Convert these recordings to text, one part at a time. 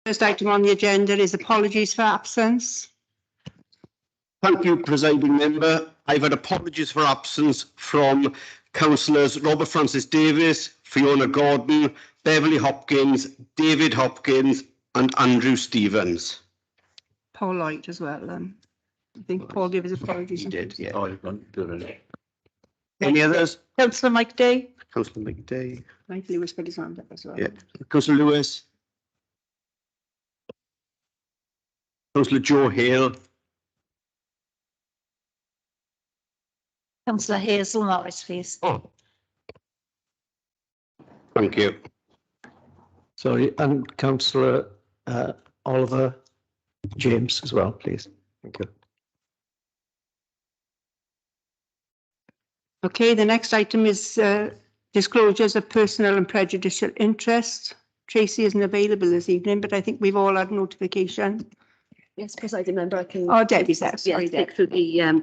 First item on the agenda is apologies for absence. Thank you, Presiding Member. I've had apologies for absence from Councillors Robert Francis Davis, Fiona Gordon, Beverly Hopkins, David Hopkins and Andrew Stevens. Paul Lloyd as well. I think Paul gave his apologies. He did, yeah. Any others? Councillor Mike Day. Councillor Mike Day. Mike Lewis put his hand up as well. Yeah. Councillor Lewis. Councillor Joe Hale. Councillor Hazel Morris, please. Oh. Thank you. Sorry, and Councillor Oliver James as well, please. Thank you. Okay, the next item is disclosures of personal and prejudicial interest. Tracy isn't available this evening, but I think we've all had notification. Yes, Presiding Member, I can. Oh, Debbie's there. Sorry, yes, Deb. take through the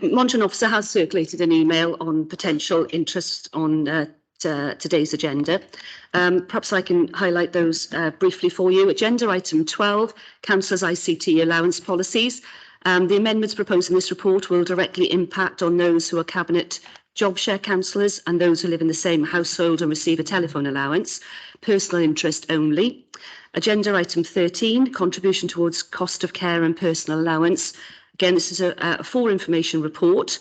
monitoring officer has circulated an email on potential interest on today's agenda. Perhaps I can highlight those briefly for you. Agenda item 12, Councillors' ICT allowance policies. The amendments proposed in this report will directly impact on those who are Cabinet job share councillors and those who live in the same household and receive a telephone allowance, personal interest only. Agenda item 13, contribution towards cost of care and personal allowance. Again, this is a full information report.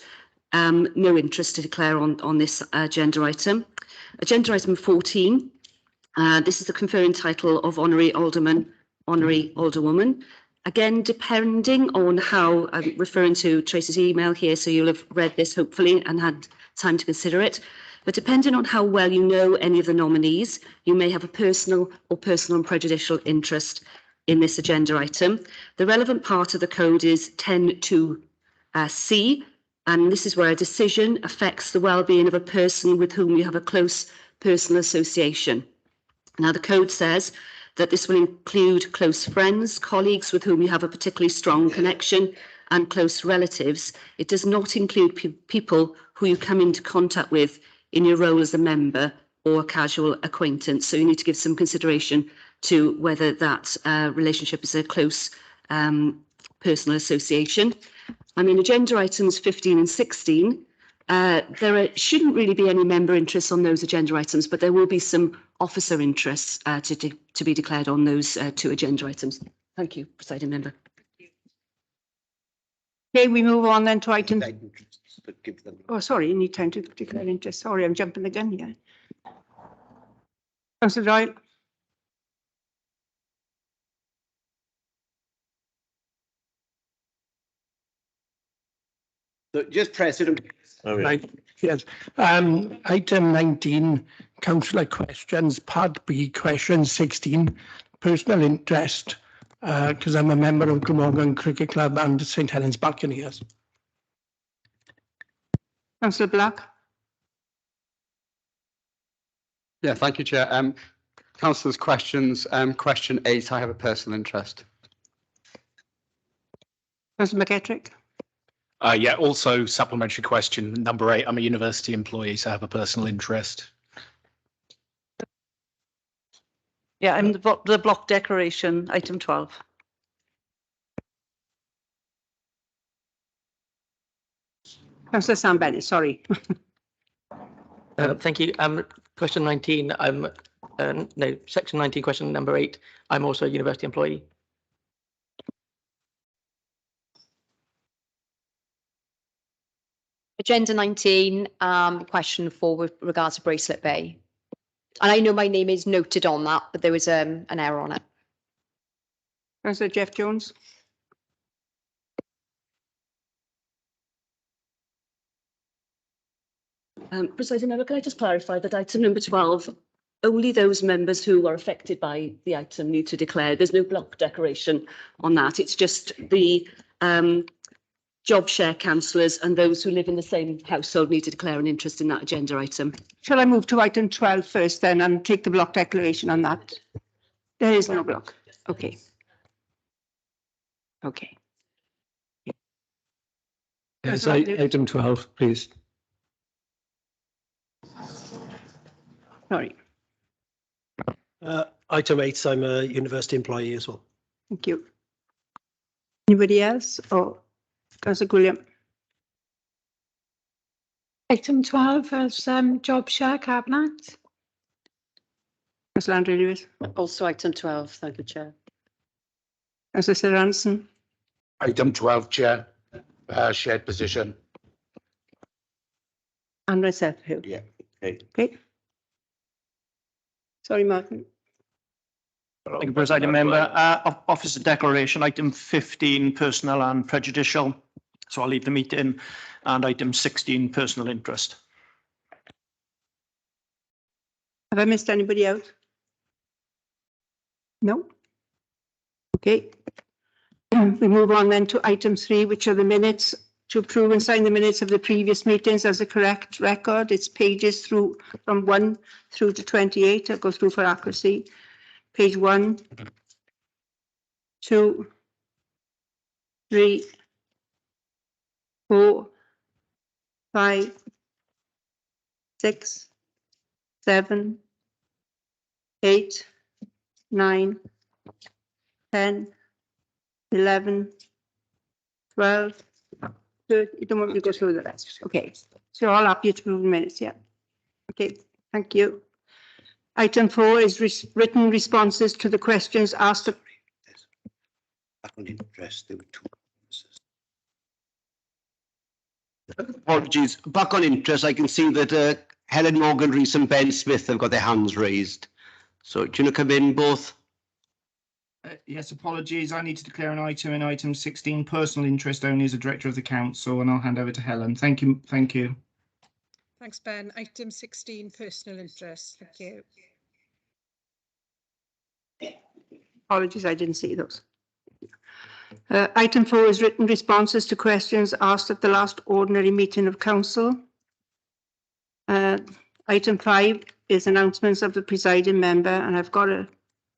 No interest to declare on this agenda item. Agenda item 14, this is the conferring title of Honorary Alderman, Honorary Alderwoman. Again, depending on how, I'm referring to Tracy's email here, so you'll have read this hopefully and had time to consider it. But depending on how well you know any of the nominees, you may have a personal and prejudicial interest in this agenda item. The relevant part of the code is 10.2c, and this is where a decision affects the well-being of a person with whom you have a close personal association. Now, the code says that this will include close friends, colleagues with whom you have a particularly strong connection, and close relatives. It does not include people who you come into contact with in your role as a member or a casual acquaintance. So you need to give some consideration to whether that relationship is a close personal association. I mean, agenda items 15 and 16, shouldn't really be any member interests on those agenda items, but there will be some officer interests to be declared on those two agenda items. Thank you, Presiding Member. Okay, we move on then to item. Oh, sorry, you need time to declare interest. Sorry, I'm jumping the gun here. Councillor Doyle. So just President. Right, yes. Item 19, Councillor questions, Part B, question 16, personal interest, because I'm a member of Glamorgan Cricket Club and St Helens Buccaneers. Councillor Black. Yeah, thank you, Chair. Councillors' questions. Question 8, I have a personal interest. Councillor McEttrick. Yeah, also supplementary question number 8. I'm a university employee, so I have a personal interest. Yeah, I'm the block declaration, item 12. Councillor Sam Bennett, sorry. Thank you. Question 19, section 19, question number 8. I'm also a university employee. Agenda 19, question 4 with regards to Bracelet Bay. And I know my name is noted on that, but there was an error on it. Councillor Jeff Jones. Presiding Member, can I just clarify that item number 12, only those members who are affected by the item need to declare. There's no block declaration on that. It's just the job share councillors and those who live in the same household need to declare an interest in that agenda item. Shall I move to item 12 first then and take the block declaration on that? There is no block. Okay. Okay. Yes, item 12, please. Sorry. Item 8, I'm a university employee as well. Thank you. Anybody else? Or Councillor Gwilliam? Item 12 is job share cabinet. Councillor Andrew Lewis? Also item 12, thank you, Chair. Councillor Sarah Anderson? Item 12, Chair, shared position. And myself, who? Yeah, okay. Okay. Sorry, Martin. Thank you, Presiding Member. Officer Declaration, item 15, personal and prejudicial. So I'll leave the meeting. And item 16, personal interest. Have I missed anybody out? No? Okay. We move on then to item 3, which are the minutes. To approve and sign the minutes of the previous meetings as a correct record. It's pages through from 1 through to 28. I'll go through for accuracy. Page 1, 2, 3, 4, 5, 6, 7, 8, 9, 10, 11, 12, 13. You don't want me to go through the rest. Okay. So you're all happy to approve the minutes, yeah. Okay, thank you. Item 4 is written responses to the questions asked. Back on interest, there were 2 apologies. Back on interest, I can see that Helen Morgan Rees and Ben Smith have got their hands raised. So do you want to come in both? Yes, apologies. I need to declare an item in item 16, personal interest only as a director of the council, and I'll hand over to Helen. Thank you. Thank you. Thanks, Ben. Item 16, personal interest. Thank you. Apologies, I didn't see those. Item 4 is written responses to questions asked at the last ordinary meeting of council. Item 5 is announcements of the presiding member, and I've got a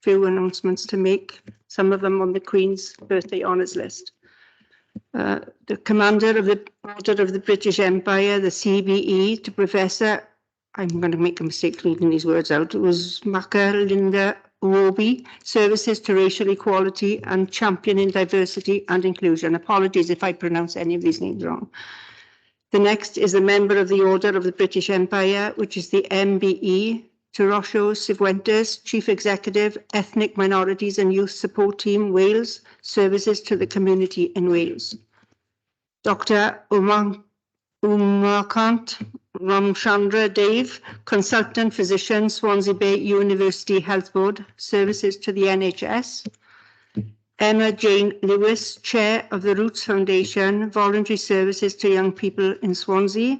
few announcements to make, some of them on the Queen's birthday honours list. The Commander of the Order of the British Empire, the CBE, to Professor, I'm going to make a mistake reading these words out, it was Linda Wobi, services to racial equality and championing diversity and inclusion. Apologies if I pronounce any of these names wrong. The next is a member of the Order of the British Empire, which is the MBE, to Rosho Cifuentes, Chief Executive, Ethnic Minorities and Youth Support Team, Wales, services to the community in Wales. Dr. Umakant Ramchandra Dave, Consultant Physician, Swansea Bay University Health Board, services to the NHS. Emma Jane Lewis, Chair of the Roots Foundation, Voluntary Services to Young People in Swansea.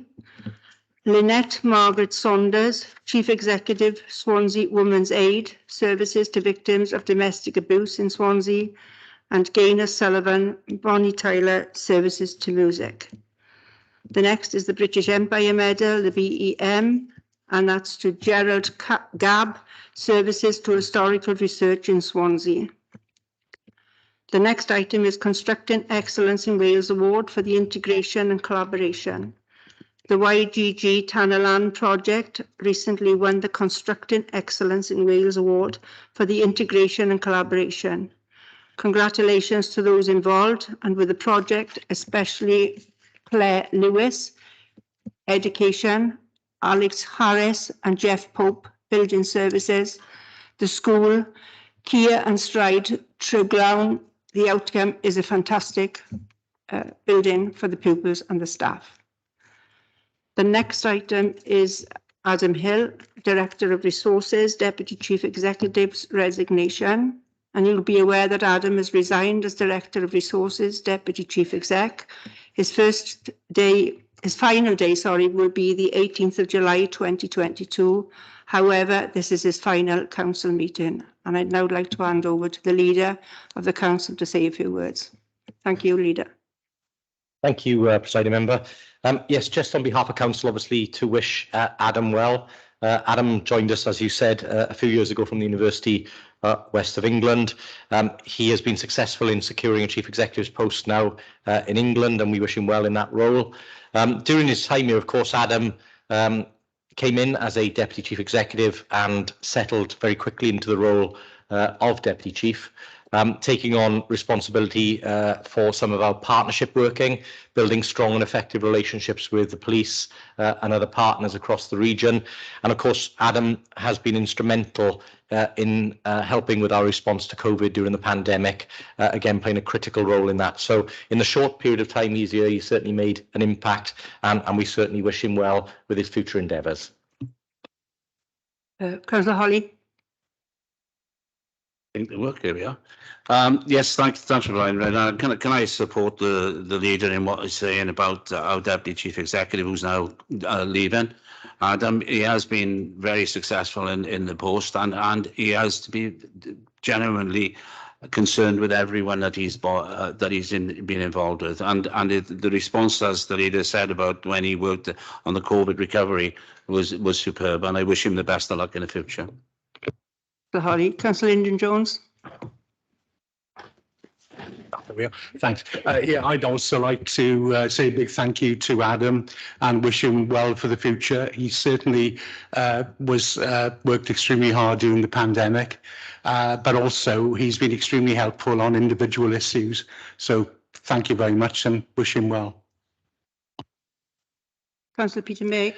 Lynette Margaret Saunders, Chief Executive, Swansea Women's Aid, services to victims of domestic abuse in Swansea. And Gaynor Sullivan, Bonnie Tyler, services to music. The next is the British Empire Medal, the BEM, and that's to Gerald Gabb, services to historical research in Swansea. The next item is Constructing Excellence in Wales Award for the integration and collaboration. The YGG Tanalan project recently won the Constructing Excellence in Wales Award for the integration and collaboration. Congratulations to those involved and with the project, especially Claire Lewis, Education, Alex Harris and Jeff Pope, Building Services, the school, Kia and Stride, Truglawn. The outcome is a fantastic building for the pupils and the staff. The next item is Adam Hill, Director of Resources, Deputy Chief Executive's resignation. And you'll be aware that Adam has resigned as Director of Resources, Deputy Chief Exec. His final day, will be the 18th of July 2022. However, this is his final council meeting, and I'd now like to hand over to the Leader of the Council to say a few words. Thank you, Leader. Thank you, Presiding Member. Yes, just on behalf of Council, obviously, to wish Adam well. Adam joined us, as you said, a few years ago from the University West of England. He has been successful in securing a Chief Executive's post now in England, and we wish him well in that role. During his time here, of course, Adam came in as a Deputy Chief Executive and settled very quickly into the role of Deputy Chief, taking on responsibility for some of our partnership working, building strong and effective relationships with the police and other partners across the region. And of course, Adam has been instrumental in helping with our response to COVID during the pandemic, again, playing a critical role in that. So in the short period of time he's here, he certainly made an impact, and we certainly wish him well with his future endeavours. Councillor Holly. Work, here we are. Yes, thanks for Ryan. Can I support the leader in what he's saying about our Deputy Chief Executive who's now leaving? Adam, he has been very successful in the post, and he has to be genuinely concerned with everyone that he's been involved with, and the response, as the leader said, about when he worked on the COVID recovery was superb, and I wish him the best of luck in the future. Holly. Councillor Lyndon Jones. There we are. Thanks. Yeah, I'd also like to say a big thank you to Adam and wish him well for the future. He certainly worked extremely hard during the pandemic, but also he's been extremely helpful on individual issues. So thank you very much and wish him well. Councillor Peter May.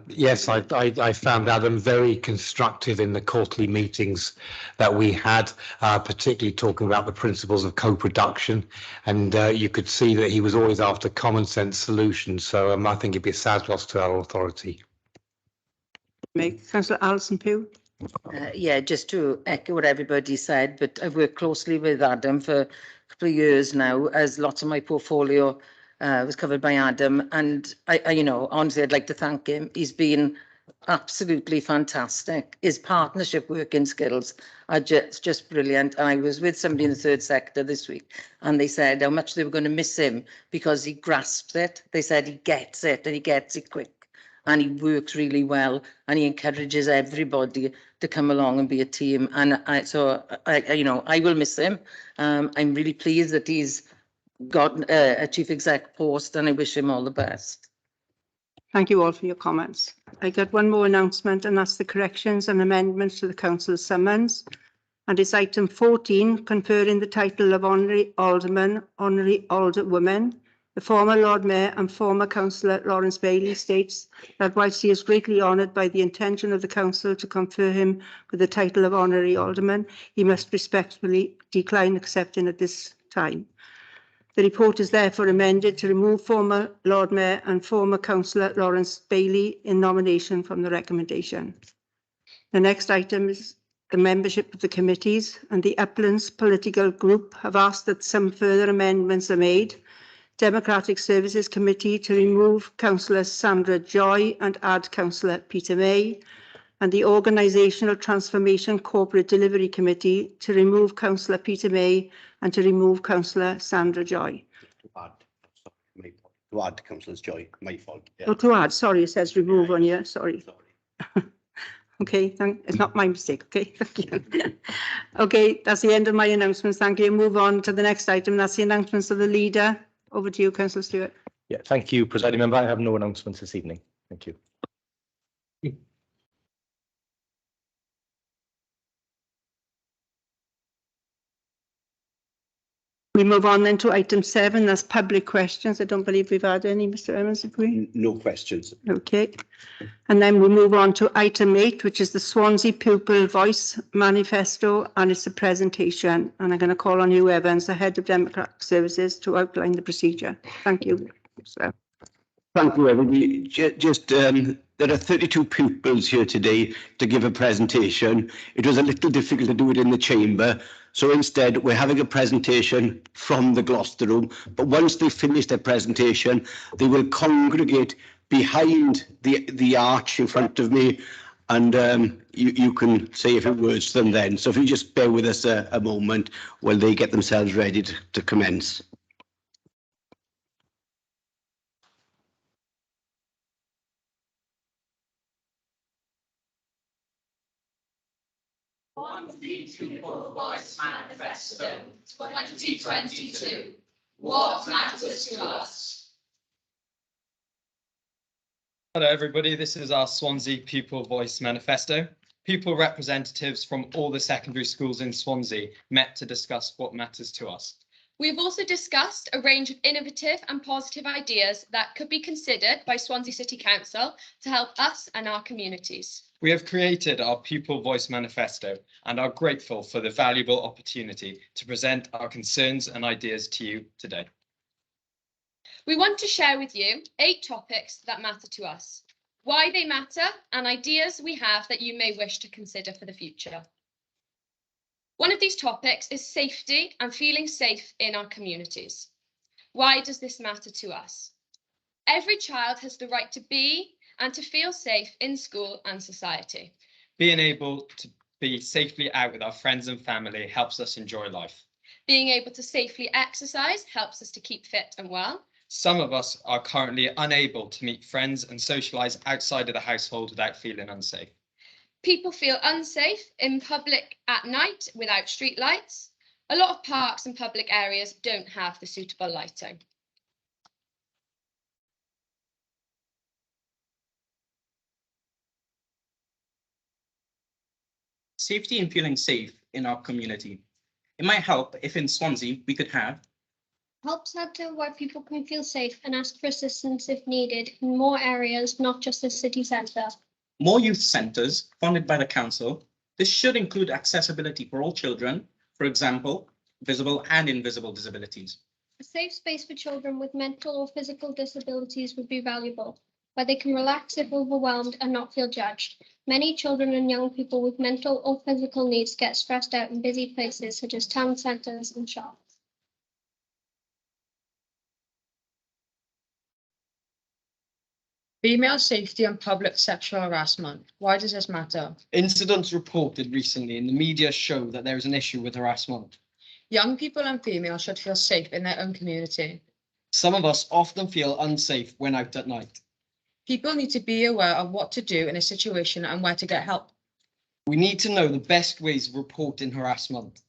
Yes, I found Adam very constructive in the quarterly meetings that we had, particularly talking about the principles of co-production, and you could see that he was always after common sense solutions. So I think it'd be a sad loss to our authority. Councillor Alison Pugh. Yeah, just to echo what everybody said, but I've worked closely with Adam for a couple of years now, as lots of my portfolio was covered by Adam, and I you know, honestly, I'd like to thank him. He's been absolutely fantastic. His partnership working skills are just brilliant. And I was with somebody in the third sector this week, and they said how much they were going to miss him because he grasps it. They said he gets it, and he gets it quick, and he works really well, and he encourages everybody to come along and be a team. And you know, I will miss him. I'm really pleased that he's got a chief exec post, and I wish him all the best. Thank you all for your comments. I got one more announcement, and that's the corrections and amendments to the council's summons. And it's item 14, conferring the title of Honorary Alderman, Honorary Alderwoman. The former Lord Mayor and former councillor Lawrence Bailey states that whilst he is greatly honoured by the intention of the council to confer him with the title of Honorary Alderman, he must respectfully decline accepting at this time. The report is therefore amended to remove former Lord Mayor and former councillor Lawrence Bailey in nomination from the recommendation. The next item is the membership of the committees, and the Uplands Political Group have asked that some further amendments are made. Democratic Services Committee to remove Councillor Sandra Joy and add Councillor Peter May, and the Organisational Transformation Corporate Delivery Committee to remove Councillor Peter May and to remove Councillor Sandra Joy. To add Councillor Joy, my fault. Yeah. Oh, to add, sorry, it says remove on here, sorry. Okay, it's not my mistake, okay, thank you. Okay, that's the end of my announcements, thank you. Move on to the next item, that's the announcements of the leader. Over to you, Councillor Stewart. Yeah, thank you, Presiding Member. I have no announcements this evening. Thank you. We move on then to item 7, that's public questions. I don't believe we've had any, Mr. Evans, have we? No questions. Okay. And then we move on to item 8, which is the Swansea Pupil Voice Manifesto, and it's a presentation. And I'm going to call on you, Evans, the Head of Democratic Services, to outline the procedure. Thank you. So. Thank you, everybody. Just there are 32 pupils here today to give a presentation. It was a little difficult to do it in the chamber, so instead we're having a presentation from the Gloucester room. But once they finish their presentation, they will congregate behind the arch in front of me, and you can say a few words to them then. So if you just bear with us a moment while they get themselves ready to commence. Pupil Voice Manifesto 2022. What matters to us? Hello, everybody. This is our Swansea Pupil Voice Manifesto. Pupil representatives from all the secondary schools in Swansea met to discuss what matters to us. We've also discussed a range of innovative and positive ideas that could be considered by Swansea City Council to help us and our communities. We have created our Pupil Voice Manifesto and are grateful for the valuable opportunity to present our concerns and ideas to you today. We want to share with you 8 topics that matter to us, why they matter, and ideas we have that you may wish to consider for the future. One of these topics is safety and feeling safe in our communities. Why does this matter to us? Every child has the right to be and to feel safe in school and society. Being able to be safely out with our friends and family helps us enjoy life. Being able to safely exercise helps us to keep fit and well. Some of us are currently unable to meet friends and socialise outside of the household without feeling unsafe. People feel unsafe in public at night without street lights. A lot of parks and public areas don't have the suitable lighting. Safety and feeling safe in our community. It might help if in Swansea we could have help centre where people can feel safe and ask for assistance if needed in more areas, not just the city centre. more youth centres funded by the council. This should include accessibility for all children, for example, visible and invisible disabilities. A safe space for children with mental or physical disabilities would be valuable, where they can relax if overwhelmed and not feel judged. Many children and young people with mental or physical needs get stressed out in busy places such as town centres and shops. Female safety and public sexual harassment. Why does this matter? Incidents reported recently in the media show that there is an issue with harassment. Young people and females should feel safe in their own community. Some of us often feel unsafe when out at night. People need to be aware of what to do in a situation and where to get help. We need to know the best ways of reporting harassment.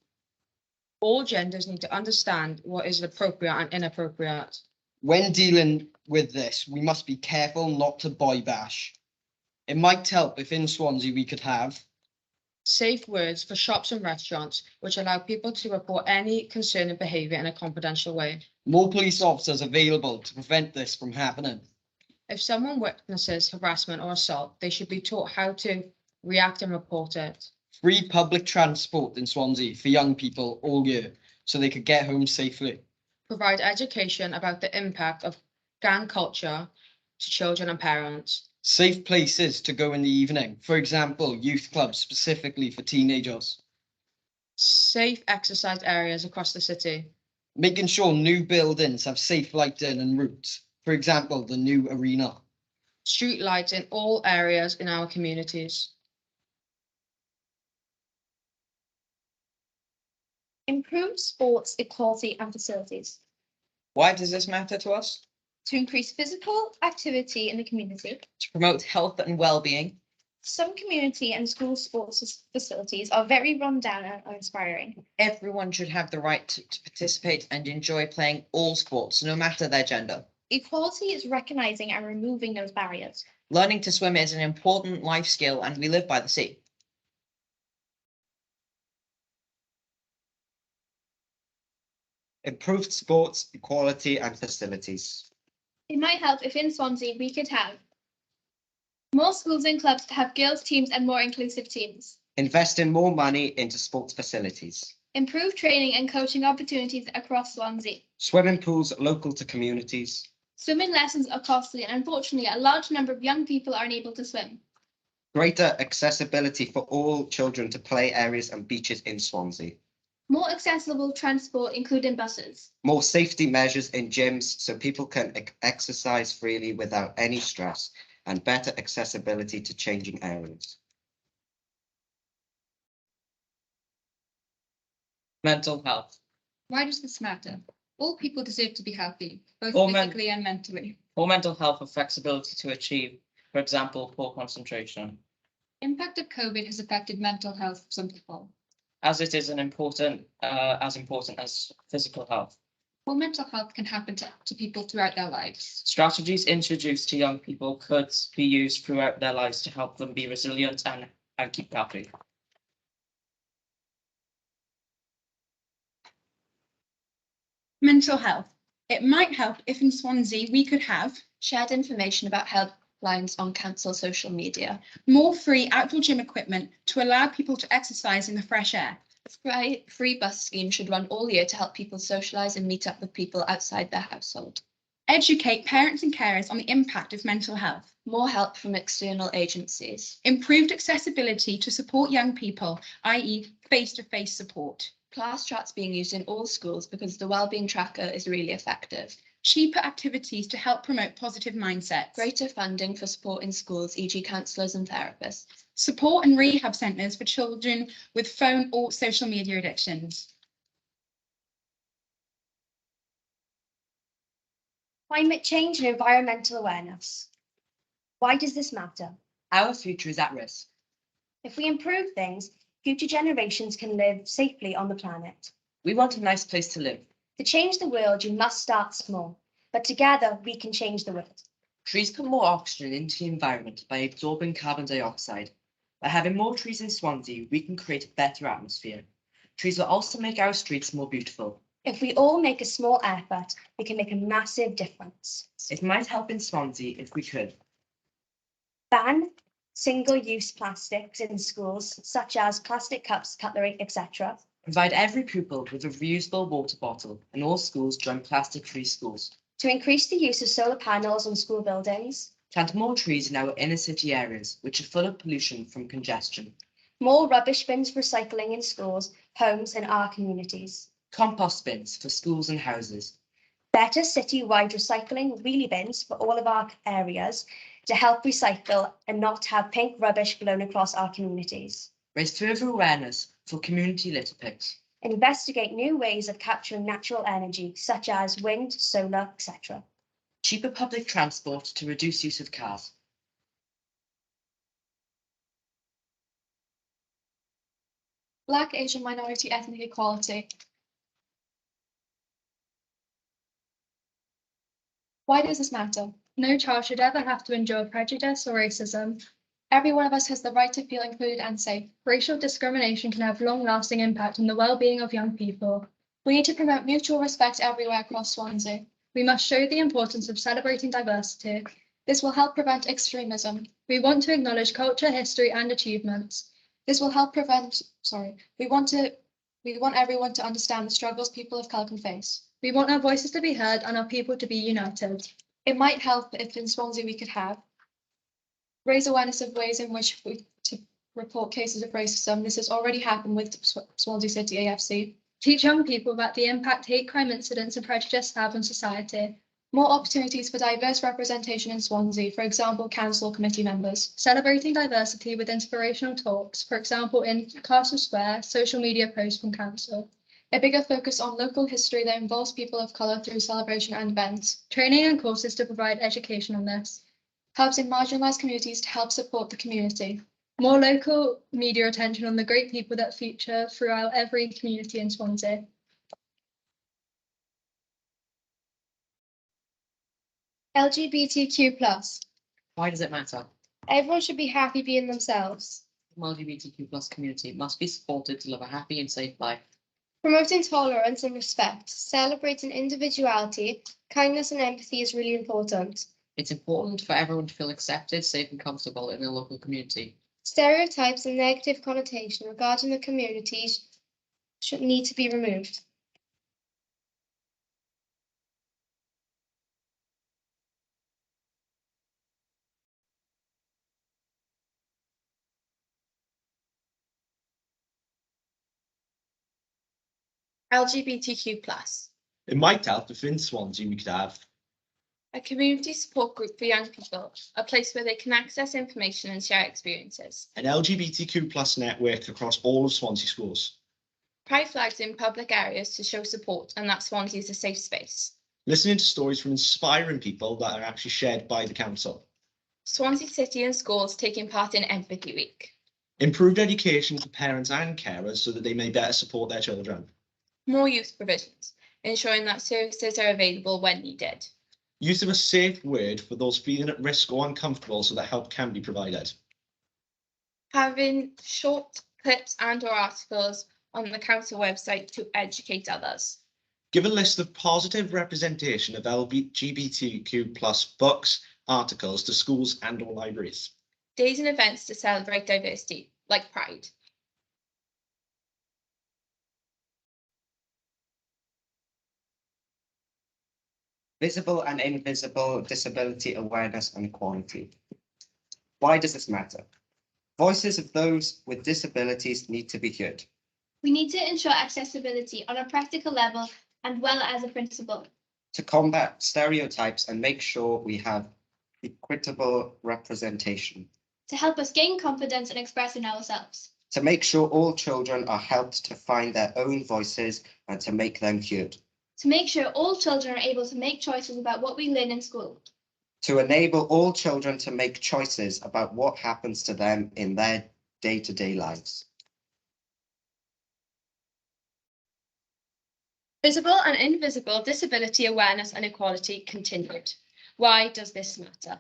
All genders need to understand what is appropriate and inappropriate. When dealing with this, we must be careful not to boy bash. It might help if in Swansea we could have safe words for shops and restaurants, which allow people to report any concerning behaviour in a confidential way. More police officers available to prevent this from happening. If someone witnesses harassment or assault, they should be taught how to react and report it. Free public transport in Swansea for young people all year, so they could get home safely. Provide education about the impact of gang culture to children and parents. Safe places to go in the evening, for example, youth clubs specifically for teenagers. Safe exercise areas across the city. Making sure new buildings have safe lighting and routes, for example, the new arena. Street lights in all areas in our communities. Improve sports, equality and facilities. Why does this matter to us? To increase physical activity in the community. To promote health and well-being. Some community and school sports facilities are very run down and uninspiring. Everyone should have the right to participate and enjoy playing all sports, no matter their gender. Equality is recognising and removing those barriers. Learning to swim is an important life skill, and we live by the sea. Improved sports, equality and facilities. It might help if in Swansea we could have more schools and clubs to have girls' teams and more inclusive teams. Invest in more money into sports facilities. Improve training and coaching opportunities across Swansea. Swimming pools local to communities. Swimming lessons are costly and unfortunately a large number of young people are unable to swim. Greater accessibility for all children to play areas and beaches in Swansea. More accessible transport, including buses. More safety measures in gyms so people can exercise freely without any stress, and better accessibility to changing areas. Mental health. Why does this matter? All people deserve to be healthy, both All physically and mentally. Poor mental health affects ability to achieve, for example, poor concentration. Impact of COVID has affected mental health for some people. As it is as important as physical health. Well, mental health can happen to people throughout their lives. Strategies introduced to young people could be used throughout their lives to help them be resilient and keep happy. Mental health. It might help if in Swansea we could have shared information about helplines on council social media, more free outdoor gym equipment to allow people to exercise in the fresh air. Free bus scheme should run all year to help people socialise and meet up with people outside their household. Educate parents and carers on the impact of mental health. More help from external agencies. Improved accessibility to support young people, i.e. face-to-face support. Class charts being used in all schools because the wellbeing tracker is really effective. Cheaper activities to help promote positive mindsets. Greater funding for support in schools, e.g. counsellors and therapists. Support and rehab centres for children with phone or social media addictions. Climate change and environmental awareness. Why does this matter? Our future is at risk. If we improve things, future generations can live safely on the planet. We want a nice place to live. To change the world, you must start small, but together we can change the world. Trees put more oxygen into the environment by absorbing carbon dioxide. By having more trees in Swansea, we can create a better atmosphere. Trees will also make our streets more beautiful. If we all make a small effort, we can make a massive difference. It might help in Swansea if we could. Ban single-use plastics in schools, such as plastic cups, cutlery, etc. Provide every pupil with a reusable water bottle, and all schools join plastic-free schools. To increase the use of solar panels on school buildings. Plant more trees in our inner city areas, which are full of pollution from congestion. More rubbish bins for recycling in schools, homes and our communities. Compost bins for schools and houses. Better city-wide recycling wheelie bins for all of our areas to help recycle and not have pink rubbish blown across our communities. Raise further awareness for community litter picks. Investigate new ways of capturing natural energy, such as wind, solar, etc. Cheaper public transport to reduce use of cars. Black, Asian, minority, ethnic equality. Why does this matter? No child should ever have to endure prejudice or racism. Every one of us has the right to feel included and safe. Racial discrimination can have long-lasting impact on the well-being of young people. We need to promote mutual respect everywhere across Swansea. We must show the importance of celebrating diversity. This will help prevent extremism. We want to acknowledge culture, history, and achievements. This will help prevent, we want everyone to understand the struggles people of colour can face. We want our voices to be heard and our people to be united. It might help if in Swansea we could raise awareness of ways in which to report cases of racism. This has already happened with Swansea City AFC. Teach young people about the impact hate crime incidents and prejudice have on society. More opportunities for diverse representation in Swansea, for example, council committee members. Celebrating diversity with inspirational talks, for example, in Castle Square, social media posts from council. A bigger focus on local history that involves people of colour through celebration and events. Training and courses to provide education on this. Helps in marginalised communities to help support the community. More local media attention on the great people that feature throughout every community in Swansea. LGBTQ+. Why does it matter? Everyone should be happy being themselves. The LGBTQ+ community must be supported to live a happy and safe life. Promoting tolerance and respect, celebrating individuality, kindness and empathy is really important. It's important for everyone to feel accepted, safe and comfortable in their local community. Stereotypes and negative connotation regarding the communities should need to be removed. LGBTQ+. It might help if in Swansea we could have a community support group for young people, a place where they can access information and share experiences. an LGBTQ+ network across all of Swansea schools. Pride flags in public areas to show support and that Swansea is a safe space. Listening to stories from inspiring people that are actually shared by the council. Swansea City and schools taking part in Empathy Week. Improved education for parents and carers so that they may better support their children. More youth provisions. ensuring that services are available when needed. Use of a safe word for those feeling at risk or uncomfortable so that help can be provided. Having short clips and/or articles on the council website to educate others. Give a list of positive representation of LGBTQ+ books, articles to schools and or libraries. Days and events to celebrate diversity, like Pride. Visible and invisible disability awareness and equality. Why does this matter? Voices of those with disabilities need to be heard. We need to ensure accessibility on a practical level and well as a principle. To combat stereotypes and make sure we have equitable representation. To help us gain confidence in expressing ourselves. To make sure all children are helped to find their own voices and to make them heard. To make sure all children are able to make choices about what we learn in school. To enable all children to make choices about what happens to them in their day-to-day lives. Visible and invisible disability awareness and equality continued. Why does this matter?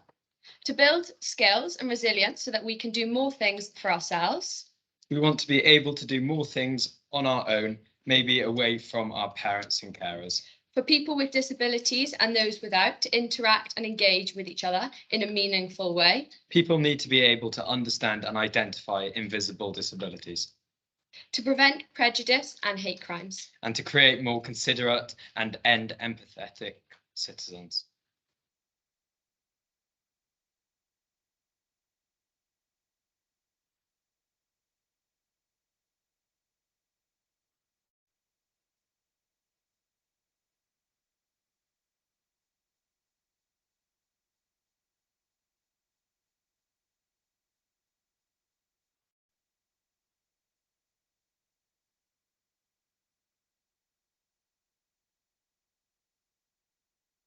To build skills and resilience so that we can do more things for ourselves. We want to be able to do more things on our own, maybe away from our parents and carers. For people with disabilities and those without to interact and engage with each other in a meaningful way. People need to be able to understand and identify invisible disabilities. To prevent prejudice and hate crimes. And to create more considerate and end empathetic citizens.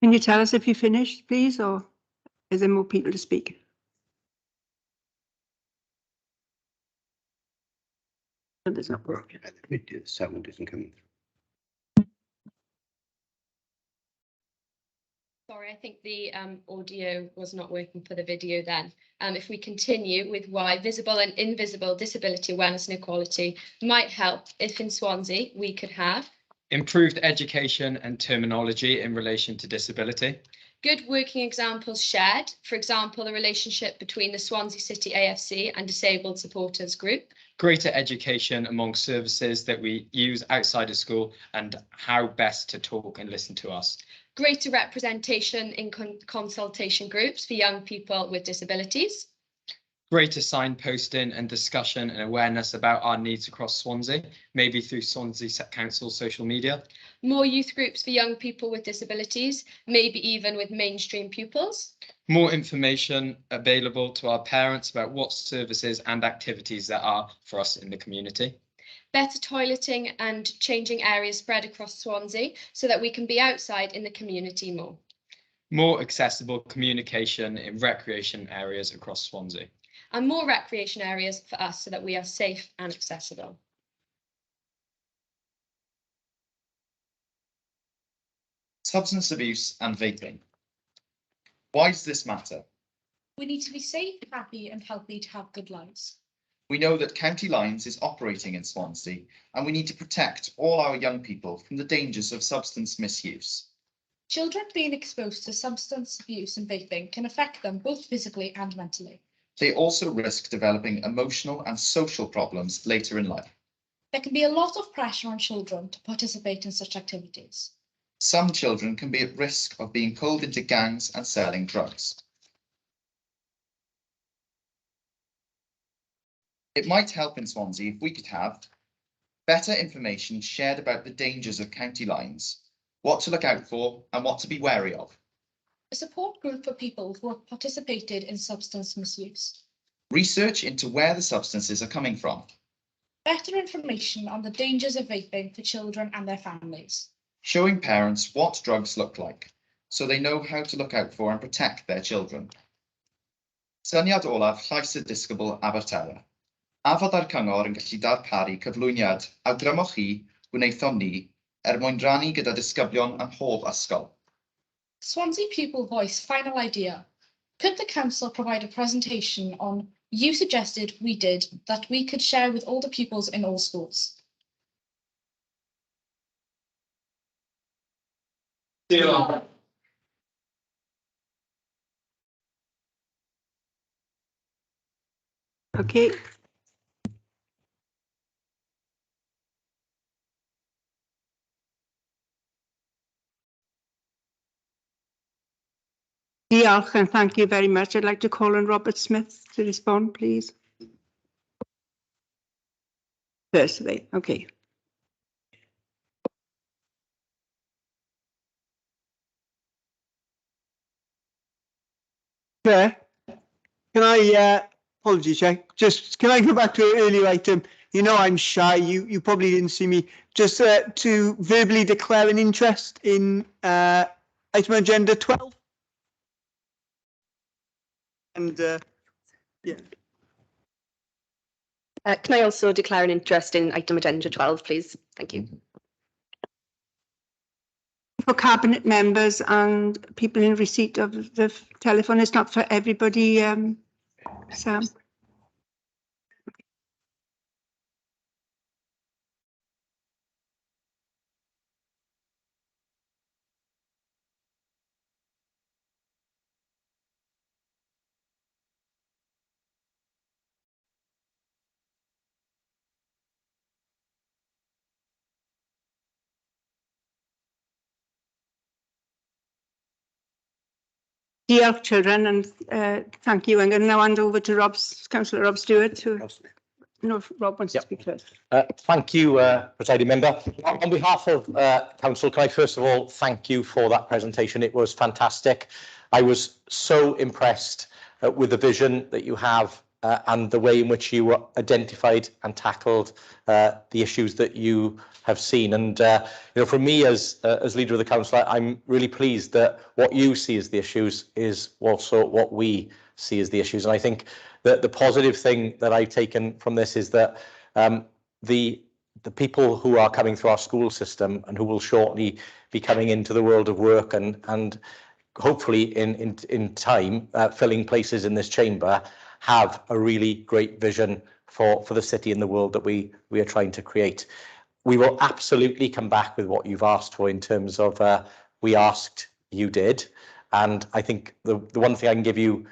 Can you tell us if you finished, please, or is there more people to speak? There's not working. The sound isn't coming through. Sorry, I think the audio was not working for the video then. If we continue with why visible and invisible disability awareness and equality might help if in Swansea we could have improved education and terminology in relation to disability. Good working examples shared, for example, the relationship between the Swansea City AFC and Disabled Supporters Group. Greater education among services that we use outside of school and how best to talk and listen to us. Greater representation in consultation groups for young people with disabilities. Greater signposting and discussion and awareness about our needs across Swansea, maybe through Swansea Council social media. More youth groups for young people with disabilities, maybe even with mainstream pupils. More information available to our parents about what services and activities there are for us in the community. Better toileting and changing areas spread across Swansea so that we can be outside in the community more. More accessible communication in recreation areas across Swansea. And more recreation areas for us so that we are safe and accessible. Substance abuse and vaping. Why does this matter? We need to be safe, happy and healthy to have good lives. We know that County Lines is operating in Swansea and we need to protect all our young people from the dangers of substance misuse. Children being exposed to substance abuse and vaping can affect them both physically and mentally. They also risk developing emotional and social problems later in life. There can be a lot of pressure on children to participate in such activities. Some children can be at risk of being pulled into gangs and selling drugs. It might help in Swansea if we could have better information shared about the dangers of county lines, what to look out for and what to be wary of. A support group for people who have participated in substance misuse. Research into where the substances are coming from. Better information on the dangers of vaping for children and their families. Showing parents what drugs look like, so they know how to look out for and protect their children. Syniad olaf llais y disgybl Abertawe. A fod ar cyngor yn gallu darparu cyflwyniad awgrymoch chi wnaethon ni mwyn rannu gyda disgyblion ym mhob ysgol. Swansea Pupil Voice, final idea. Could the council provide a presentation on you suggested we did that we could share with all the pupils in all schools? Diolch. Okay. Diolch and thank you very much. I'd like to call on Robert Smith to respond, please. Personally, okay. Chair, can I, apologies, Chair, just can I go back to an earlier item? You know I'm shy, you probably didn't see me. Just to verbally declare an interest in item agenda 12. And yeah. Can I also declare an interest in item agenda 12, please? Thank you. For cabinet members and people in receipt of the telephone, it's not for everybody, Sam. Diolch, children, and thank you. I'm going to now hand over to Councillor Rob Stewart. No, if Rob wants to speak first. Thank you, Presiding Member. On behalf of Council, can I first of all thank you for that presentation. It was fantastic. I was so impressed with the vision that you have and the way in which you identified and tackled the issues that you have seen. And you know, for me as leader of the council, I'm really pleased that what you see as the issues is also what we see as the issues. And I think that the positive thing that I've taken from this is that the people who are coming through our school system and who will shortly be coming into the world of work and hopefully in time filling places in this chamber have a really great vision for the city and the world that we are trying to create. We will absolutely come back with what you've asked for in terms of we asked, you did. And I think the one thing I can give you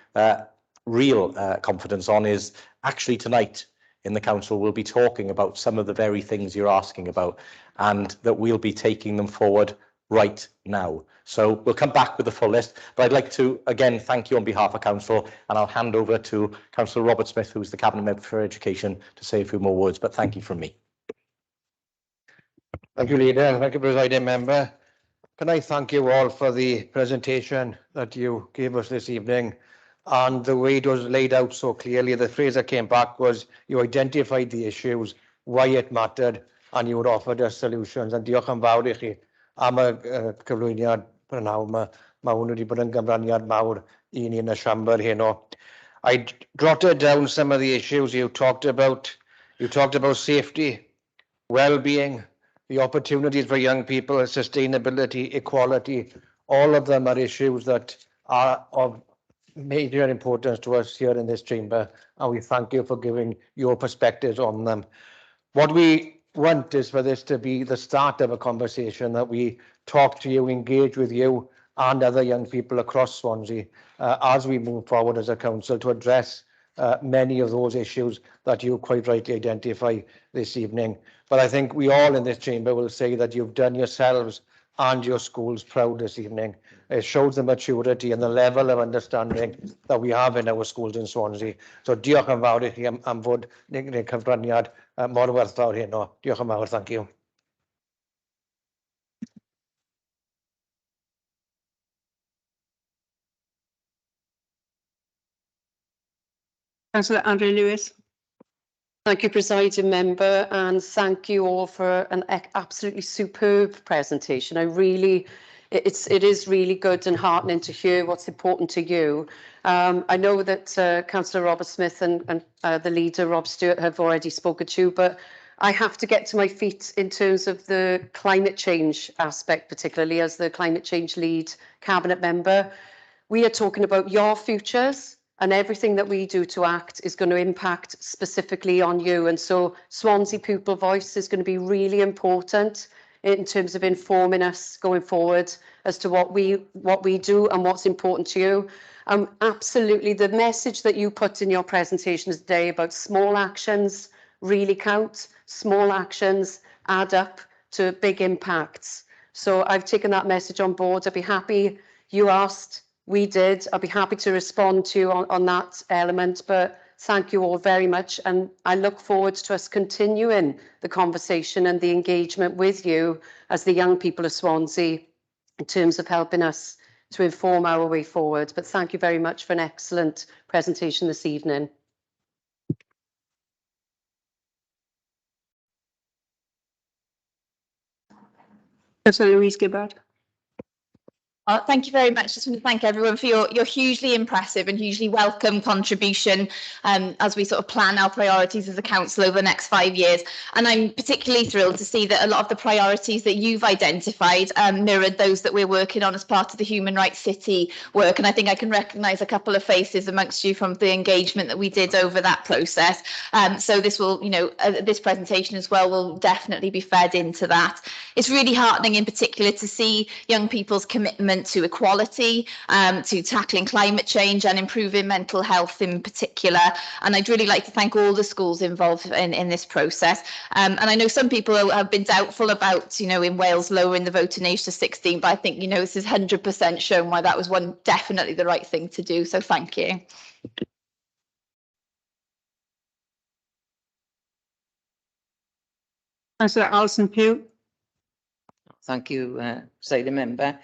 real confidence on is actually tonight in the council we'll be talking about some of the very things you're asking about and that we'll be taking them forward right now. So we'll come back with the full list, but I'd like to again thank you on behalf of council, and I'll hand over to Councillor Robert Smith, who's the Cabinet Member for Education, to say a few more words, but thank you from me. Thank you, Leader. Thank you, Presiding Member. Can I thank you all for the presentation that you gave us this evening and the way it was laid out so clearly. The phrase that came back was you identified the issues, why it mattered, and you would offer us solutions. And diolch yn fawr I chi am y cyflwyniad prynawn yma. Mae hwn wedi bod yn gyfraniad mawr I ni yn y siambr heno. I jotted down some of the issues you talked about. You talked about safety, well-being, the opportunities for young people, sustainability, equality. All of them are issues that are of major importance to us here in this chamber, and we thank you for giving your perspectives on them. What we want is for this to be the start of a conversation, that we talk to you, engage with you and other young people across Swansea as we move forward as a council to address many of those issues that you quite rightly identify this evening. But I think we all in this chamber will say that you've done yourselves and your schools proud this evening. It shows the maturity and the level of understanding that we have in our schools in Swansea. So diolch yn fawr I chi am fod yn cyfraniad mor werthfawr heno. Diolch yn fawr, thank you. Councillor Andrew Lewis. Thank you, Presiding Member, and thank you all for an absolutely superb presentation. It is really good and heartening to hear what's important to you. I know that Councillor Robert Smith and the leader, Rob Stewart, have already spoken to you, but I have to get to my feet in terms of the climate change aspect, particularly as the climate change lead cabinet member. We are talking about your futures, and everything that we do to act is going to impact specifically on you. And so Swansea Pupil Voice is going to be really important in terms of informing us going forward as to what we do and what's important to you. Absolutely, the message that you put in your presentation today about small actions really count. Small actions add up to big impacts. So I've taken that message on board. I'd be happy, you asked, we did. I'd be happy to respond to you on that element, but thank you all very much. And I look forward to us continuing the conversation and the engagement with you as the young people of Swansea in terms of helping us to inform our way forward. But thank you very much for an excellent presentation this evening. Councillor Louise Gibbard. Thank you very much. Just want to thank everyone for your hugely impressive and hugely welcome contribution as we sort of plan our priorities as a council over the next 5 years. And I'm particularly thrilled to see that a lot of the priorities that you've identified mirrored those that we're working on as part of the Human Rights City work. And I think I can recognise a couple of faces amongst you from the engagement that we did over that process. So this will, this presentation as well will definitely be fed into that. It's really heartening in particular to see young people's commitment to equality, to tackling climate change and improving mental health in particular. And I'd really like to thank all the schools involved in this process. And I know some people have been doubtful about, in Wales lowering the voting age to 16, but I think, this is 100% shown why that was definitely the right thing to do. So thank you. Councillor Alison Pugh. Thank you, Presiding Member.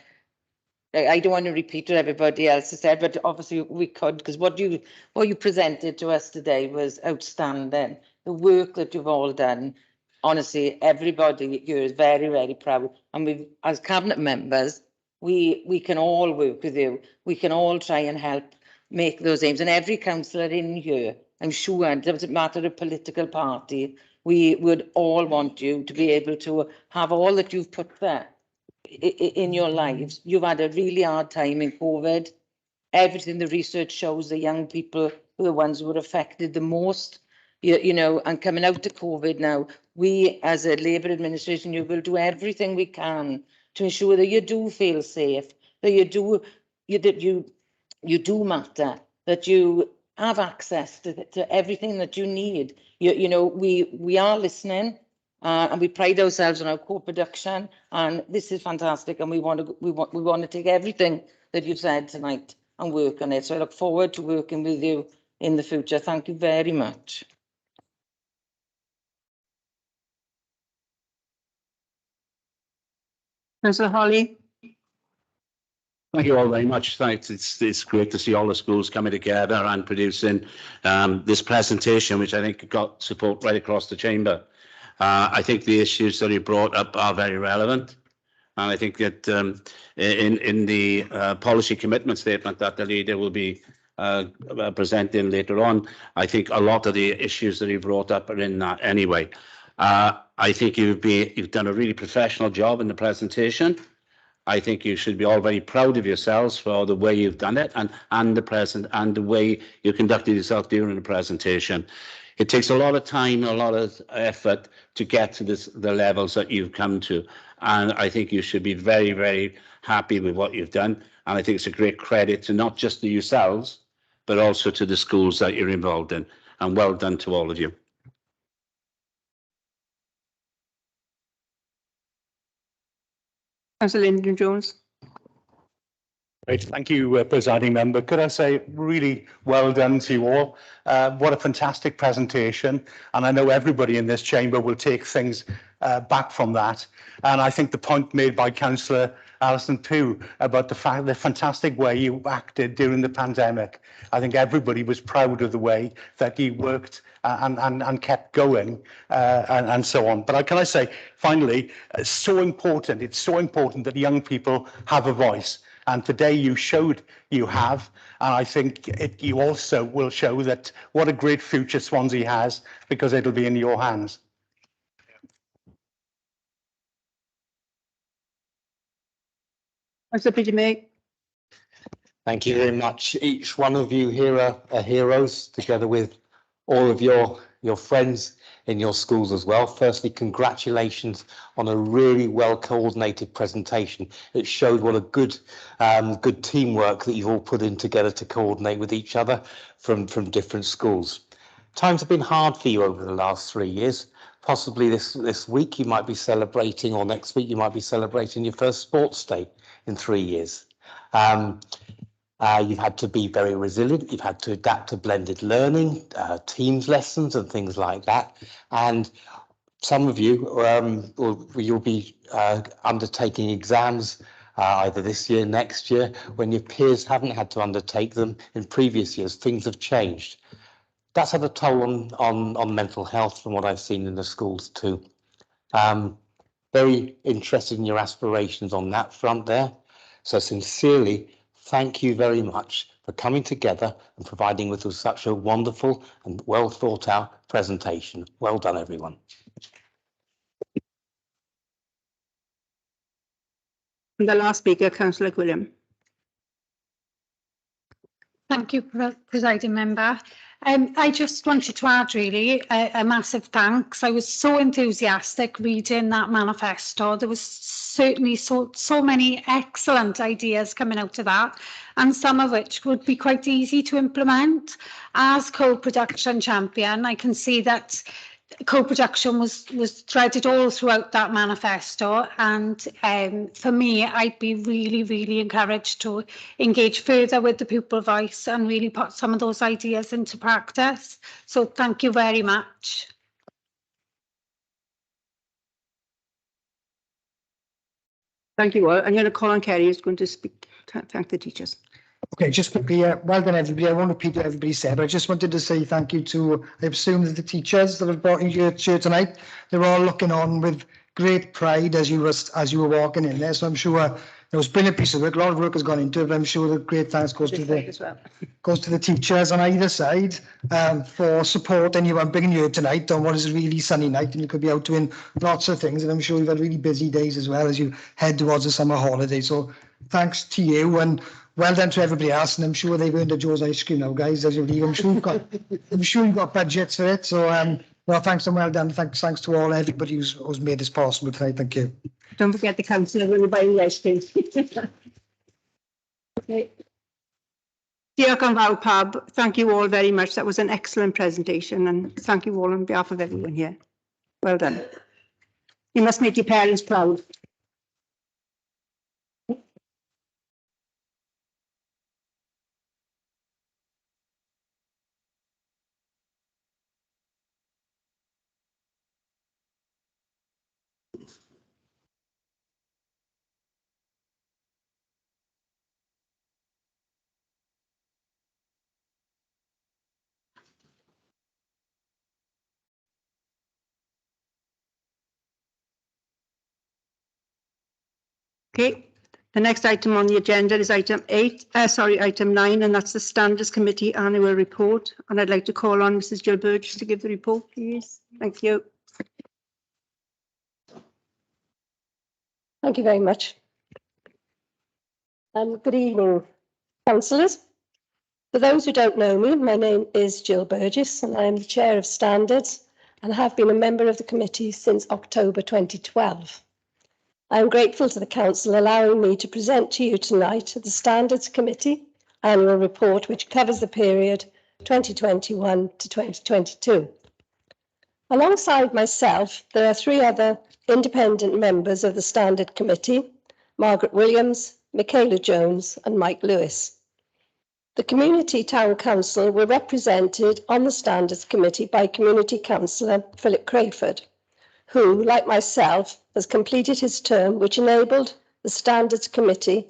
I don't want to repeat what everybody else has said, but obviously we could, because what you presented to us today was outstanding. The work that you've all done, honestly, everybody here is very, very proud. And we, as cabinet members, we can all work with you. We can all try and help make those aims. And every councillor in here, I'm sure, it doesn't matter of political party, we would all want you to be able to have all that you've put there in your lives. You've had a really hard time in COVID. Everything the research shows, the young people were the ones who were affected the most, and coming out of COVID now, we as a Labour administration, you will do everything we can to ensure that you do feel safe, that you do matter, that you have access to everything that you need. We are listening. And we pride ourselves on our co-production, and this is fantastic. And we want to take everything that you've said tonight and work on it. So I look forward to working with you in the future. Thank you very much. Councillor Holly. Thank you all very much. It's great to see all the schools coming together and producing this presentation, which I think got support right across the chamber. I think the issues that you brought up are very relevant. And I think that in the policy commitment statement that the leader will be presenting later on, I think a lot of the issues that he brought up are in that anyway. I think you've done a really professional job in the presentation. I think you should be all very proud of yourselves for the way you've done it and the way you conducted yourself during the presentation. It takes a lot of time, a lot of effort to get to the levels that you've come to. And I think you should be very, very happy with what you've done. And I think it's a great credit to not just to yourselves, but also to the schools that you're involved in. And well done to all of you. Councillor Lyndon Jones. Right, thank you, Presiding Member. Could I say really well done to you all. What a fantastic presentation. And I know everybody in this chamber will take things back from that. And I think the point made by Councillor Alison Pugh about the fantastic way you acted during the pandemic. I think everybody was proud of the way that you worked and kept going and so on. But can I say, finally, it's so important that young people have a voice. And today you showed you have, and I think you also will show that what a great future Swansea has, because it'll be in your hands. Councillor Peter May. Thank you very much. Each one of you here are heroes, together with all of your friends in your schools as well. Firstly, congratulations on a really well coordinated presentation. It showed what a good teamwork that you've all put in together to coordinate with each other from different schools. Times have been hard for you over the last 3 years. Possibly this week you might be celebrating, or next week you might be celebrating your first sports day in 3 years. You've had to be very resilient. You've had to adapt to blended learning, Teams lessons and things like that. And some of you, you'll be undertaking exams either this year, next year, when your peers haven't had to undertake them in previous years. Things have changed. That's had a toll on mental health from what I've seen in the schools too. Very interested in your aspirations on that front there. So sincerely, thank you very much for coming together and providing with us such a wonderful and well thought out presentation. Well done, everyone. And the last speaker, Councillor Gwilym. Thank you, Presiding Member. I just wanted to add really a massive thanks. I was so enthusiastic reading that manifesto. There was certainly so many excellent ideas coming out of that, and some of which would be quite easy to implement. As co-production champion, I can see that co-production was threaded all throughout that manifesto, and for me, I'd be really encouraged to engage further with the pupil voice and really put some of those ideas into practice. So thank you very much. Thank you all. I'm going to call on Kerry, who's going to speak. Thank the teachers. Okay, just quickly, well done everybody. I won't repeat what everybody said, but I just wanted to say thank you to, I assume, that the teachers that have brought you here tonight. They're all looking on with great pride as you were walking in there. So I'm sure it was a brilliant piece of work. A lot of work has gone into it, but I'm sure that great thanks goes to the teachers on either side for supporting you and bringing you here tonight on what is a really sunny night, and you could be out doing lots of things. And I'm sure you've had really busy days as well as you head towards the summer holiday. So thanks to you, and well done to everybody else, and I'm sure they've earned a Joe's ice cream now, guys, as you leave. I'm sure you've got budgets for it. So well, thanks and well done. Thanks to everybody who's made this possible tonight. Thank you. Don't forget the councillor when you buy the ice cream. Okay. Diolch yn fawr pawb. Thank you all very much. That was an excellent presentation, and thank you all on behalf of everyone here. Well done. You must make your parents proud. Okay, the next item on the agenda is item 9, and that's the Standards Committee Annual Report. And I'd like to call on Mrs. Jill Burgess to give the report, please. Thank you. Thank you very much. Good evening, councillors. For those who don't know me, my name is Jill Burgess, and I am the Chair of Standards and have been a member of the committee since October 2012. I am grateful to the Council allowing me to present to you tonight the Standards Committee Annual Report, which covers the period 2021 to 2022. Alongside myself, there are 3 other independent members of the Standard Committee: Margaret Williams, Michaela Jones and Mike Lewis. The Community Town Council were represented on the Standards Committee by Community Councillor Philip Crayford, who, like myself, has completed his term, which enabled the Standards Committee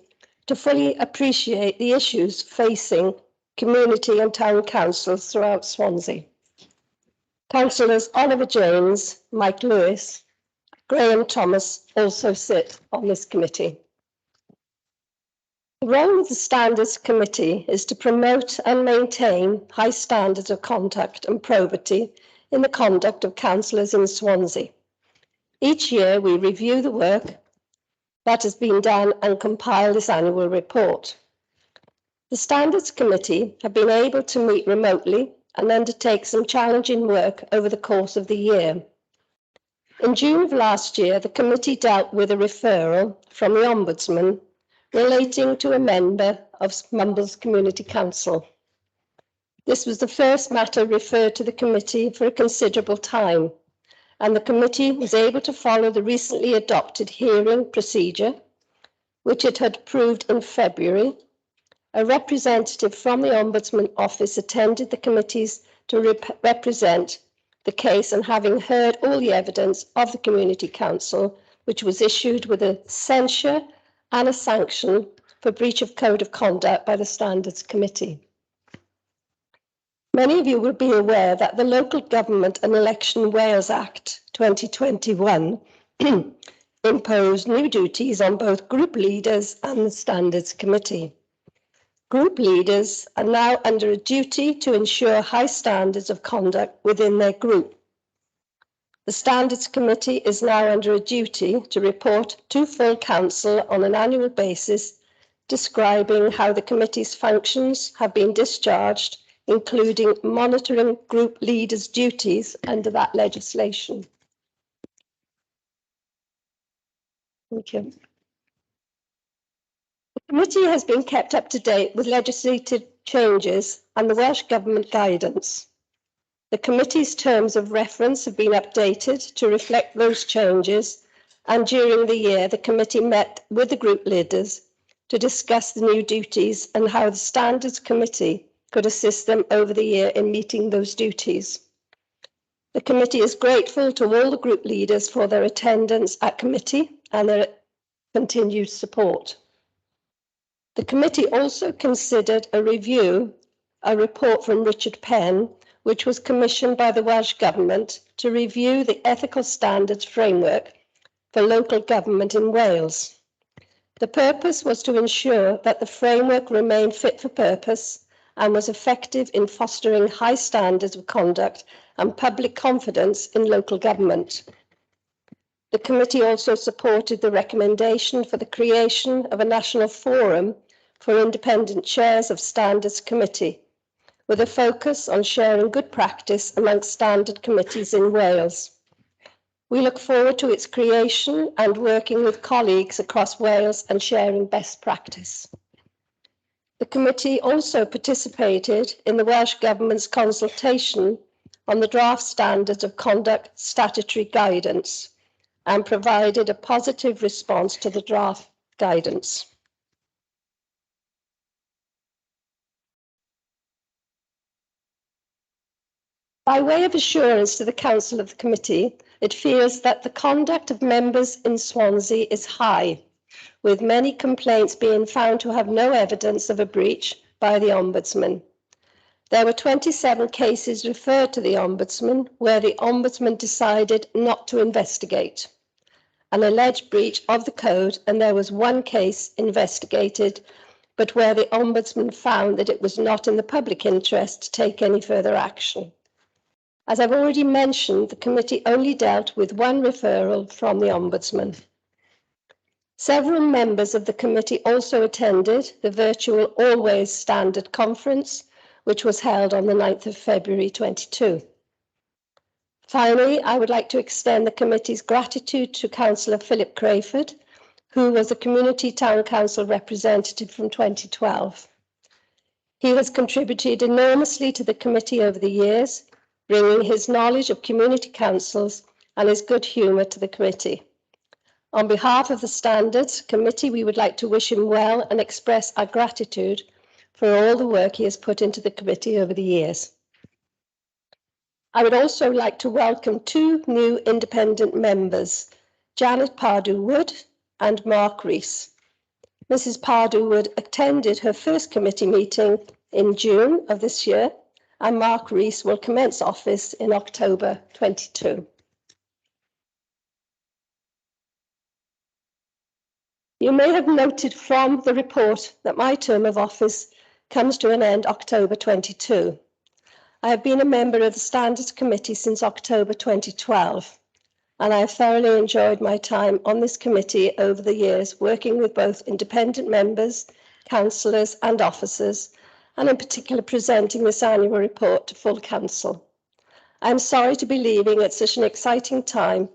to fully appreciate the issues facing community and town councils throughout Swansea. Councillors Oliver James, Mike Lewis, Graham Thomas also sit on this committee. The role of the Standards Committee is to promote and maintain high standards of conduct and probity in the conduct of councillors in Swansea. Each year we review the work that has been done and compile this annual report. The Standards Committee have been able to meet remotely and undertake some challenging work over the course of the year. In June of last year, the committee dealt with a referral from the Ombudsman relating to a member of Mumbles Community Council. This was the first matter referred to the committee for a considerable time, and the committee was able to follow the recently adopted hearing procedure, which it had approved in February. A representative from the Ombudsman Office attended the committees to represent the case, and having heard all the evidence of the Community Council, which was issued with a censure and a sanction for breach of code of conduct by the Standards Committee. Many of you will be aware that the Local Government and Election Wales Act 2021 imposed new duties on both group leaders and the Standards Committee. Group leaders are now under a duty to ensure high standards of conduct within their group. The Standards Committee is now under a duty to report to full council on an annual basis, describing how the committee's functions have been discharged, including monitoring group leaders' duties under that legislation. Thank you. The committee has been kept up to date with legislative changes and the Welsh Government guidance. The committee's terms of reference have been updated to reflect those changes, and during the year the committee met with the group leaders to discuss the new duties and how the Standards Committee could assist them over the year in meeting those duties. The committee is grateful to all the group leaders for their attendance at committee and their continued support. The committee also considered a report from Richard Penn, which was commissioned by the Welsh Government to review the ethical standards framework for local government in Wales. The purpose was to ensure that the framework remained fit for purpose and was effective in fostering high standards of conduct and public confidence in local government. The committee also supported the recommendation for the creation of a national forum for independent chairs of Standards Committee, with a focus on sharing good practice amongst standard committees in Wales. We look forward to its creation and working with colleagues across Wales and sharing best practice. The committee also participated in the Welsh Government's consultation on the draft Standards of Conduct statutory guidance and provided a positive response to the draft guidance. By way of assurance to the Council of the Committee, it feels that the conduct of members in Swansea is high, with many complaints being found to have no evidence of a breach by the Ombudsman. There were 27 cases referred to the Ombudsman where the Ombudsman decided not to investigate an alleged breach of the code, and there was one case investigated, but where the Ombudsman found that it was not in the public interest to take any further action. As I've already mentioned, the committee only dealt with one referral from the Ombudsman. Several members of the committee also attended the virtual Always Standard Conference, which was held on the 9th of February 22. Finally, I would like to extend the committee's gratitude to Councillor Philip Crayford, who was a Community Town Council representative from 2012. He has contributed enormously to the committee over the years, bringing his knowledge of community councils and his good humour to the committee. On behalf of the Standards Committee, we would like to wish him well and express our gratitude for all the work he has put into the committee over the years. I would also like to welcome two new independent members, Janet Pardew-Wood and Mark Rees. Mrs. Pardew-Wood attended her first committee meeting in June of this year, and Mark Rees will commence office in October 22. You may have noted from the report that my term of office comes to an end October 22. I have been a member of the Standards Committee since October 2012. and I have thoroughly enjoyed my time on this committee over the years, working with both independent members, councillors and officers, and in particular presenting this annual report to full council. I am sorry to be leaving at such an exciting time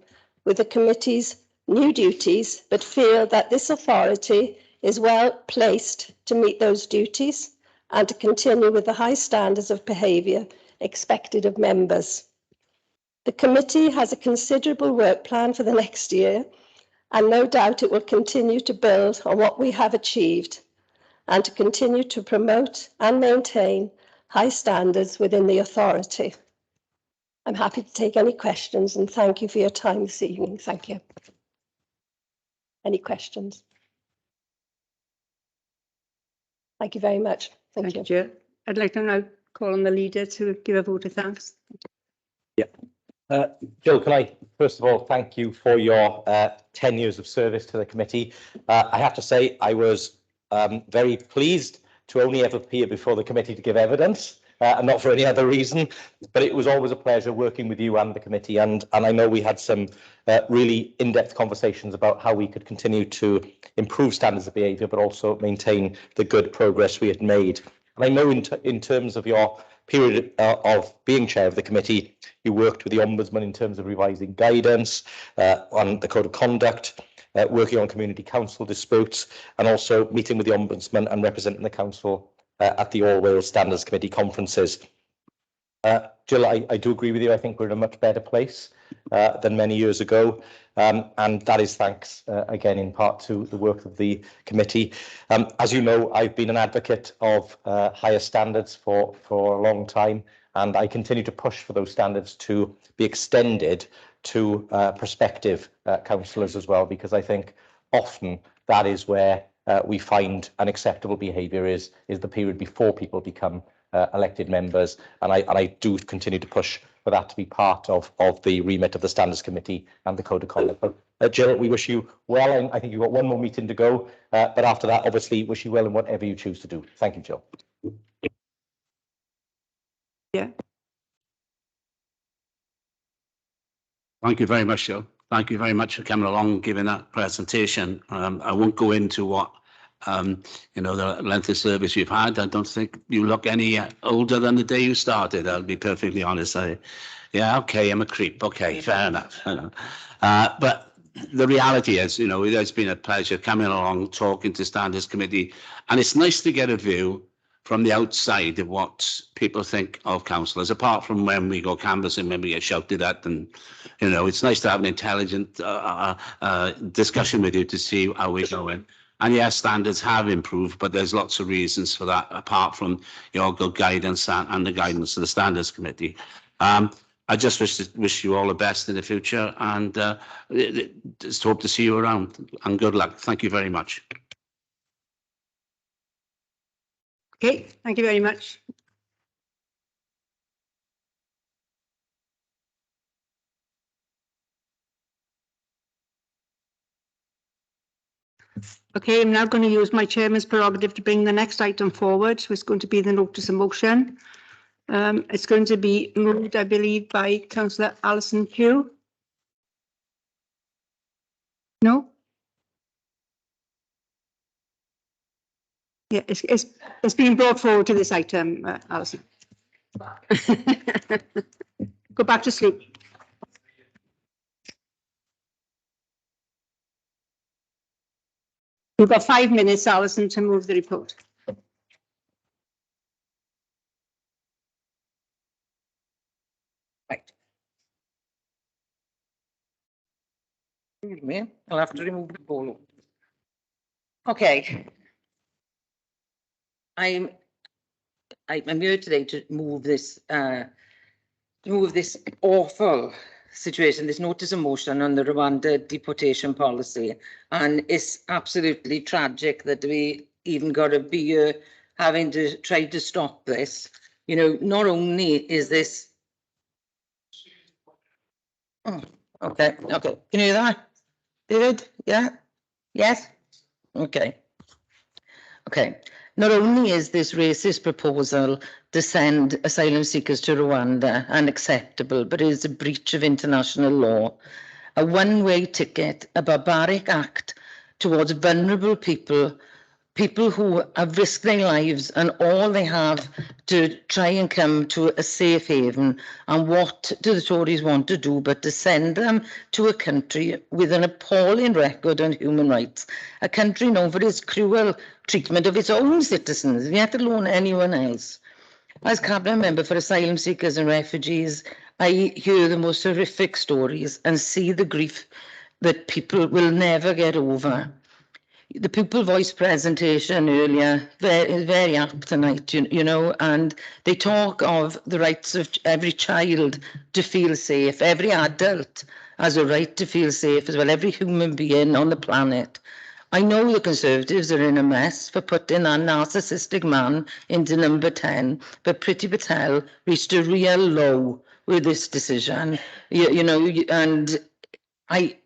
with the committee's new duties, but feel that this authority is well placed to meet those duties and to continue with the high standards of behaviour expected of members. The committee has a considerable work plan for the next year, and no doubt it will continue to build on what we have achieved and to continue to promote and maintain high standards within the authority. I'm happy to take any questions, and thank you for your time this evening. Thank you. Any questions? Thank you very much. Thank you. Chair. I'd like to now call on the leader to give a vote of thanks. Jill, can I first of all thank you for your 10 years of service to the committee. I have to say I was very pleased to only ever appear before the committee to give evidence, and not for any other reason, but it was always a pleasure working with you and the committee, and I know we had some really in-depth conversations about how we could continue to improve standards of behaviour, but also maintain the good progress we had made. And I know in terms of your period of being chair of the committee, you worked with the Ombudsman in terms of revising guidance on the Code of Conduct, working on community council disputes, and also meeting with the Ombudsman and representing the council at the All Wales Standards Committee conferences. Jill, I do agree with you. I think we're in a much better place than many years ago. And that is thanks again in part to the work of the committee. As you know, I've been an advocate of higher standards for a long time, and I continue to push for those standards to be extended to prospective councillors as well, because I think often that is where we find unacceptable behaviour is the period before people become elected members, and I do continue to push for that to be part of the remit of the Standards Committee and the Code of Conduct. But Jill, we wish you well, and I think you've got one more meeting to go, but after that, obviously, wish you well in whatever you choose to do. Thank you, Jill. Yeah. Thank you very much, Jill. Thank you very much for coming along and giving that presentation. I won't go into what the length of service you've had. I don't think you look any older than the day you started. I'll be perfectly honest. Yeah, okay, I'm a creep. Okay, fair enough. But the reality is, it has been a pleasure coming along, talking to Standards Committee, and it's nice to get a view from the outside of what people think of councillors, apart from when we go canvassing, when we get shouted at, and it's nice to have an intelligent discussion with you to see how we're going. And yes, standards have improved, but there's lots of reasons for that, apart from your good guidance and the guidance of the Standards Committee. I just wish you all the best in the future, and just hope to see you around, and good luck. Thank you very much. Okay, thank you very much. Okay, I'm now going to use my chairman's prerogative to bring the next item forward. So it's going to be the notice of motion. It's going to be moved, I believe, by Councillor Alison Pugh. No? Yeah, it's being brought forward to this item, Alison. Go back to sleep. We've got 5 minutes, Alison, to move the report. Right. Excuse me, I'll have to remove the ball. Okay. I'm here today to move this awful situation, this notice of motion on the Rwanda deportation policy, and it's absolutely tragic that we even got to be here having to try to stop this. Not only is this. Oh, okay. Can you hear that, David? Yeah. Yes. Okay. Not only is this racist proposal to send asylum seekers to Rwanda unacceptable, but it is a breach of international law. a one-way ticket, a barbaric act towards vulnerable people, people who have risked their lives and all they have to try and come to a safe haven. And what do the Tories want to do but to send them to a country with an appalling record on human rights, a country known for its cruel treatment of its own citizens, let alone anyone else. As Cabinet Member for Asylum Seekers and Refugees, I hear the most horrific stories and see the grief that people will never get over. The Pupil Voice presentation earlier is very apt tonight, you know, and they talk of the rights of every child to feel safe. Every adult has a right to feel safe as well, every human being on the planet. I know the Conservatives are in a mess for putting that narcissistic man into number 10, but Priti Patel reached a real low with this decision, you know, and I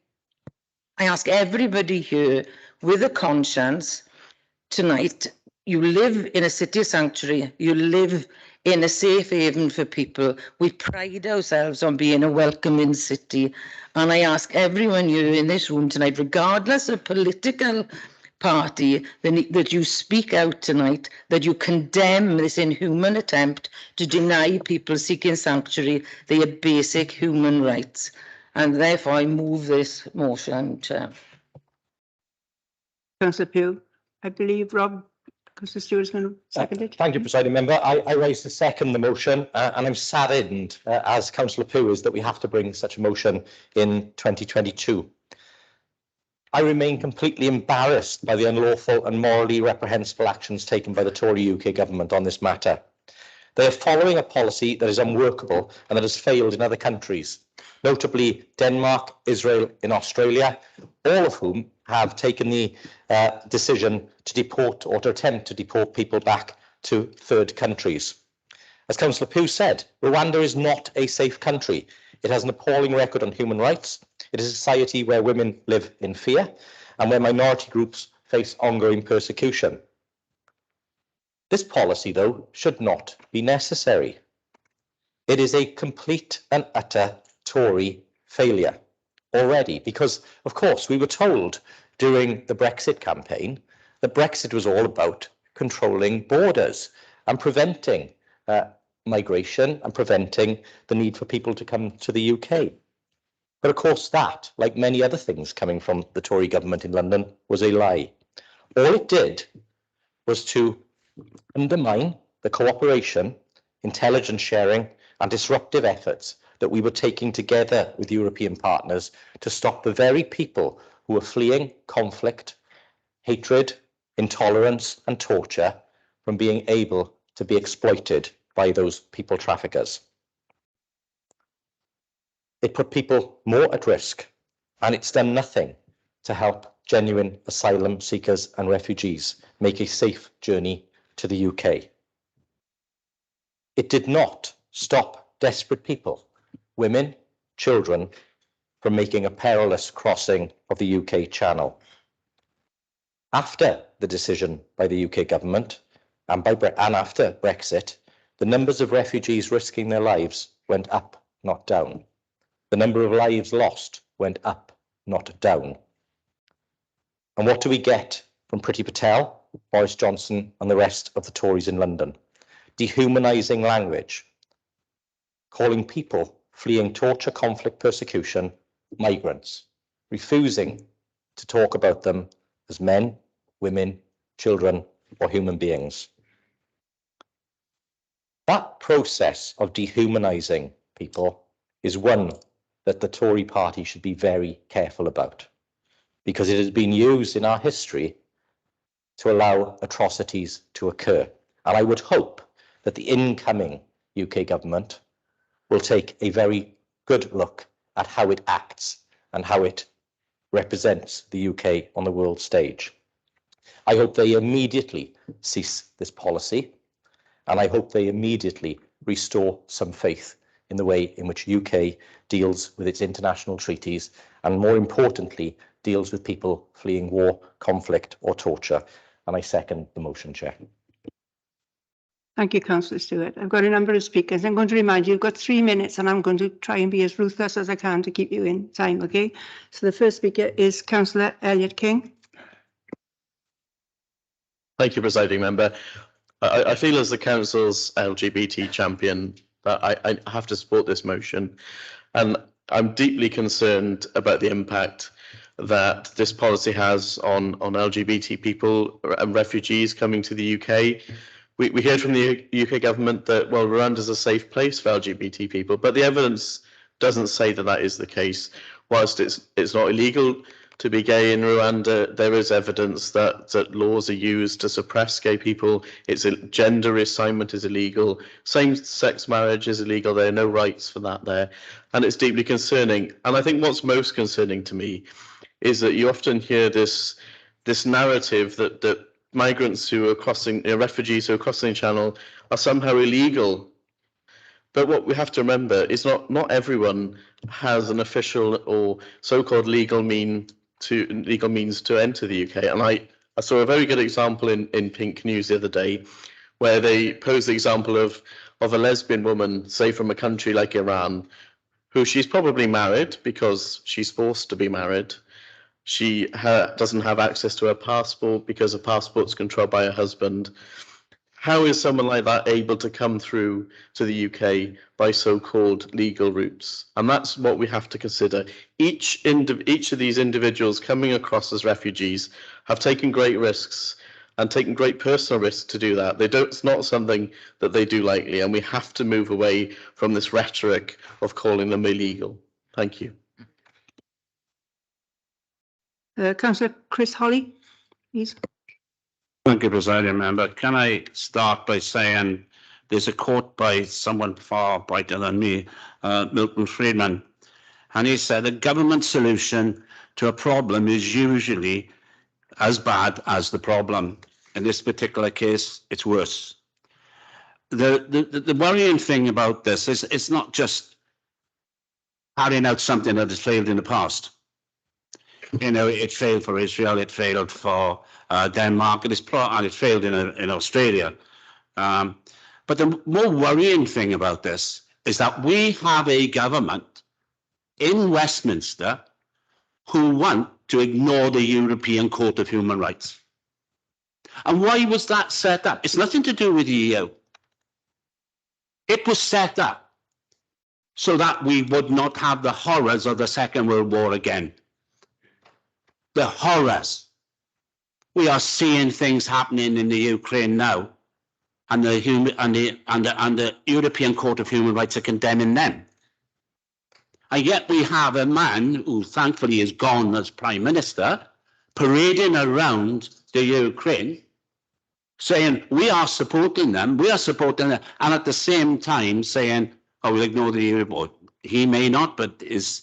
ask everybody here with a conscience tonight, you live in a city sanctuary, you live in a safe haven for people. We pride ourselves on being a welcoming city. And I ask everyone here in this room tonight, regardless of political party, that you speak out tonight, that you condemn this inhuman attempt to deny people seeking sanctuary their basic human rights. And therefore I move this motion, Chair. Councillor Pugh, I believe Rob, Councillor Stewart is going to second it. Thank you, Presiding Member. I rise to second the motion, and I'm saddened, as Councillor Pugh is, that we have to bring such a motion in 2022. I remain completely embarrassed by the unlawful and morally reprehensible actions taken by the Tory UK government on this matter. They are following a policy that is unworkable and that has failed in other countries, notably Denmark, Israel, and Australia, all of whom have taken the decision to deport or to attempt to deport people back to third countries. As Councillor Pugh said, Rwanda is not a safe country. It has an appalling record on human rights. It is a society where women live in fear and where minority groups face ongoing persecution. This policy, though, should not be necessary. It is a complete and utter Tory failure already, because, of course, we were told during the Brexit campaign that Brexit was all about controlling borders and preventing migration and preventing the need for people to come to the UK. But of course that, like many other things coming from the Tory government in London, was a lie. All it did was to undermine the cooperation, intelligence sharing and disruptive efforts that we were taking together with European partners to stop the very people who were fleeing conflict, hatred, intolerance and torture from being able to be exploited by those people traffickers. It put people more at risk, and it's done nothing to help genuine asylum seekers and refugees make a safe journey to the UK. It did not stop desperate people, women, children, from making a perilous crossing of the UK Channel. After the decision by the UK government and after Brexit, the numbers of refugees risking their lives went up, not down. The number of lives lost went up, not down. And what do we get from Priti Patel, Boris Johnson and the rest of the Tories in London? Dehumanising language, calling people fleeing torture, conflict, persecution, migrants, refusing to talk about them as men, women, children or human beings. That process of dehumanising people is one that the Tory party should be very careful about, because it has been used in our history to allow atrocities to occur. And I would hope that the incoming UK government will take a very good look at how it acts and how it represents the UK on the world stage. I hope they immediately cease this policy, and I hope they immediately restore some faith in the way in which UK deals with its international treaties and, more importantly, deals with people fleeing war, conflict or torture. And I second the motion, Chair. Thank you, Councillor Stewart. I've got a number of speakers. I'm going to remind you, you've got 3 minutes and I'm going to try and be as ruthless as I can to keep you in time, okay? So the first speaker is Councillor Elliot King. Thank you, Presiding Member. I feel as the Council's LGBT champion that I have to support this motion, and I'm deeply concerned about the impact that this policy has on LGBT people and refugees coming to the UK. We heard from the UK government that, well, Rwanda is a safe place for LGBT people, but the evidence doesn't say that that is the case. Whilst it's not illegal to be gay in Rwanda, there is evidence that laws are used to suppress gay people. It's a gender reassignment is illegal. Same-sex marriage is illegal. There are no rights for that there. And it's deeply concerning. And I think what's most concerning to me is that you often hear this narrative that migrants who are crossing, refugees who are crossing the channel are somehow illegal. But what we have to remember is not everyone has an official or so-called legal means to enter the UK. And I saw a very good example in Pink News the other day, where they posed the example of a lesbian woman, say from a country like Iran, who she's probably married because she's forced to be married. She doesn't have access to her passport because her passport's controlled by her husband. How is someone like that able to come through to the UK by so-called legal routes? And that's what we have to consider. Each of these individuals coming across as refugees have taken great risks and taken great personal risks to do that. It's not something that they do lightly, and we have to move away from this rhetoric of calling them illegal. Thank you. Councillor Chris Holly, please. Thank you, Presiding Member. Can I start by saying there's a quote by someone far brighter than me, Milton Friedman, and he said, a government solution to a problem is usually as bad as the problem. In this particular case, it's worse. The worrying thing about this is it's not just carrying out something that has failed in the past. You know, it failed for Israel, it failed for Denmark, and it failed in Australia. But the more worrying thing about this is that we have a government in Westminster who want to ignore the European Court of Human Rights. And why was that set up? It's nothing to do with the EU. It was set up so that we would not have the horrors of the Second World War again. The horrors. We are seeing things happening in the Ukraine now, and the European Court of Human Rights are condemning them. And yet we have a man who thankfully is gone as Prime Minister, parading around the Ukraine, saying we are supporting them, and at the same time saying, oh, we'll ignore the EU. He may not, but his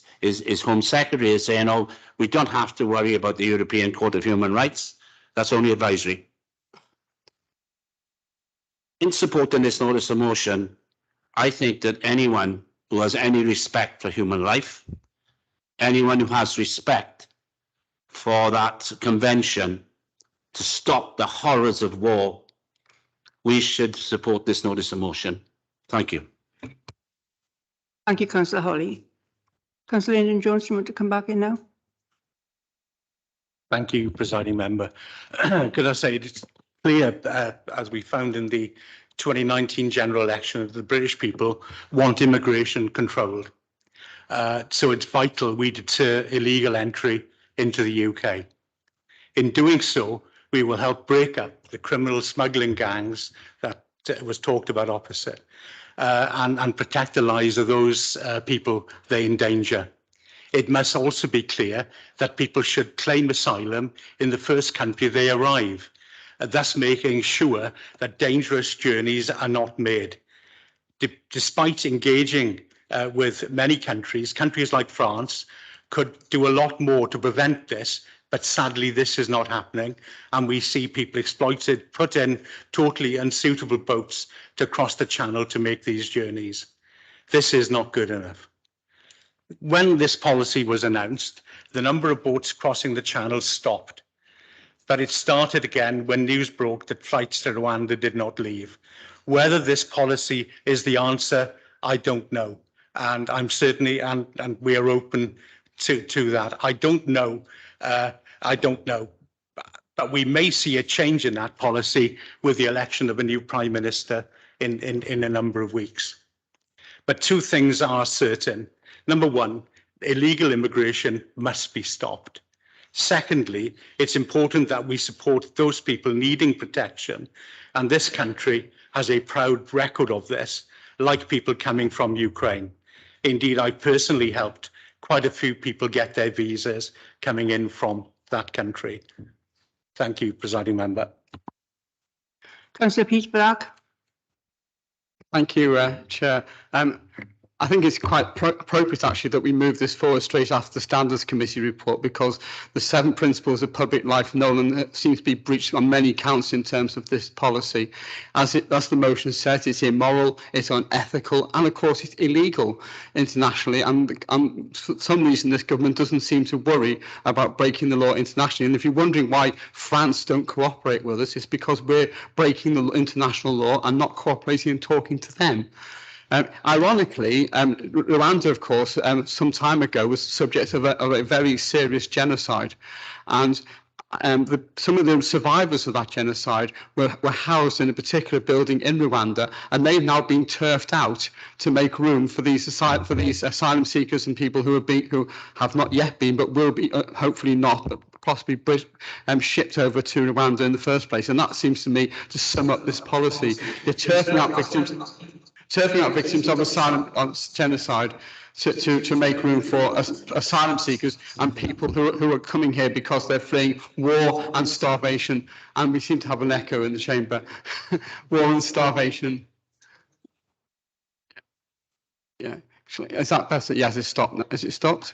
Home Secretary is saying, oh, we don't have to worry about the European Court of Human Rights. That's only advisory. In supporting this notice of motion, I think that anyone who has any respect for human life, anyone who has respect for that convention to stop the horrors of war, we should support this notice of motion. Thank you. Thank you, Councillor Holly. Councillor Lyndon Jones, do you want to come back in now? Thank you, Presiding Member. Could I say it's clear, as we found in the 2019 general election, that the British people want immigration controlled. So it's vital we deter illegal entry into the UK. In doing so, we will help break up the criminal smuggling gangs that was talked about opposite, and protect the lives of those people they endanger. It must also be clear that people should claim asylum in the first country they arrive, thus making sure that dangerous journeys are not made. Despite engaging with many countries, countries like France could do a lot more to prevent this, but sadly this is not happening, and we see people exploited, put in totally unsuitable boats to cross the channel to make these journeys. This is not good enough. When this policy was announced, the number of boats crossing the channel stopped, but it started again when news broke that flights to Rwanda did not leave. Whether this policy is the answer, I don't know. And I'm certainly, and we are open to that. I don't know. I don't know. But we may see a change in that policy with the election of a new Prime Minister in a number of weeks. But two things are certain. Number one, illegal immigration must be stopped. Secondly, it's important that we support those people needing protection. And this country has a proud record of this, like people coming from Ukraine. Indeed, I personally helped quite a few people get their visas coming in from that country. Thank you, Presiding Member. Councillor Peter Black. Thank you, Chair. I think it's quite appropriate, actually, that we move this forward straight after the Standards Committee report, because the 7 principles of public life known seems to be breached on many counts in terms of this policy. As the motion says, it's immoral, it's unethical, and of course it's illegal internationally. And for some reason, this government doesn't seem to worry about breaking the law internationally. And if you're wondering why France don't cooperate with us, it's because we're breaking the international law and not cooperating and talking to them. Ironically, Rwanda, of course, some time ago was subject of a very serious genocide, and some of the survivors of that genocide were housed in a particular building in Rwanda, and they've now been turfed out to make room for these asylum seekers and people who have not yet been, but will be, hopefully not, but possibly shipped over to Rwanda in the first place. And that seems to me to sum up this policy. You're turfing out victims of genocide to make room for asylum seekers and people who are coming here because they're fleeing war and starvation. And we seem to have an echo in the chamber. War and starvation. Yeah, actually, is that better? Yes, it's stopped. Is it stopped?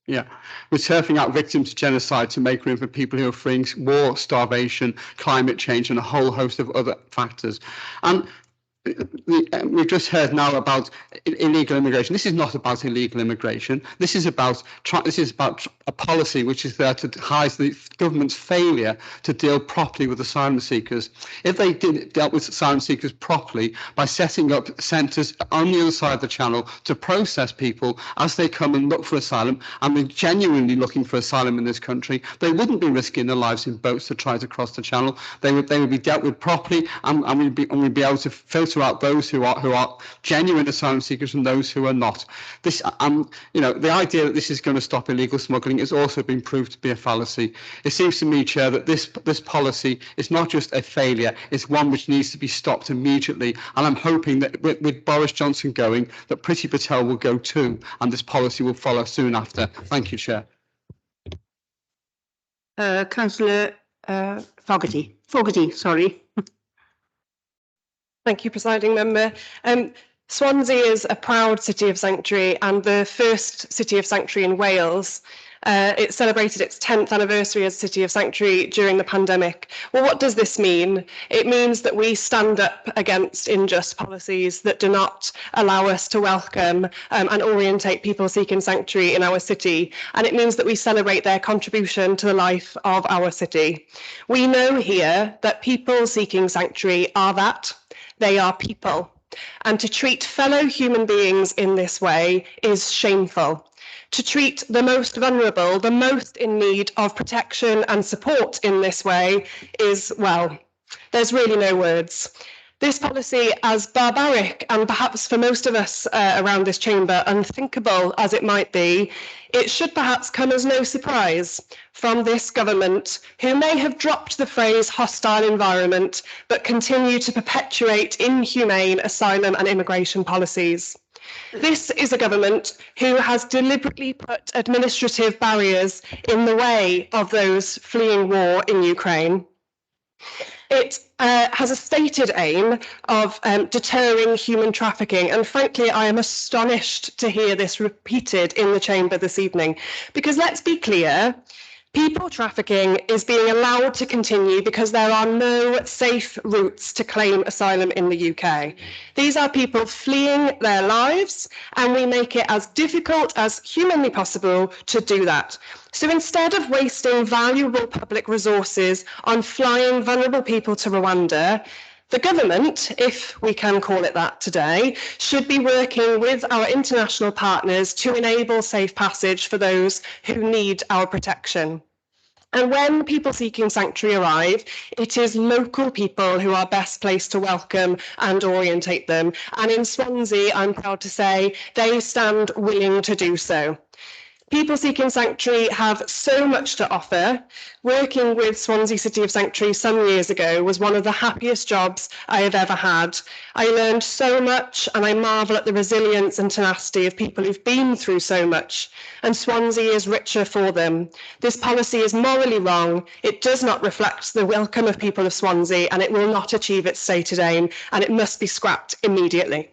Yeah, we're turfing out victims of genocide to make room for people who are fleeing war, starvation, climate change, and a whole host of other factors. And we've just heard now about illegal immigration. This is not about illegal immigration. This is about a policy which is there to hide the government's failure to deal properly with asylum seekers. If they dealt with asylum seekers properly by setting up centres on the other side of the channel to process people as they come and look for asylum, and they're genuinely looking for asylum in this country, they wouldn't be risking their lives in boats to try to cross the channel. They would be dealt with properly, and we'd be able to filter out those who are genuine asylum seekers from those who are not. This, the idea that this is going to stop illegal smuggling has also been proved to be a fallacy. It seems to me, Chair, that this policy is not just a failure; it's one which needs to be stopped immediately. And I'm hoping that with Boris Johnson going, that Priti Patel will go too, and this policy will follow soon after. Thank you, Chair. Councillor Fogarty, sorry. Thank you, Presiding Member. Swansea is a proud city of sanctuary and the first city of sanctuary in Wales. It celebrated its 10th anniversary as a city of sanctuary during the pandemic. Well, what does this mean? It means that we stand up against unjust policies that do not allow us to welcome and orientate people seeking sanctuary in our city. And it means that we celebrate their contribution to the life of our city. We know here that people seeking sanctuary are that. They are people. And to treat fellow human beings in this way is shameful. To treat the most vulnerable, the most in need of protection and support in this way is, well, there's really no words. This policy, as barbaric and perhaps for most of us around this chamber, unthinkable as it might be, it should perhaps come as no surprise from this government, who may have dropped the phrase hostile environment, but continue to perpetuate inhumane asylum and immigration policies. This is a government who has deliberately put administrative barriers in the way of those fleeing war in Ukraine. It has a stated aim of deterring human trafficking, and frankly I am astonished to hear this repeated in the chamber this evening, because let's be clear, people trafficking is being allowed to continue because there are no safe routes to claim asylum in the UK. These are people fleeing their lives, and we make it as difficult as humanly possible to do that. So instead of wasting valuable public resources on flying vulnerable people to Rwanda, The government, if we can call it that today, should be working with our international partners to enable safe passage for those who need our protection. And when people seeking sanctuary arrive, it is local people who are best placed to welcome and orientate them. And in Swansea, I'm proud to say, they stand willing to do so. People seeking sanctuary have so much to offer. Working with Swansea City of Sanctuary some years ago was one of the happiest jobs I have ever had. I learned so much, and I marvel at the resilience and tenacity of people who've been through so much, and Swansea is richer for them. This policy is morally wrong. It does not reflect the welcome of people of Swansea, and it will not achieve its stated aim, and it must be scrapped immediately.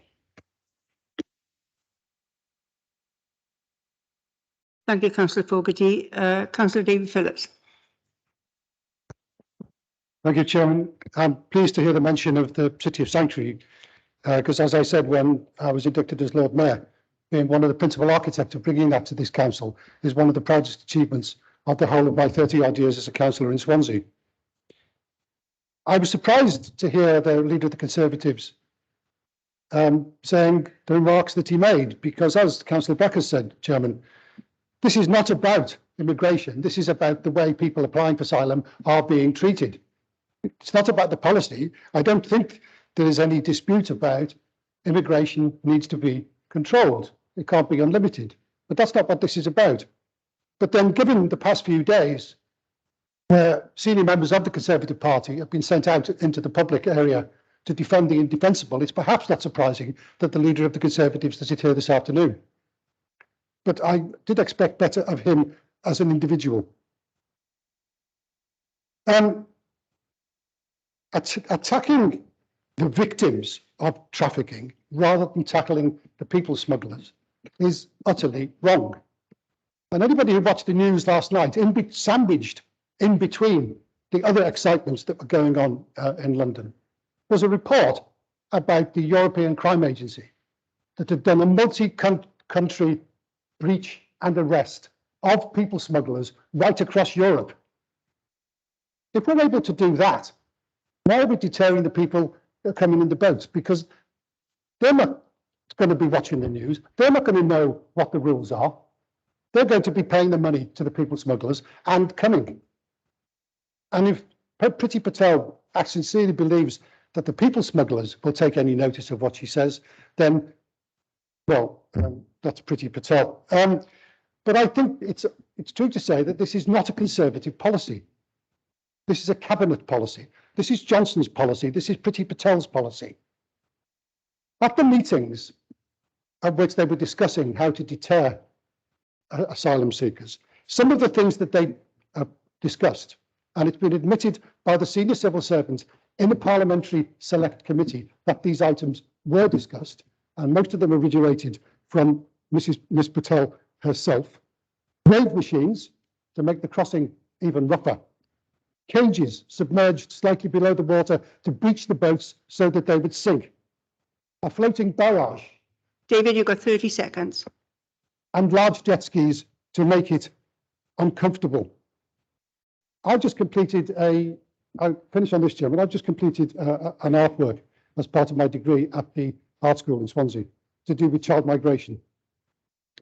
Thank you, Councillor Fogarty. Councillor David Phillips. Thank you, Chairman. I'm pleased to hear the mention of the City of Sanctuary, because as I said when I was inducted as Lord Mayor, being one of the principal architects of bringing that to this council is one of the proudest achievements of the whole of my 30-odd years as a councillor in Swansea. I was surprised to hear the leader of the Conservatives saying the remarks that he made, because as Councillor Becker said, Chairman, this is not about immigration. This is about the way people applying for asylum are being treated. It's not about the policy. I don't think there is any dispute about immigration needs to be controlled. It can't be unlimited. But that's not what this is about. But then, given the past few days, where senior members of the Conservative Party have been sent out into the public area to defend the indefensible, it's perhaps not surprising that the leader of the Conservatives does it here this afternoon. But I did expect better of him as an individual. Attacking the victims of trafficking rather than tackling the people smugglers is utterly wrong. And anybody who watched the news last night, sandwiched in between the other excitements that were going on in London, was a report about the European Crime Agency that had done a multi-country breach and arrest of people smugglers right across Europe. If we're able to do that, why are we deterring the people that are coming in the boats? Because they're not going to be watching the news. They're not going to know what the rules are. They're going to be paying the money to the people smugglers and coming. And if Priti Patel sincerely believes that the people smugglers will take any notice of what she says, then, well, that's Priti Patel. But I think it's true to say that this is not a Conservative policy. This is a cabinet policy. This is Johnson's policy. This is Priti Patel's policy. At the meetings at which they were discussing how to deter asylum seekers, some of the things that they discussed, and it's been admitted by the senior civil servants in the Parliamentary Select Committee that these items were discussed, and most of them originated from Ms Patel herself. Wave machines to make the crossing even rougher. Cages submerged slightly below the water to breach the boats so that they would sink. A floating barrage. David, you've got 30 seconds. And large jet skis to make it uncomfortable. I just completed I'll finish on this, Chairman. I've just completed an artwork as part of my degree at the art school in Swansea to do with child migration.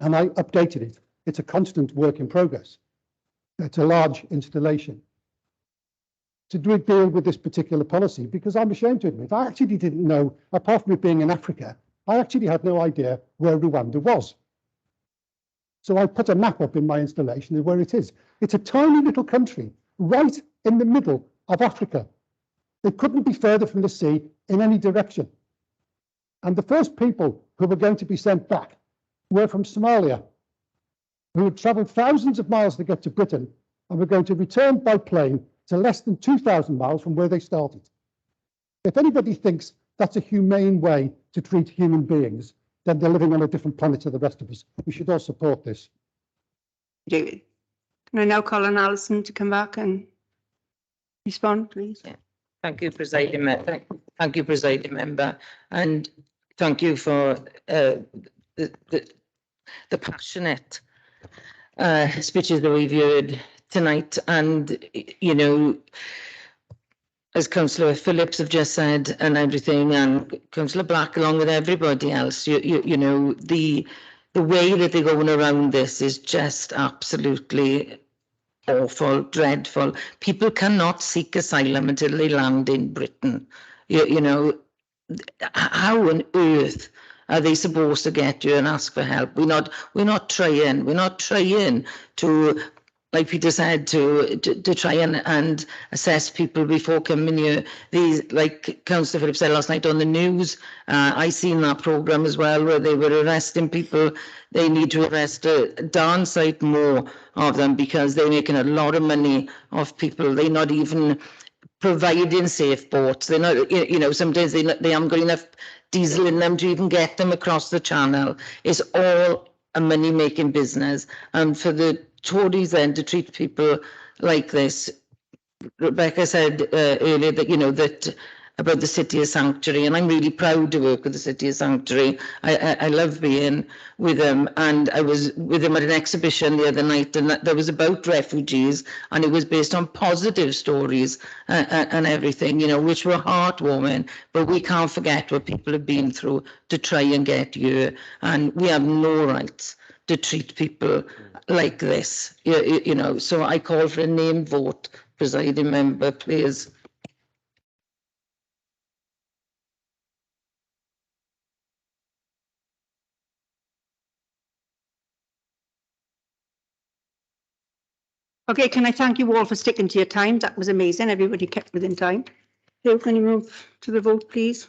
And I updated it. It's a constant work in progress. It's a large installation to deal with this particular policy, because I'm ashamed to admit, I actually didn't know, apart from it being in Africa, I actually had no idea where Rwanda was. So I put a map up in my installation of where it is. It's a tiny little country right in the middle of Africa. It couldn't be further from the sea in any direction. And the first people who were going to be sent back were from Somalia, who had travelled thousands of miles to get to Britain and were going to return by plane to less than 2,000 miles from where they started. If anybody thinks that's a humane way to treat human beings, then they're living on a different planet to the rest of us. We should all support this. David, can I now call on Alison to come back and respond, please? Yeah. Thank you, Presiding Member. Thank you, Presiding Member, and thank you for the passionate speeches that we've heard tonight. And you know, as Councillor Phillips have just said and everything, and Councillor Black along with everybody else, you know, the way that they're going around this is just absolutely awful, dreadful. People cannot seek asylum until they land in Britain. You know, how on earth are they supposed to get you and ask for help? We're not trying to, like Peter said, to try and assess people before coming here. These, like Councillor Phillips said last night on the news, I seen that programme as well where they were arresting people. They need to arrest a darn sight more of them because they're making a lot of money off people. They're not even providing safe boats. They're not, you know, sometimes they haven't got enough diesel in them to even get them across the channel. It's all a money-making business. And for the Tories then to treat people like this, Rebecca said earlier that, you know, that about the City of Sanctuary, and I'm really proud to work with the City of Sanctuary. I love being with them, and I was with them at an exhibition the other night, and that was about refugees, and it was based on positive stories and everything, you know, which were heartwarming. But we can't forget what people have been through to try and get here, and we have no rights to treat people like this, you know. So I call for a name vote, presiding member, please. Okay, can I thank you all for sticking to your time? That was amazing. Everybody kept within time. So can you move to the vote, please?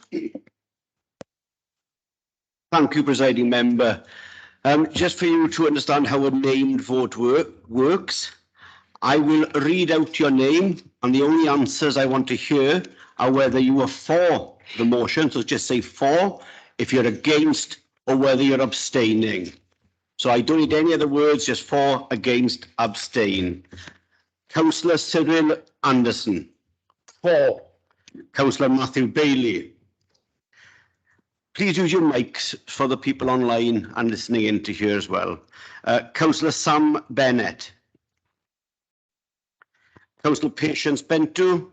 Thank you, presiding member. Just for you to understand how a named vote works, I will read out your name, and the only answers I want to hear are whether you are for the motion, so just say for, if you're against, or whether you're abstaining. So I don't need any other words, just for, against, abstain. Councillor Cyril Anderson. For. Councillor Matthew Bailey. Please use your mics for the people online and listening in to hear as well. Councillor Sam Bennett. Councillor Patience Bentu.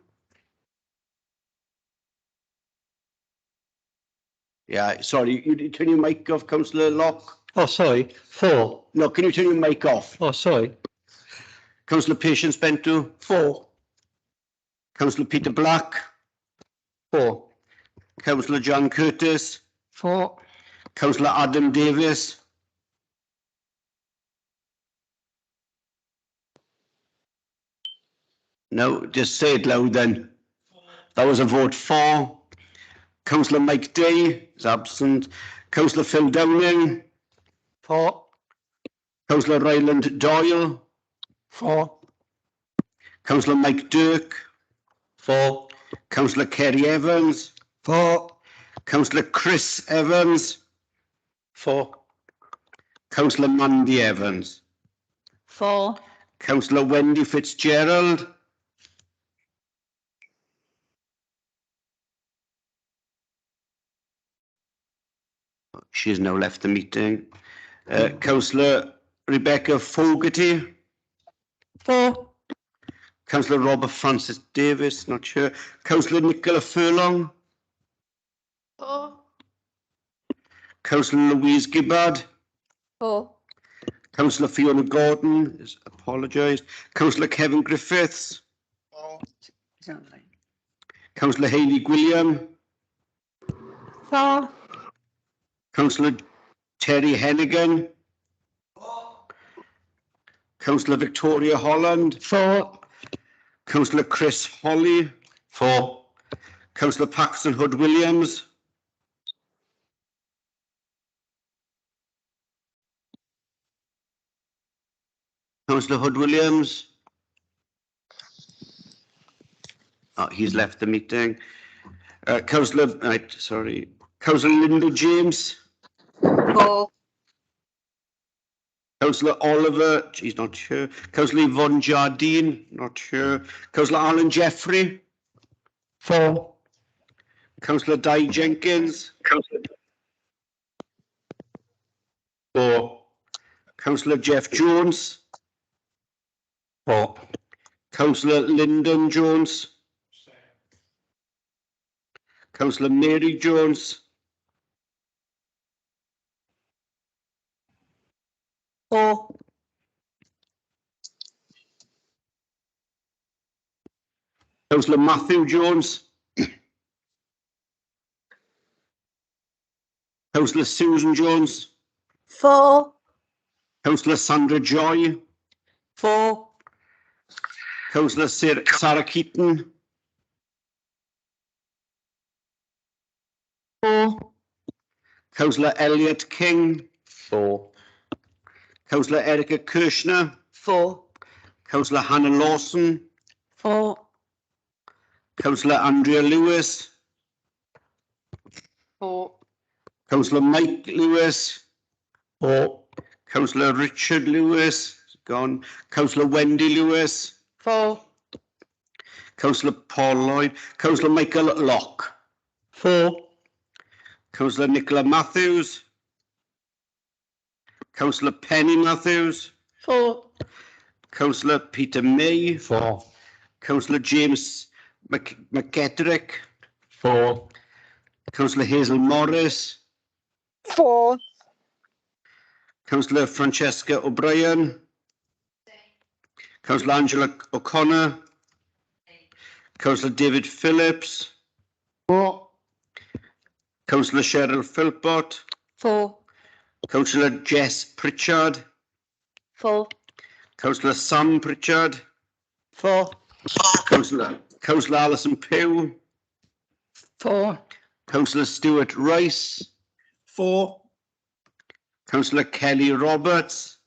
Yeah, sorry, you turn your mic off, Councillor Locke. Oh, sorry, for. No, can you turn your mic off? Oh, sorry. Councillor Patience Bentu. For. Councillor Peter Black. For. Councillor John Curtis. For. Councillor Adam Davis. No, just say it loud then. That was a vote for. Councillor Mike Day is absent. Councillor Phil Downing. For. Councillor Ryland Doyle. For. Councillor Mike Dirk. For. Councillor Kerry Evans. For. Councillor Chris Evans. For. Councillor Mandy Evans. For. Councillor Wendy Fitzgerald. She's now left the meeting. Councillor Rebecca Fogarty. For. Councillor Robert Francis Davis, not sure. Councillor Nicola Furlong. For. Councillor Louise Gibbard. For. Councillor Fiona Gordon is apologised. Councillor Kevin Griffiths. Councillor Hayley Gwilliam. For. Councillor Terry Hennigan. Councillor Victoria Holland. For. Councillor Chris Holly. For. Councillor Paxton Hood Williams. Councillor Hood Williams. Oh, he's left the meeting. Councillor Linda James. For. Councillor Oliver, he's not sure. Councillor Yvonne Jardine, not sure. Councillor Alan Jeffrey. For. Councillor Di Jenkins. For. Councillor Jeff Jones. For. Councillor Lyndon Jones. Councillor Mary Jones. 4. Councillor Matthew Jones. Councillor Susan Jones. 4. Councillor Sandra Joy. 4. Councillor Sarah Keaton. 4. Councillor Elliot King. 4. Councillor Erica Kirshner. 4. Councillor Hannah Lawson. 4. Councillor Andrea Lewis. 4. Councillor Mike Lewis. 4. Councillor Richard Lewis. Gone. Councillor Wendy Lewis. 4. Councillor Paul Lloyd. Councillor Michael Locke. 4. Councillor Nicola Matthews. Councillor Penny Matthews. 4. Councillor Peter May. 4. Councillor James McGettrick. 4. Councillor Hazel Morris. 4. Councillor Francesca O'Brien. Councillor Angela O'Connor. Councillor David Phillips. 4. Councillor Cheryl Philpott. 4. Councillor Jess Pritchard. 4. Councillor Sam Pritchard. 4. Councillor Alison Pugh. 4. Councillor Stuart Rice. 4. Councillor Kelly Roberts.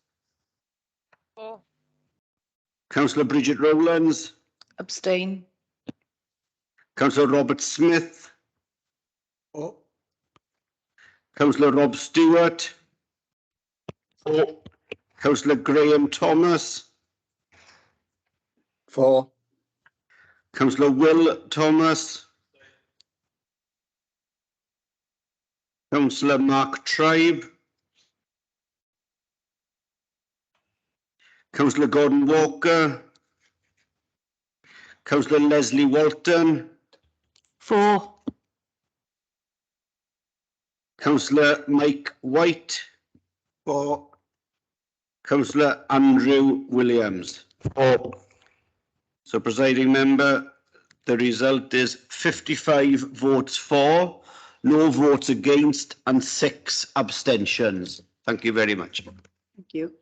4. Councillor Bridget Rowlands. Abstain. Councillor Robert Smith. 4. Councillor Rob Stewart. 4. Councillor Graham Thomas. 4. Councillor Will Thomas. Councillor Mark Tribe. Councillor Gordon Walker. Councillor Leslie Walton. 4. Councillor Mike White. 4. Councillor Andrew Williams. 4. So, presiding member, the result is 55 votes for, no votes against, and 6 abstentions. Thank you very much. Thank you.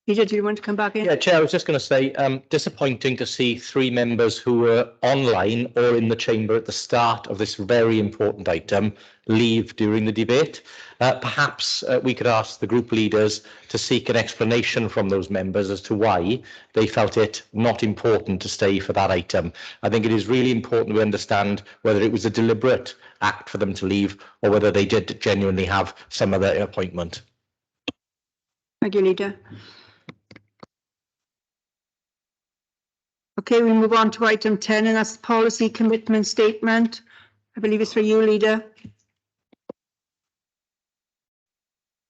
Peter, do you want to come back in? Yeah, Chair, I was just going to say, disappointing to see 3 members who were online or in the chamber at the start of this very important item leave during the debate. Perhaps we could ask the group leaders to seek an explanation from those members as to why they felt it not important to stay for that item. I think it is really important to understand whether it was a deliberate act for them to leave or whether they did genuinely have some other appointment. Thank you, Leader. Okay, we move on to item 10, and that's the policy commitment statement. I believe it's for you, Leader.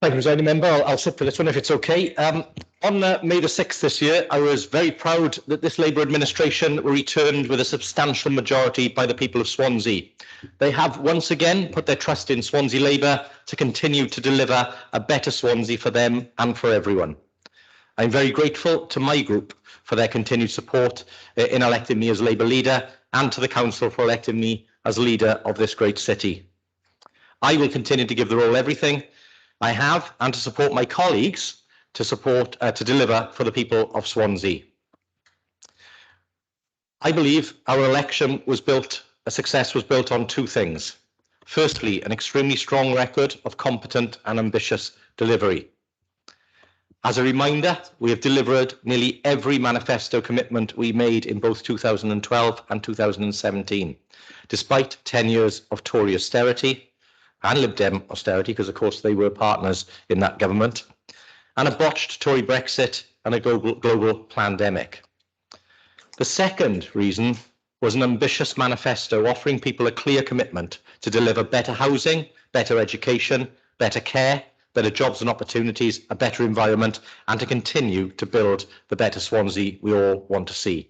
Thank you, Presiding Member. I'll sit for this one if it's okay. On May the 6th this year, I was very proud that this Labour administration were returned with a substantial majority by the people of Swansea. They have once again put their trust in Swansea Labour to continue to deliver a better Swansea for them and for everyone. I'm very grateful to my group for their continued support in electing me as Labour leader and to the Council for electing me as leader of this great city. I will continue to give the role everything I have and to support my colleagues to deliver for the people of Swansea. I believe our election was built, a success was built on 2 things. Firstly, an extremely strong record of competent and ambitious delivery. As a reminder, we have delivered nearly every manifesto commitment we made in both 2012 and 2017, despite 10 years of Tory austerity and Lib Dem austerity, because of course they were partners in that government, and a botched Tory Brexit and a global pandemic. The second reason was an ambitious manifesto offering people a clear commitment to deliver better housing, better education, better care, better jobs and opportunities, a better environment, and to continue to build the better Swansea we all want to see.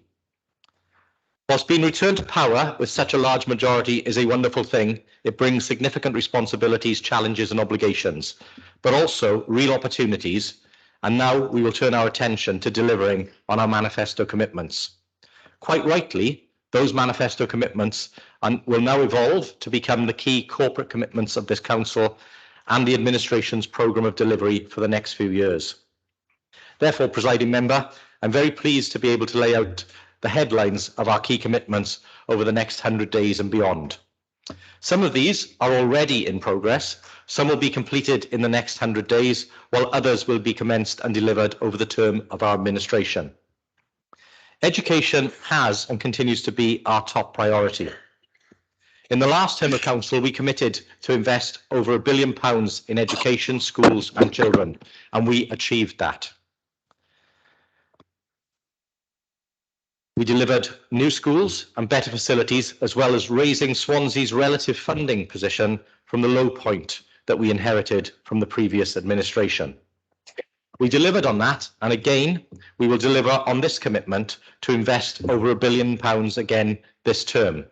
Whilst being returned to power with such a large majority is a wonderful thing, it brings significant responsibilities, challenges and obligations, but also real opportunities. And now we will turn our attention to delivering on our manifesto commitments. Quite rightly, those manifesto commitments will now evolve to become the key corporate commitments of this council and the administration's programme of delivery for the next few years. Therefore, presiding member, I'm very pleased to be able to lay out the headlines of our key commitments over the next 100 days and beyond. Some of these are already in progress, some will be completed in the next 100 days, while others will be commenced and delivered over the term of our administration. Education has and continues to be our top priority. In the last term of council, we committed to invest over £1 billion in education, schools and children, and we achieved that. We delivered new schools and better facilities, as well as raising Swansea's relative funding position from the low point that we inherited from the previous administration. We delivered on that, and again, we will deliver on this commitment to invest over £1 billion again this term.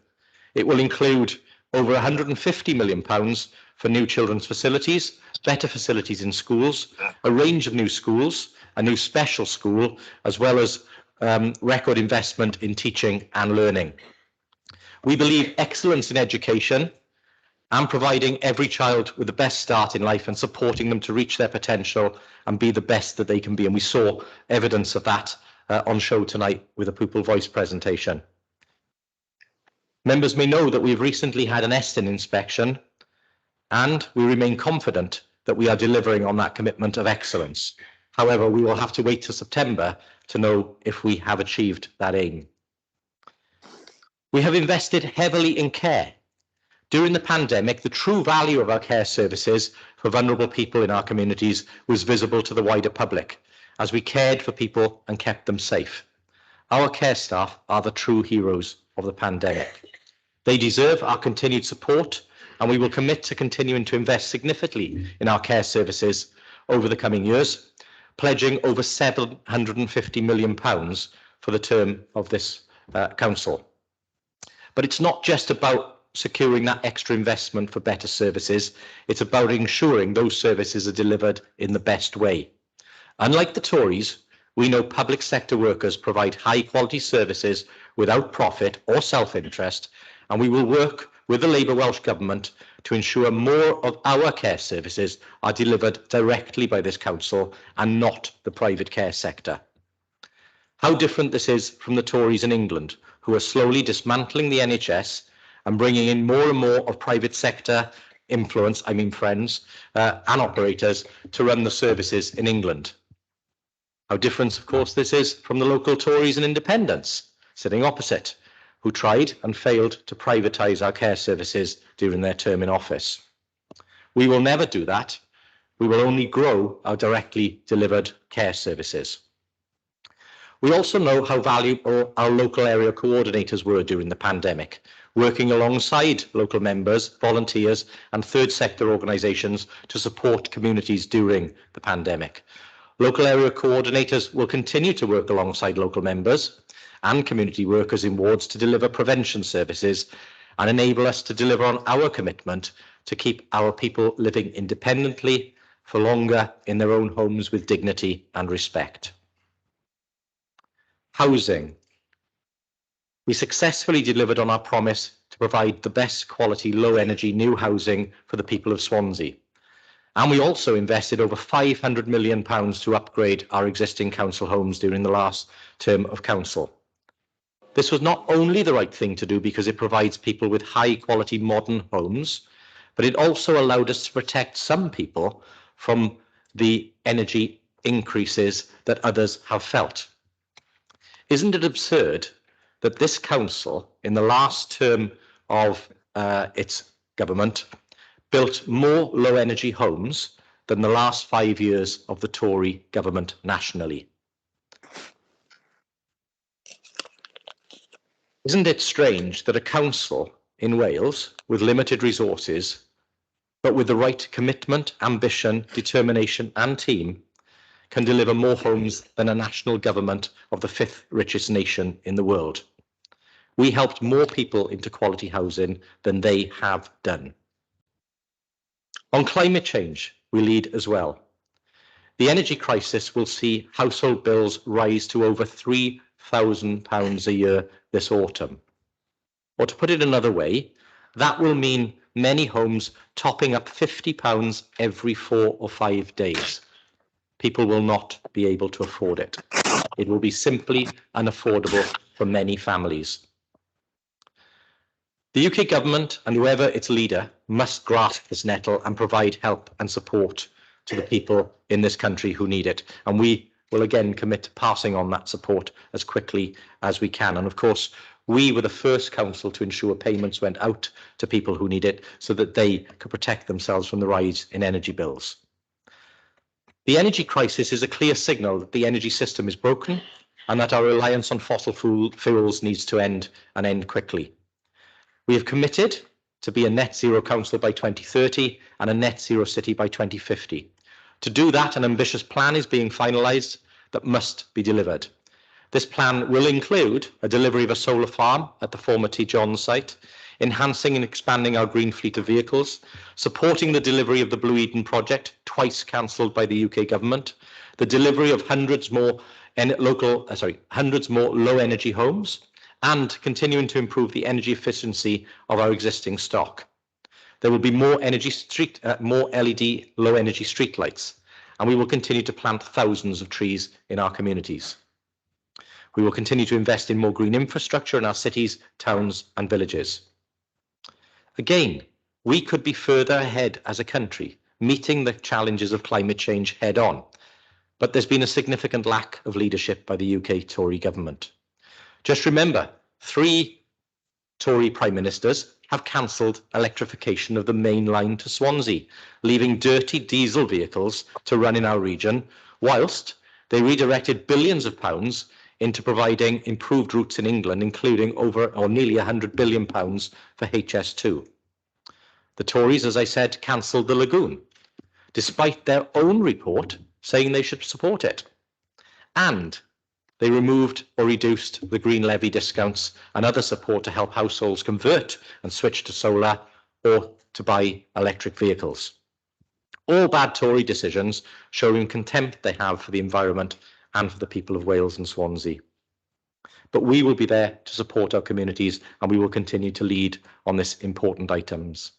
It will include over £150 million for new children's facilities, better facilities in schools, a range of new schools, a new special school, as well as record investment in teaching and learning. We believe excellence in education and providing every child with the best start in life and supporting them to reach their potential and be the best that they can be. And we saw evidence of that on show tonight with a Pupil Voice presentation. Members may know that we've recently had an Estin inspection, and we remain confident that we are delivering on that commitment of excellence. However, we will have to wait till September to know if we have achieved that aim. We have invested heavily in care. During the pandemic, the true value of our care services for vulnerable people in our communities was visible to the wider public as we cared for people and kept them safe. Our care staff are the true heroes of the pandemic. They deserve our continued support, and we will commit to continuing to invest significantly in our care services over the coming years, pledging over £750 million for the term of this council. But it's not just about securing that extra investment for better services, it's about ensuring those services are delivered in the best way. Unlike the Tories, we know public sector workers provide high quality services without profit or self-interest, and we will work with the Labour Welsh Government to ensure more of our care services are delivered directly by this council and not the private care sector. How different this is from the Tories in England, who are slowly dismantling the NHS and bringing in more and more of private sector influence, friends, and operators to run the services in England. How different, of course, this is from the local Tories and independents sitting opposite, who tried and failed to privatise our care services during their term in office. We will never do that. We will only grow our directly delivered care services. We also know how valuable our local area coordinators were during the pandemic, working alongside local members, volunteers and third sector organisations to support communities during the pandemic. Local area coordinators will continue to work alongside local members and community workers in wards to deliver prevention services and enable us to deliver on our commitment to keep our people living independently for longer in their own homes with dignity and respect. Housing. We successfully delivered on our promise to provide the best quality, low energy new housing for the people of Swansea. And we also invested over £500 million to upgrade our existing council homes during the last term of council. This was not only the right thing to do because it provides people with high quality modern homes, but it also allowed us to protect some people from the energy increases that others have felt. Isn't it absurd that this council, in the last term of its government, built more low energy homes than the last 5 years of the Tory government nationally? Isn't it strange that a council in Wales with limited resources, but with the right commitment, ambition, determination and team, can deliver more homes than a national government of the 5th richest nation in the world? We helped more people into quality housing than they have done. On climate change, we lead as well. The energy crisis will see household bills rise to over £3,000 a year this autumn. Or to put it another way, that will mean many homes topping up £50 every 4 or 5 days. People will not be able to afford it. It will be simply unaffordable for many families. The UK government and whoever its leader must grasp this nettle and provide help and support to the people in this country who need it. And we will again commit to passing on that support as quickly as we can. And of course, we were the first council to ensure payments went out to people who need it so that they could protect themselves from the rise in energy bills. The energy crisis is a clear signal that the energy system is broken and that our reliance on fossil fuels needs to end, and end quickly. We have committed to be a net zero council by 2030 and a net zero city by 2050. To do that, an ambitious plan is being finalised that must be delivered. This plan will include a delivery of a solar farm at the former T. John site, enhancing and expanding our green fleet of vehicles, supporting the delivery of the Blue Eden project, twice cancelled by the UK government, the delivery of hundreds more low energy homes, and continuing to improve the energy efficiency of our existing stock. There will be more LED low energy streetlights, and we will continue to plant thousands of trees in our communities. We will continue to invest in more green infrastructure in our cities, towns and villages. Again, we could be further ahead as a country, meeting the challenges of climate change head on, but there's been a significant lack of leadership by the UK Tory government. Just remember, 3 Tory Prime Ministers have cancelled electrification of the main line to Swansea, leaving dirty diesel vehicles to run in our region, whilst they redirected billions of pounds into providing improved routes in England, including nearly £100 billion for HS2. The Tories, as I said, cancelled the lagoon, despite their own report saying they should support it. And they removed or reduced the green levy discounts and other support to help households convert and switch to solar or to buy electric vehicles. All bad Tory decisions showing contempt they have for the environment and for the people of Wales and Swansea. But we will be there to support our communities, and we will continue to lead on this important items.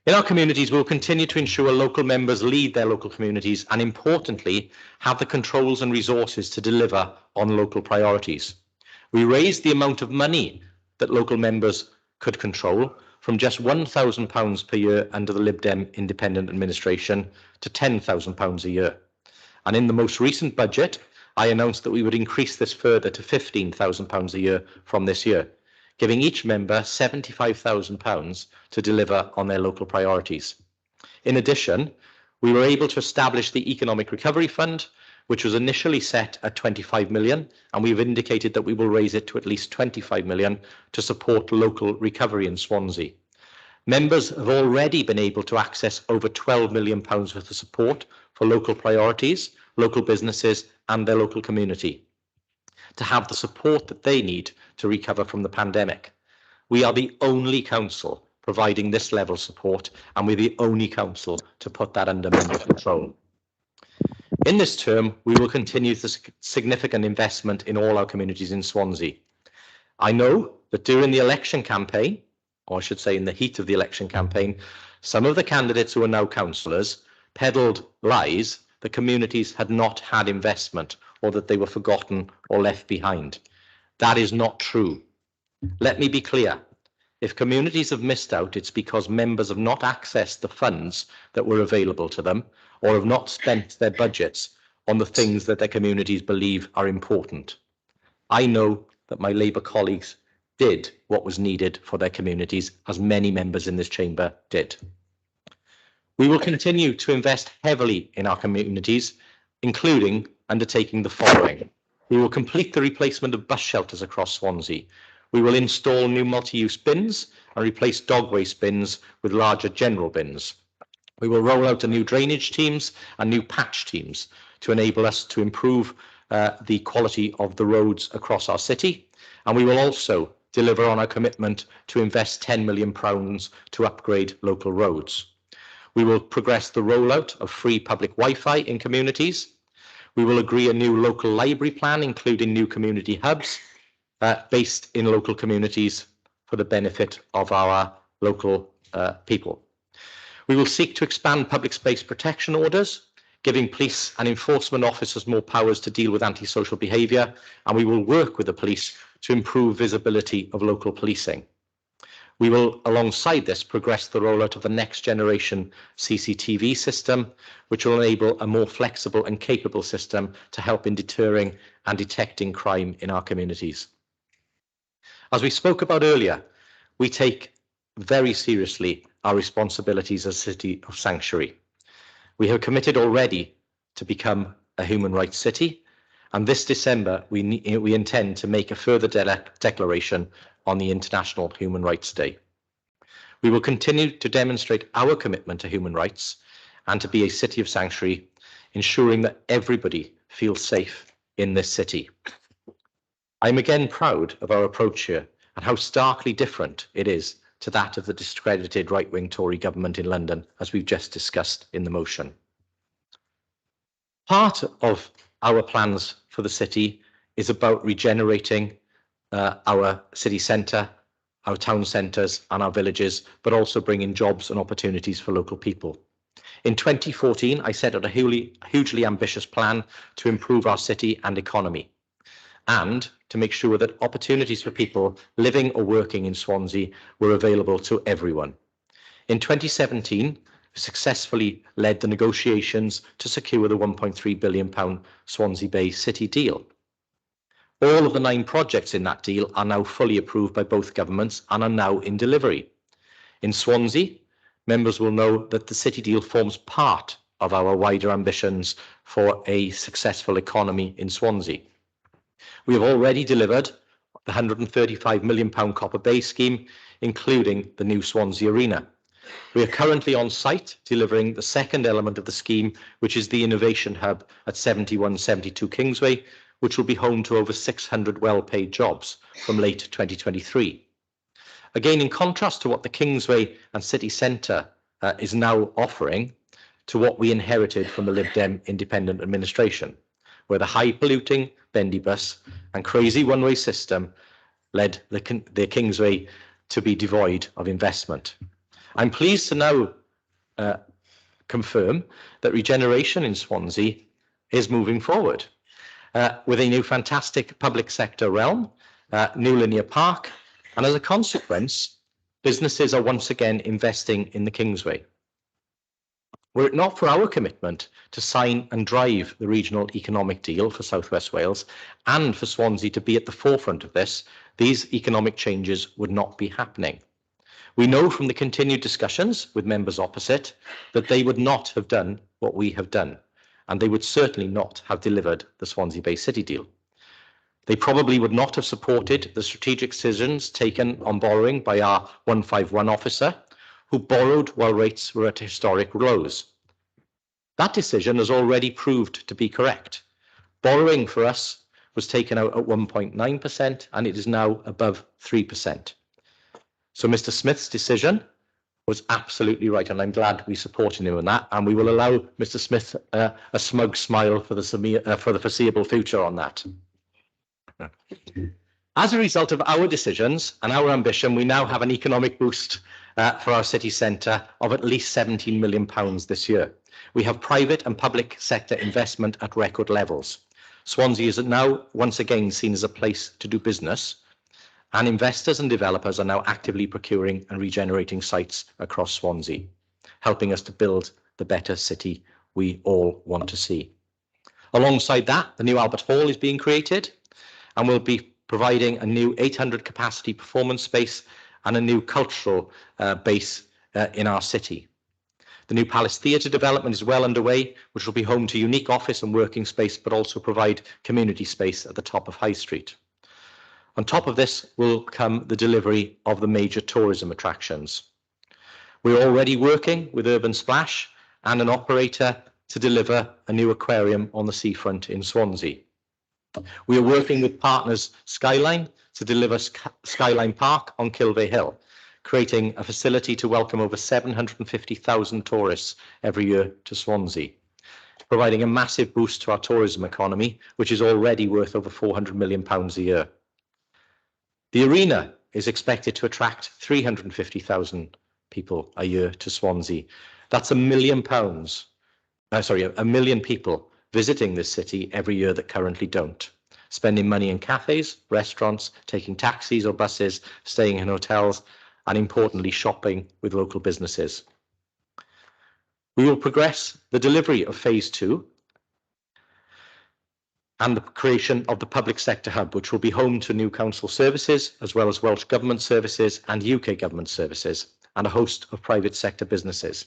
In our communities, we will continue to ensure local members lead their local communities and, importantly, have the controls and resources to deliver on local priorities. We raised the amount of money that local members could control from just £1,000 per year under the Lib Dem independent administration to £10,000 a year. And in the most recent budget, I announced that we would increase this further to £15,000 a year from this year, giving each member £75,000 to deliver on their local priorities. In addition, we were able to establish the Economic Recovery Fund, which was initially set at 25 million, and we've indicated that we will raise it to at least 25 million to support local recovery in Swansea. Members have already been able to access over £12 million worth of support for local priorities, local businesses and their local community, to have the support that they need to recover from the pandemic. We are the only council providing this level of support, and we're the only council to put that under member control. In this term, we will continue the significant investment in all our communities in Swansea. I know that during the election campaign, or I should say in the heat of the election campaign, some of the candidates who are now councillors peddled lies that communities had not had investment or that they were forgotten or left behind. That is not true. Let me be clear. If communities have missed out, it's because members have not accessed the funds that were available to them or have not spent their budgets on the things that their communities believe are important. I know that my Labour colleagues did what was needed for their communities, as many members in this chamber did. We will continue to invest heavily in our communities, including undertaking the following. We will complete the replacement of bus shelters across Swansea. We will install new multi-use bins and replace dog waste bins with larger general bins. We will roll out a new drainage teams and new patch teams to enable us to improve the quality of the roads across our city. And we will also deliver on our commitment to invest £10 million to upgrade local roads. We will progress the rollout of free public Wi-Fi in communities. We will agree a new local library plan, including new community hubs based in local communities for the benefit of our local people. We will seek to expand public space protection orders, giving police and enforcement officers more powers to deal with antisocial behaviour, and we will work with the police to improve visibility of local policing. We will, alongside this, progress the rollout of the next generation CCTV system, which will enable a more flexible and capable system to help in deterring and detecting crime in our communities. As we spoke about earlier, we take very seriously our responsibilities as a city of sanctuary. We have committed already to become a human rights city, and this December we intend to make a further declaration on the International Human Rights Day. We will continue to demonstrate our commitment to human rights and to be a city of sanctuary, ensuring that everybody feels safe in this city. I'm again proud of our approach here and how starkly different it is to that of the discredited right-wing Tory government in London, as we've just discussed in the motion. Part of our plans for the city is about regenerating our city centre, our town centres and our villages, but also bringing jobs and opportunities for local people. In 2014, I set out a hugely ambitious plan to improve our city and economy, and to make sure that opportunities for people living or working in Swansea were available to everyone. In 2017, we successfully led the negotiations to secure the £1.3 billion Swansea Bay City deal. All of the 9 projects in that deal are now fully approved by both governments and are now in delivery. In Swansea, members will know that the City deal forms part of our wider ambitions for a successful economy in Swansea. We have already delivered the £135 million Copper Bay scheme, including the new Swansea Arena. We are currently on site delivering the second element of the scheme, which is the Innovation Hub at 7172 Kingsway, which will be home to over 600 well-paid jobs from late 2023. Again, in contrast to what the Kingsway and City Centre is now offering to what we inherited from the Lib Dem independent administration, where the high-polluting bendy bus and crazy one-way system led the Kingsway to be devoid of investment. I'm pleased to now confirm that regeneration in Swansea is moving forward with a new fantastic public sector realm, new linear park, and as a consequence, businesses are once again investing in the Kingsway. Were it not for our commitment to sign and drive the regional economic deal for South West Wales and for Swansea to be at the forefront of this, these economic changes would not be happening. We know from the continued discussions with members opposite that they would not have done what we have done, and they would certainly not have delivered the Swansea Bay City deal. They probably would not have supported the strategic decisions taken on borrowing by our 151 officer, who borrowed while rates were at historic lows. That decision has already proved to be correct. Borrowing for us was taken out at 1.9% and it is now above 3%. So Mr. Smith's decision was absolutely right, and I'm glad we supported him on that, and we will allow Mr. Smith a smug smile for the foreseeable future on that. As a result of our decisions and our ambition, we now have an economic boost for our city centre of at least £17 million this year. We have private and public sector investment at record levels. Swansea is now once again seen as a place to do business, and investors and developers are now actively procuring and regenerating sites across Swansea, helping us to build the better city we all want to see. Alongside that, the new Albert Hall is being created and will be providing a new 800 capacity performance space and a new cultural base in our city. The new Palace Theatre development is well underway, which will be home to unique office and working space, but also provide community space at the top of High Street. On top of this will come the delivery of the major tourism attractions. We're already working with Urban Splash and an operator to deliver a new aquarium on the seafront in Swansea. We are working with partners Skyline to deliver Skyline Park on Kilvey Hill, creating a facility to welcome over 750,000 tourists every year to Swansea, providing a massive boost to our tourism economy, which is already worth over £400 million a year. The arena is expected to attract 350,000 people a year to Swansea. That's £1 million, £1 million people visiting this city every year that currently don't, spending money in cafes, restaurants, taking taxis or buses, staying in hotels, and importantly, shopping with local businesses. We will progress the delivery of phase 2 and the creation of the public sector hub, which will be home to new council services, as well as Welsh Government services and UK Government services, and a host of private sector businesses.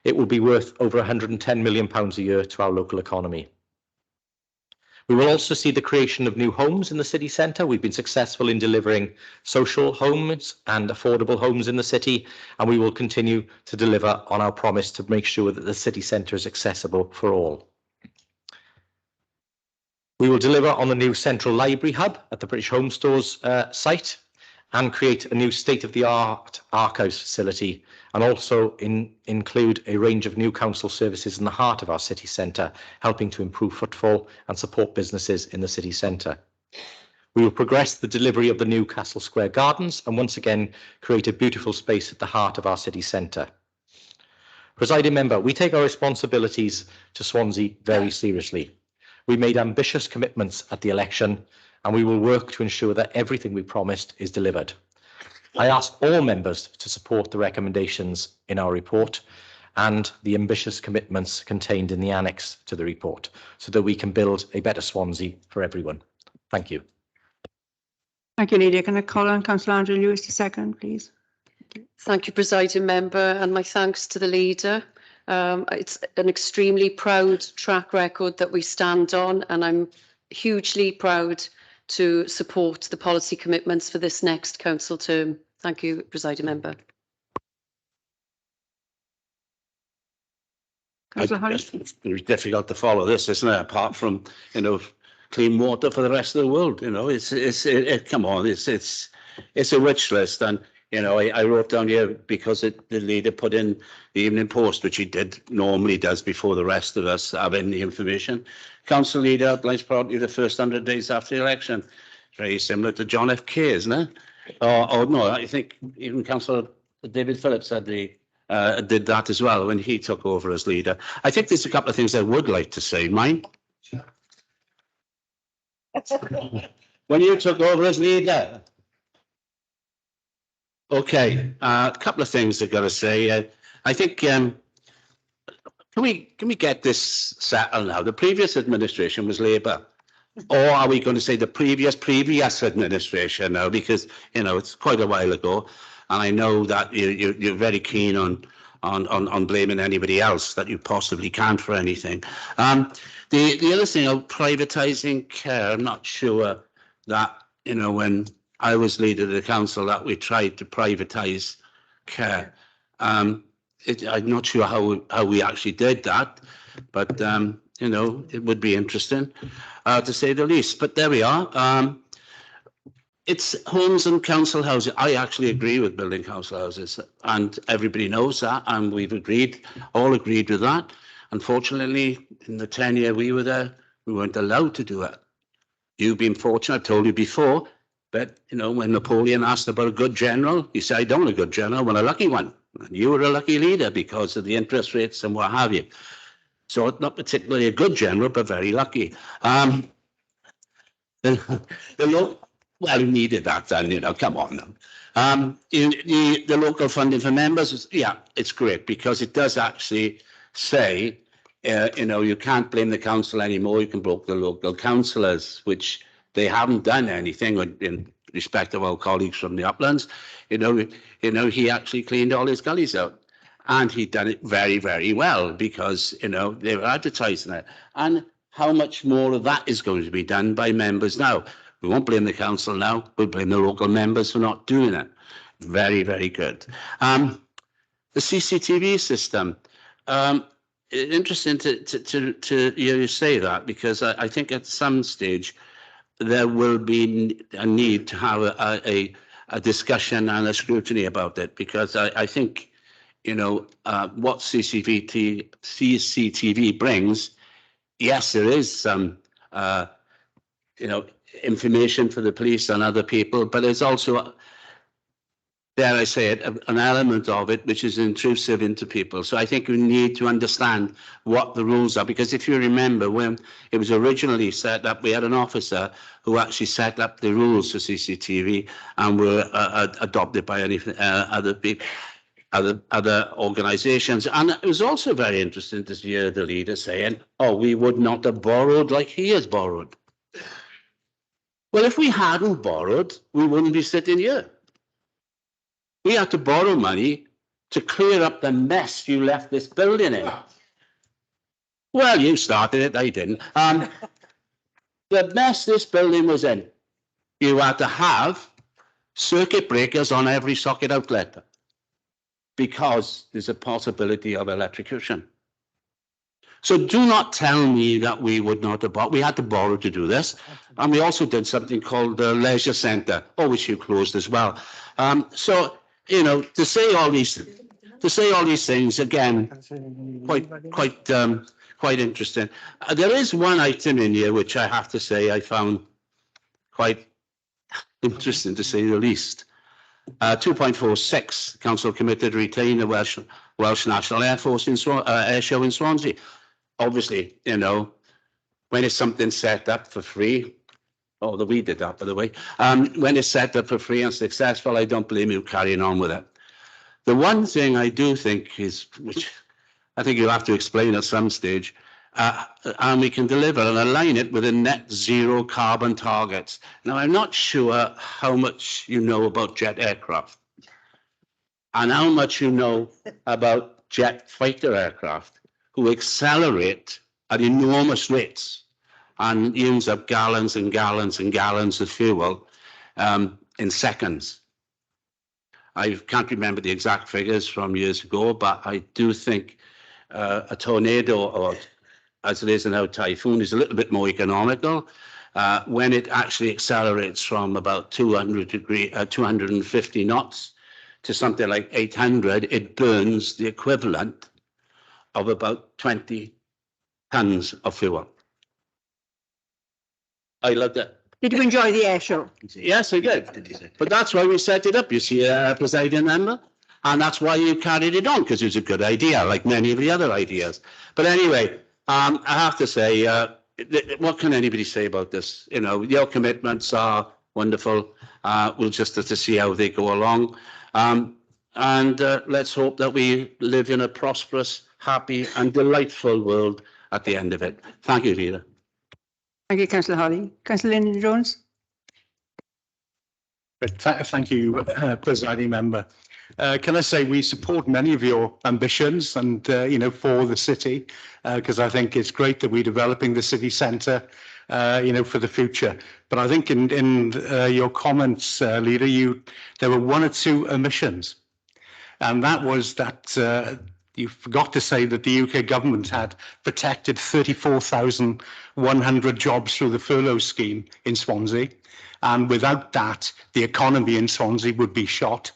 It will be worth over £110 million a year to our local economy. We will also see the creation of new homes in the city centre. We've been successful in delivering social homes and affordable homes in the city, and we will continue to deliver on our promise to make sure that the city centre is accessible for all. We will deliver on the new central library hub at the British Home Stores site and create a new state-of-the-art archives facility, and also include a range of new council services in the heart of our city centre, helping to improve footfall and support businesses in the city centre. We will progress the delivery of the new Castle Square Gardens and once again create a beautiful space at the heart of our city centre. Presiding member, we take our responsibilities to Swansea very seriously. We made ambitious commitments at the election, and we will work to ensure that everything we promised is delivered. I ask all members to support the recommendations in our report and the ambitious commitments contained in the annex to the report, so that we can build a better Swansea for everyone. Thank you. Thank you, Lydia. Can I call on Councillor Andrew Lewis to second, please? Thank you, Presiding Member, and my thanks to the leader. It's an extremely proud track record that we stand on, and I'm hugely proud to support the policy commitments for this next council term. Thank you, Presiding Member. It's very difficult to follow this, isn't it? Apart from, clean water for the rest of the world. Come on, it's a wish list, and I wrote down here because the leader put in the Evening Post, which he normally does before the rest of us have any information. Council leader outlines priority the first 100 days after the election. Very similar to John F. Kay, isn't it? Or no, I think even Councillor David Phillips said did that as well when he took over as leader. I think there's a couple of things I would like to say. Mine. When you took over as leader. Okay, a couple of things I've got to say. I think can we get this settled now? The previous administration was Labour, or are we going to say the previous administration now? Because it's quite a while ago, and I know that you're very keen on blaming anybody else that you possibly can for anything. The other thing of privatising care, I'm not sure that when I was leader of the council that we tried to privatise care. I'm not sure how we actually did that, but it would be interesting to say the least. But there we are. It's homes and council houses. I actually agree with building council houses, and everybody knows that, and we've all agreed with that. Unfortunately, in the 10 years we were there, we weren't allowed to do it. You've been fortunate, I've told you before, but when Napoleon asked about a good general, he said, I don't want a good general, I want a lucky one. And you were a lucky leader because of the interest rates and what have you. So not particularly a good general, but very lucky. Well, he needed that then, come on now. The local funding for members, yeah, it's great because it does actually say, you can't blame the council anymore, you can blame the local councillors, which they haven't done anything in respect of our colleagues from the uplands. He actually cleaned all his gullies out, and he'd done it very, very well because they were advertising it. And how much more of that is going to be done by members now? We won't blame the council now. We'll blame the local members for not doing it. Very, very good. The CCTV system. interesting to hear you say that, because I think at some stage there will be a need to have a discussion and a scrutiny about it, because I think, you know, what CCTV brings, yes, there is some, you know, information for the police and other people, but there's also, dare I say it, an element of it which is intrusive into people. So I think we need to understand what the rules are, because if you remember when it was originally set up, we had an officer who actually set up the rules for CCTV and were adopted by other people, other organisations. And it was also very interesting to hear the leader saying, "Oh, we would not have borrowed like he has borrowed." Well, if we hadn't borrowed, we wouldn't be sitting here. We had to borrow money to clear up the mess you left this building in. Well, you started it, I didn't. The mess this building was in, you had to have circuit breakers on every socket outlet because there's a possibility of electrocution. So do not tell me that we would not have borrowed. We had to borrow to do this. And we also did something called the Leisure Centre, which you closed as well. So, you know, to say all these things again, quite interesting. There is one item in here which I have to say I found quite interesting, to say the least. 2.46, Council committed to retain the Welsh National Air Force Air Show in Swansea. Obviously, you know, when it's something set up for free, although we did that, by the way, when it's set up for free and successful, I don't blame you carrying on with it. The one thing I do think is, which I think you'll have to explain at some stage, and we can deliver and align it with a net zero carbon targets. Now, I'm not sure how much you know about jet aircraft and how much you know about jet fighter aircraft, who accelerate at enormous rates and use up gallons and gallons and gallons of fuel in seconds. I can't remember the exact figures from years ago, but I do think a tornado, or as it is now, typhoon, is a little bit more economical. When it actually accelerates from about 250 knots to something like 800, it burns the equivalent of about 20 tons of fuel. I loved it. Did you enjoy the air show? Yes, I did. But that's why we set it up, you see, Presiding Member. And that's why you carried it on, because it was a good idea, like many of the other ideas. But anyway, I have to say, what can anybody say about this? You know, your commitments are wonderful. We'll just have to see how they go along. And let's hope that we live in a prosperous, happy and delightful world at the end of it. Thank you, Leader. Thank you, Councillor Holly. Councillor Lynn Jones. Thank you, Presiding Member. Can I say we support many of your ambitions and, you know, for the city, because I think it's great that we're developing the city centre, you know, for the future. But I think in your comments, Leader, there were one or two omissions. And that was that you forgot to say that the UK government had protected 34,100 jobs through the furlough scheme in Swansea. And without that, the economy in Swansea would be shot.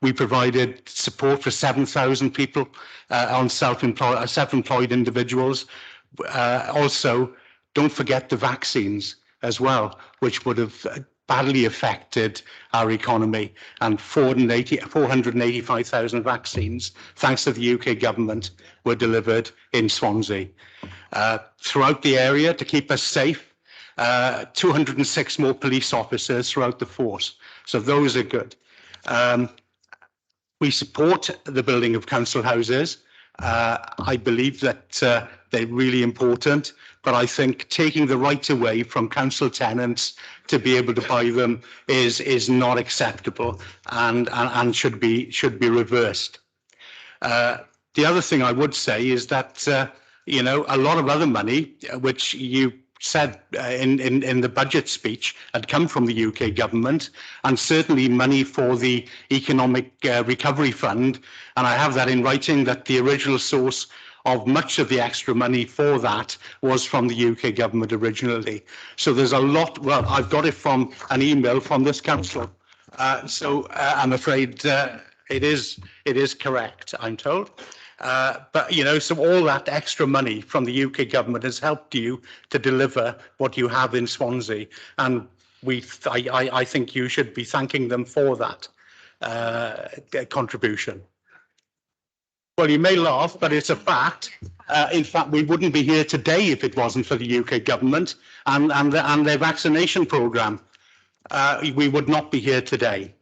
We provided support for 7,000 people on self-employed individuals. Also, don't forget the vaccines as well, which would have badly affected our economy, and 485,000 vaccines, thanks to the UK government, were delivered in Swansea. Throughout the area, to keep us safe, 206 more police officers throughout the force. So those are good. We support the building of council houses. I believe that they're really important, but I think taking the right away from council tenants to be able to buy them is not acceptable and should be reversed. The other thing I would say is that you know, a lot of other money, which you said in the budget speech, had come from the UK government, and certainly money for the Economic Recovery Fund. And I have that in writing, that the original source of much of the extra money for that was from the UK government originally. So there's a lot, well, I've got it from an email from this council. So I'm afraid it is correct, I'm told. But, you know, so all that extra money from the UK government has helped you to deliver what you have in Swansea. And I think you should be thanking them for that contribution. Well, you may laugh, but it's a fact. In fact, we wouldn't be here today if it wasn't for the UK government and their vaccination programme. We would not be here today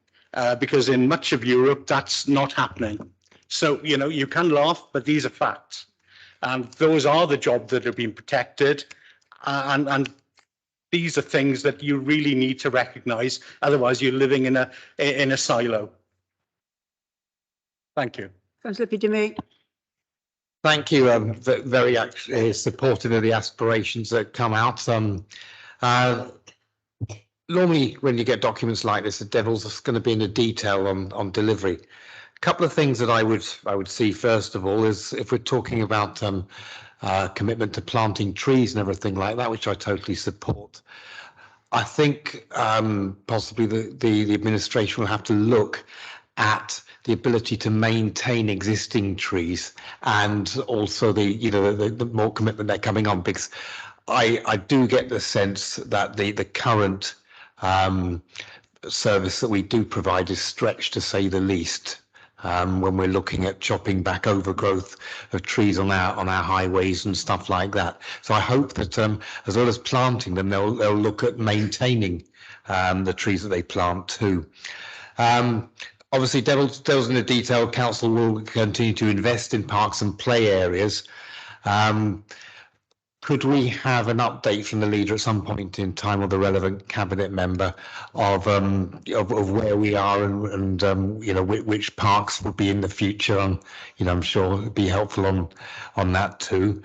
because in much of Europe, that's not happening. So, you know, you can laugh, but these are facts. And those are the jobs that have been protected. And these are things that you really need to recognise. Otherwise, you're living in a silo. Thank you. Councillor Peter May. Thank you. Very supportive of the aspirations that come out. Normally, when you get documents like this, the devil's going to be in the detail on delivery. A couple of things that I would see first of all is if we're talking about commitment to planting trees and everything like that, which I totally support. I think possibly the administration will have to look at the ability to maintain existing trees and also the more commitment they're coming on, because I do get the sense that the current service that we do provide is stretched, to say the least, when we're looking at chopping back overgrowth of trees on our highways and stuff like that. So I hope that as well as planting them, they'll look at maintaining the trees that they plant too. Obviously, devil's in the detail. Council will continue to invest in parks and play areas. Could we have an update from the leader at some point in time, or the relevant cabinet member, of where we are and you know, which parks will be in the future? You know, I'm sure it'd be helpful on that too.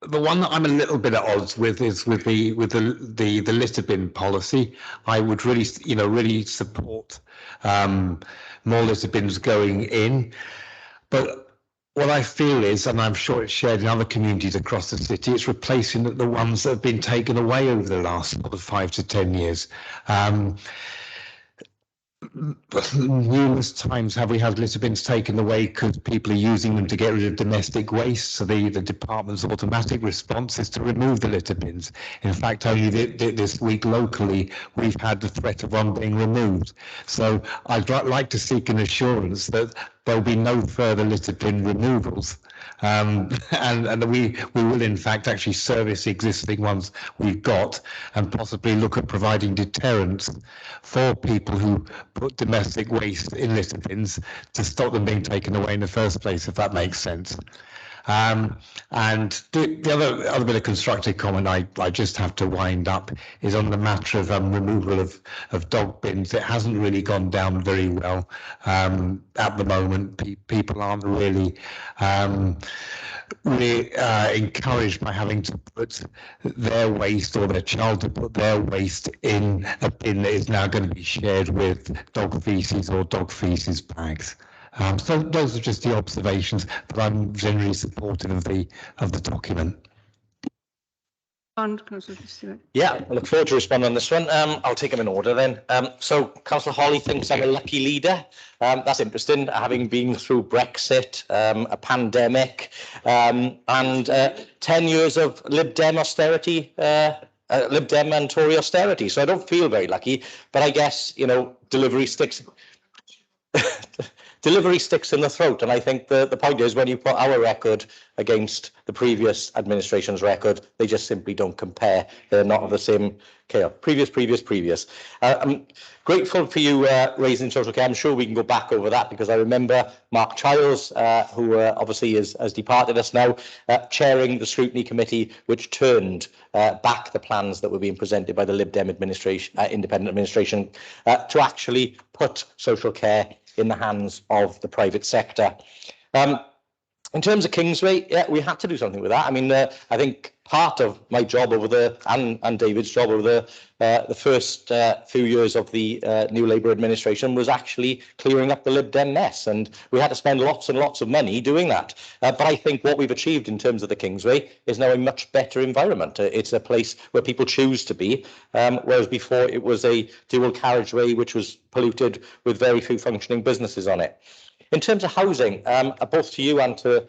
The one that I'm a little bit at odds with is with the litter bin policy. I would really support more litter bins going in, but what I feel is, and I'm sure it's shared in other communities across the city, it's replacing the ones that have been taken away over the last 5 to 10 years. Numerous times have we had litter bins taken away because people are using them to get rid of domestic waste. So the department's automatic response is to remove the litter bins. In fact, only this week locally, we've had the threat of one being removed. So I'd like to seek an assurance that there'll be no further litter bin removals. And we will in fact actually service the existing ones we've got and possibly look at providing deterrents for people who put domestic waste in litter bins to stop them being taken away in the first place, if that makes sense. And the other bit of constructive comment I just have to wind up is on the matter of removal of dog bins. It hasn't really gone down very well at the moment. People aren't really encouraged by having to put their waste, or their child to put their waste in a bin that is now going to be shared with dog feces or dog feces bags. So those are just the observations, but I'm generally supportive of the document. Yeah, I look forward to responding on this one. I'll take them in order then. So Councillor Holly thinks I'm a lucky leader. That's interesting, having been through Brexit, a pandemic, and 10 years of Lib Dem austerity, Lib Dem and Tory austerity. So I don't feel very lucky, but I guess, you know, delivery sticks. Delivery sticks in the throat, and I think the point is, when you put our record against the previous administration's record, they just simply don't compare. They're not of the same scale. Previous. I'm grateful for you raising social care. I'm sure we can go back over that, because I remember Mark Childs, who obviously has departed us now, chairing the scrutiny committee, which turned back the plans that were being presented by the Lib Dem administration, independent administration, to actually put social care in the hands of the private sector. In terms of Kingsway, yeah, we had to do something with that. I mean, I think part of my job over the and David's job over the first few years of the new Labour administration was actually clearing up the Lib Dem mess, and we had to spend lots and lots of money doing that. But I think what we've achieved in terms of the Kingsway is now a much better environment. It's a place where people choose to be, whereas before it was a dual carriageway which was polluted with very few functioning businesses on it. In terms of housing, both to you and to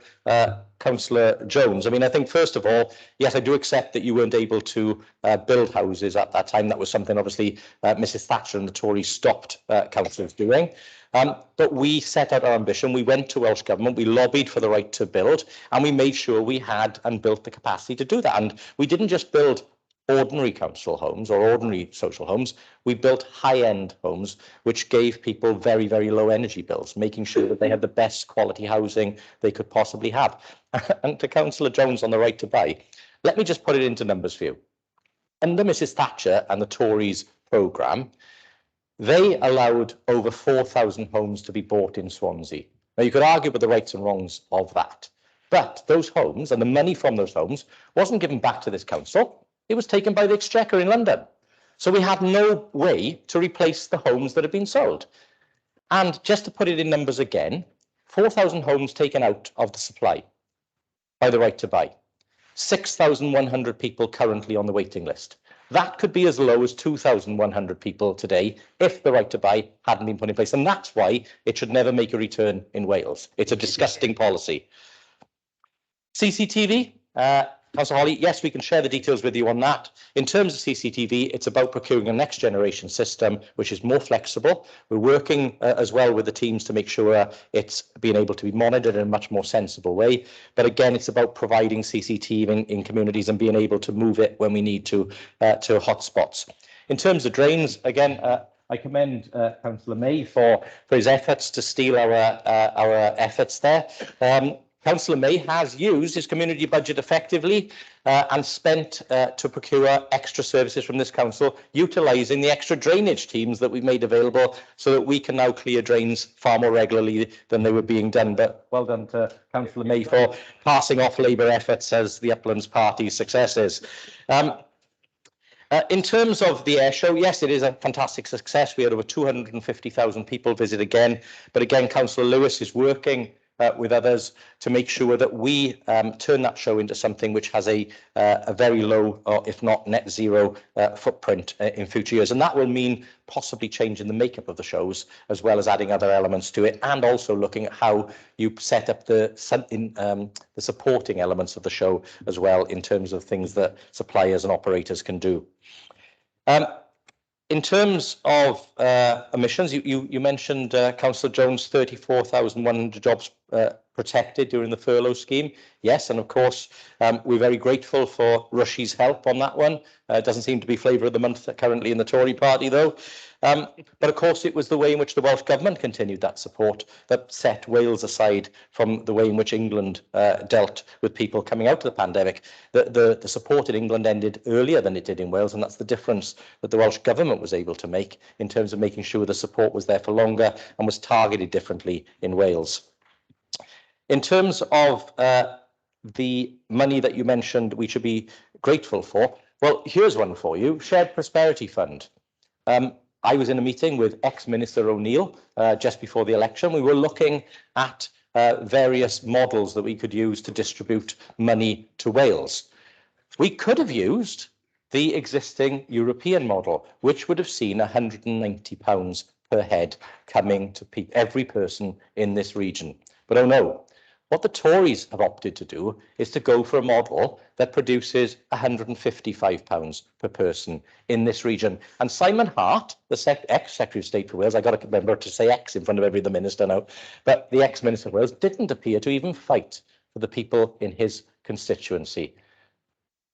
Councillor Jones, I mean, I think first of all, yes, I do accept that you weren't able to build houses at that time. That was something obviously Mrs Thatcher and the Tories stopped councillors doing. But we set out our ambition. We went to Welsh Government, we lobbied for the right to build, and we made sure we had and built the capacity to do that. And we didn't just build ordinary council homes or ordinary social homes. We built high-end homes which gave people very, very low energy bills, making sure that they had the best quality housing they could possibly have. And to Councillor Jones on the right to buy, let me just put it into numbers for you. Under Mrs Thatcher and the Tories programme, they allowed over 4,000 homes to be bought in Swansea. Now, you could argue about the rights and wrongs of that, but those homes and the money from those homes wasn't given back to this council. It was taken by the Exchequer in London. So we had no way to replace the homes that had been sold. And just to put it in numbers again, 4,000 homes taken out of the supply by the right to buy. 6,100 people currently on the waiting list. That could be as low as 2,100 people today if the right to buy hadn't been put in place. And that's why it should never make a return in Wales. It's a disgusting policy. CCTV. Councillor Holly, yes, we can share the details with you on that. In terms of CCTV, it's about procuring a next generation system which is more flexible. We're working as well with the teams to make sure it's being able to be monitored in a much more sensible way. But again, it's about providing CCTV in communities and being able to move it when we need to hotspots. In terms of drains, again, I commend Councillor May for his efforts to steal our efforts there. Councillor May has used his community budget effectively and spent to procure extra services from this council, utilising the extra drainage teams that we've made available so that we can now clear drains far more regularly than they were being done. But well done to Councillor May for passing off Labour efforts as the Uplands Party's successes. In terms of the air show, yes, it is a fantastic success. We had over 250,000 people visit again. But again, Councillor Lewis is working with others to make sure that we turn that show into something which has a very low, or if not net zero, footprint in future years. And that will mean possibly changing the makeup of the shows, as well as adding other elements to it, and also looking at how you set up the supporting elements of the show as well, in terms of things that suppliers and operators can do. In terms of emissions, you mentioned, Councillor Jones, 34,100 jobs protected during the furlough scheme. Yes, and of course, we're very grateful for Rushy's help on that one. It doesn't seem to be flavour of the month currently in the Tory party, though. But of course, it was the way in which the Welsh Government continued that support that set Wales aside from the way in which England dealt with people coming out of the pandemic. The support in England ended earlier than it did in Wales, and that's the difference that the Welsh Government was able to make in terms of making sure the support was there for longer and was targeted differently in Wales. In terms of the money that you mentioned we should be grateful for, well, here's one for you, Shared Prosperity Fund. I was in a meeting with ex-Minister O'Neill just before the election. We were looking at various models that we could use to distribute money to Wales. We could have used the existing European model, which would have seen £190 per head coming to every person in this region. But oh no. What the Tories have opted to do is to go for a model that produces £155 per person in this region. And Simon Hart, the ex-Secretary of State for Wales, I got to remember to say ex in front of every other minister now, but the ex-Minister of Wales didn't appear to even fight for the people in his constituency.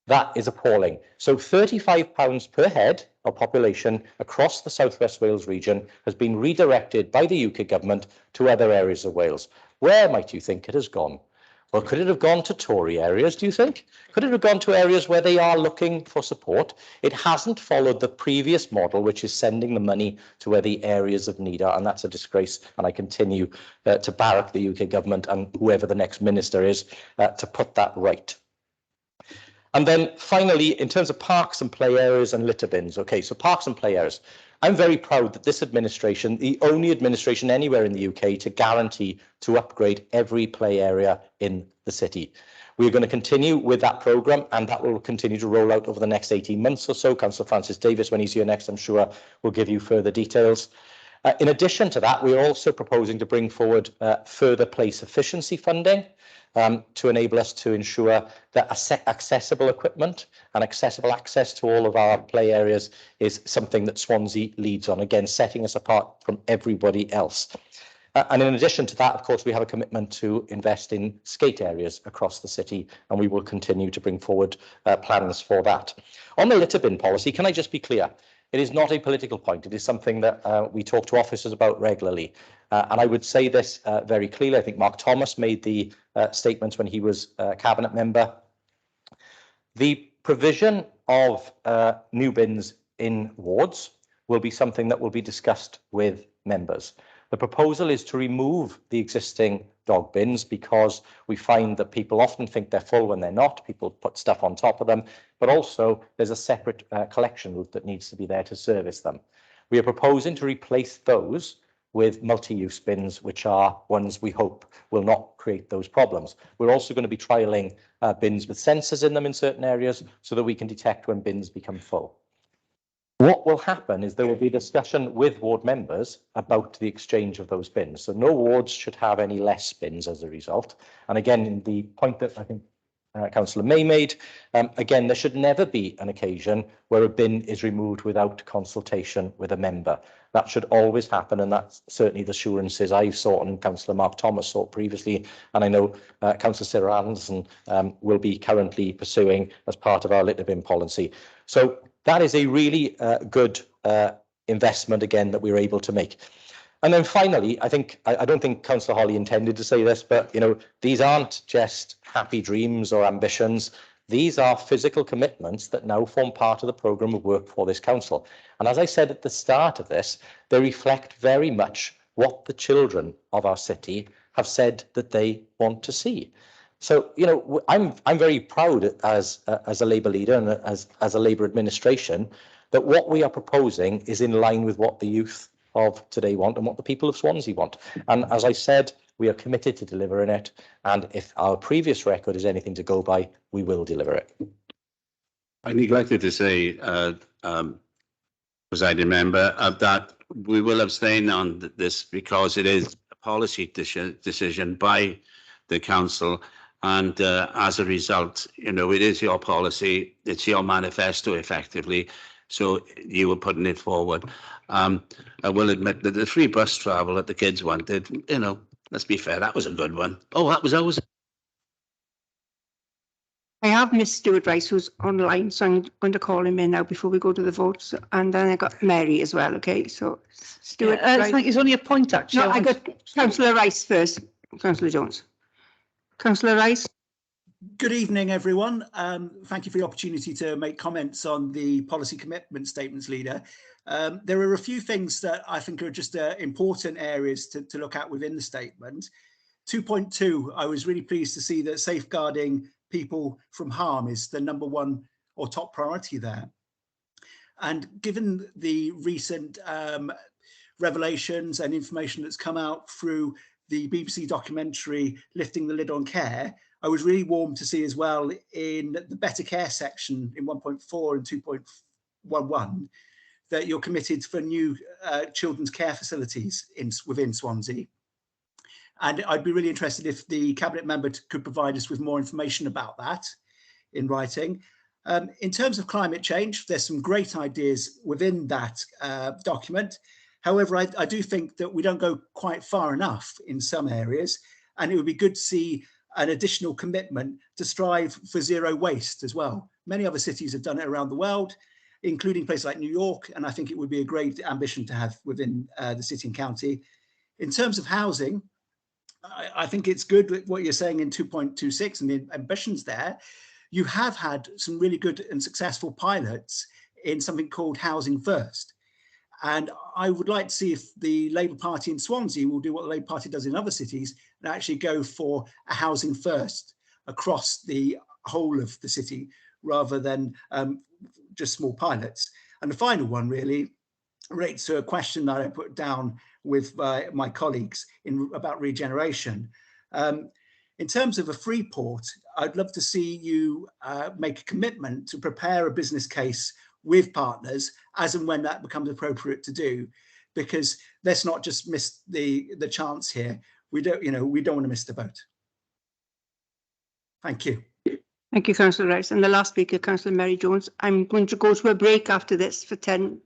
That is appalling. So £35 per head of population across the South West Wales region has been redirected by the UK government to other areas of Wales. Where might you think it has gone? Well, could it have gone to Tory areas, do you think? Could it have gone to areas where they are looking for support? It hasn't followed the previous model, which is sending the money to where the areas of need are, and that's a disgrace. And I continue to barrack the UK government and whoever the next minister is to put that right. And then finally, in terms of parks and play areas and litter bins. Okay, so parks and play areas. I'm very proud that this administration, the only administration anywhere in the UK to guarantee to upgrade every play area in the city. We're going to continue with that programme, and that will continue to roll out over the next 18 months or so. Councillor Francis Davis, when he's here next, I'm sure will give you further details. In addition to that, we're also proposing to bring forward further place efficiency funding to enable us to ensure that accessible equipment and accessible access to all of our play areas is something that Swansea leads on, again, setting us apart from everybody else. And in addition to that, of course, we have a commitment to invest in skate areas across the city, and we will continue to bring forward plans for that. On the litter bin policy, can I just be clear? It is not a political point. It is something that we talk to officers about regularly. And I would say this very clearly. I think Mark Thomas made the statements when he was cabinet member. The provision of new bins in wards will be something that will be discussed with members. The proposal is to remove the existing dog bins because we find that people often think they're full when they're not. People put stuff on top of them, but also there's a separate collection route that needs to be there to service them. We are proposing to replace those with multi-use bins, which are ones we hope will not create those problems. We're also going to be trialling bins with sensors in them in certain areas so that we can detect when bins become full. What will happen is there will be discussion with ward members about the exchange of those bins. So no wards should have any less bins as a result. And again, in the point that I think Councillor May made, again, there should never be an occasion where a bin is removed without consultation with a member. That should always happen, and that's certainly the assurances I've sought and Councillor Mark Thomas sought previously, and I know Councillor Sarah Anderson will be currently pursuing as part of our litter bin policy. So that is a really good investment, again, that we were able to make. And then finally, I don't think Councillor Holly intended to say this, but these aren't just happy dreams or ambitions. These are physical commitments that now form part of the programme of work for this council. And as I said at the start of this, they reflect very much what the children of our city have said that they want to see. So, I'm very proud as a Labour leader and as a Labour administration that what we are proposing is in line with what the youth of today want and what the people of Swansea want. And as I said, we are committed to delivering it. And if our previous record is anything to go by, we will deliver it. I neglected to say, presiding member, that we will abstain on this because it is a policy decision by the council. And as a result, it is your policy, it's your manifesto effectively. So you were putting it forward. I will admit that the free bus travel that the kids wanted, let's be fair, that was a good one. Oh, that was always. I have Miss Stewart Rice who's online, so I'm going to call him in now before we go to the votes. And then I got Mary as well. Okay, so Stewart. I think it's only a point actually. No, I got Councillor Rice first. Councillor Jones. Councillor Rice. Good evening, everyone. Thank you for the opportunity to make comments on the policy commitment statements, Leader. There are a few things that I think are just important areas to look at within the statement. 2.2, I was really pleased to see that safeguarding people from harm is the #1 or top priority there. And given the recent revelations and information that's come out through the BBC documentary Lifting the Lid on Care, I was really warmed to see as well in the better care section in 1.4 and 2.11 that you're committed for new children's care facilities within Swansea. And I'd be really interested if the cabinet member could provide us with more information about that in writing. In terms of climate change, there's some great ideas within that document. However, I do think that we don't go quite far enough in some areas, and it would be good to see an additional commitment to strive for zero waste as well. Many other cities have done it around the world, including places like New York, and I think it would be a great ambition to have within the city and county. In terms of housing, I think it's good what you're saying in 2.26 and the ambitions there. You have had some really good and successful pilots in something called Housing First. And I would like to see if the Labour Party in Swansea will do what the Labour Party does in other cities and actually go for a housing first across the whole of the city, rather than just small pilots. And the final one really relates to a question that I put down with my colleagues about regeneration. In terms of a free port, I'd love to see you make a commitment to prepare a business case with partners as and when that becomes appropriate to do, because let's not just miss the chance here. We don't want to miss the boat. Thank you. Thank you, Councillor Rice. And the last speaker, Councillor Mary Jones. I'm going to go to a break after this for 10.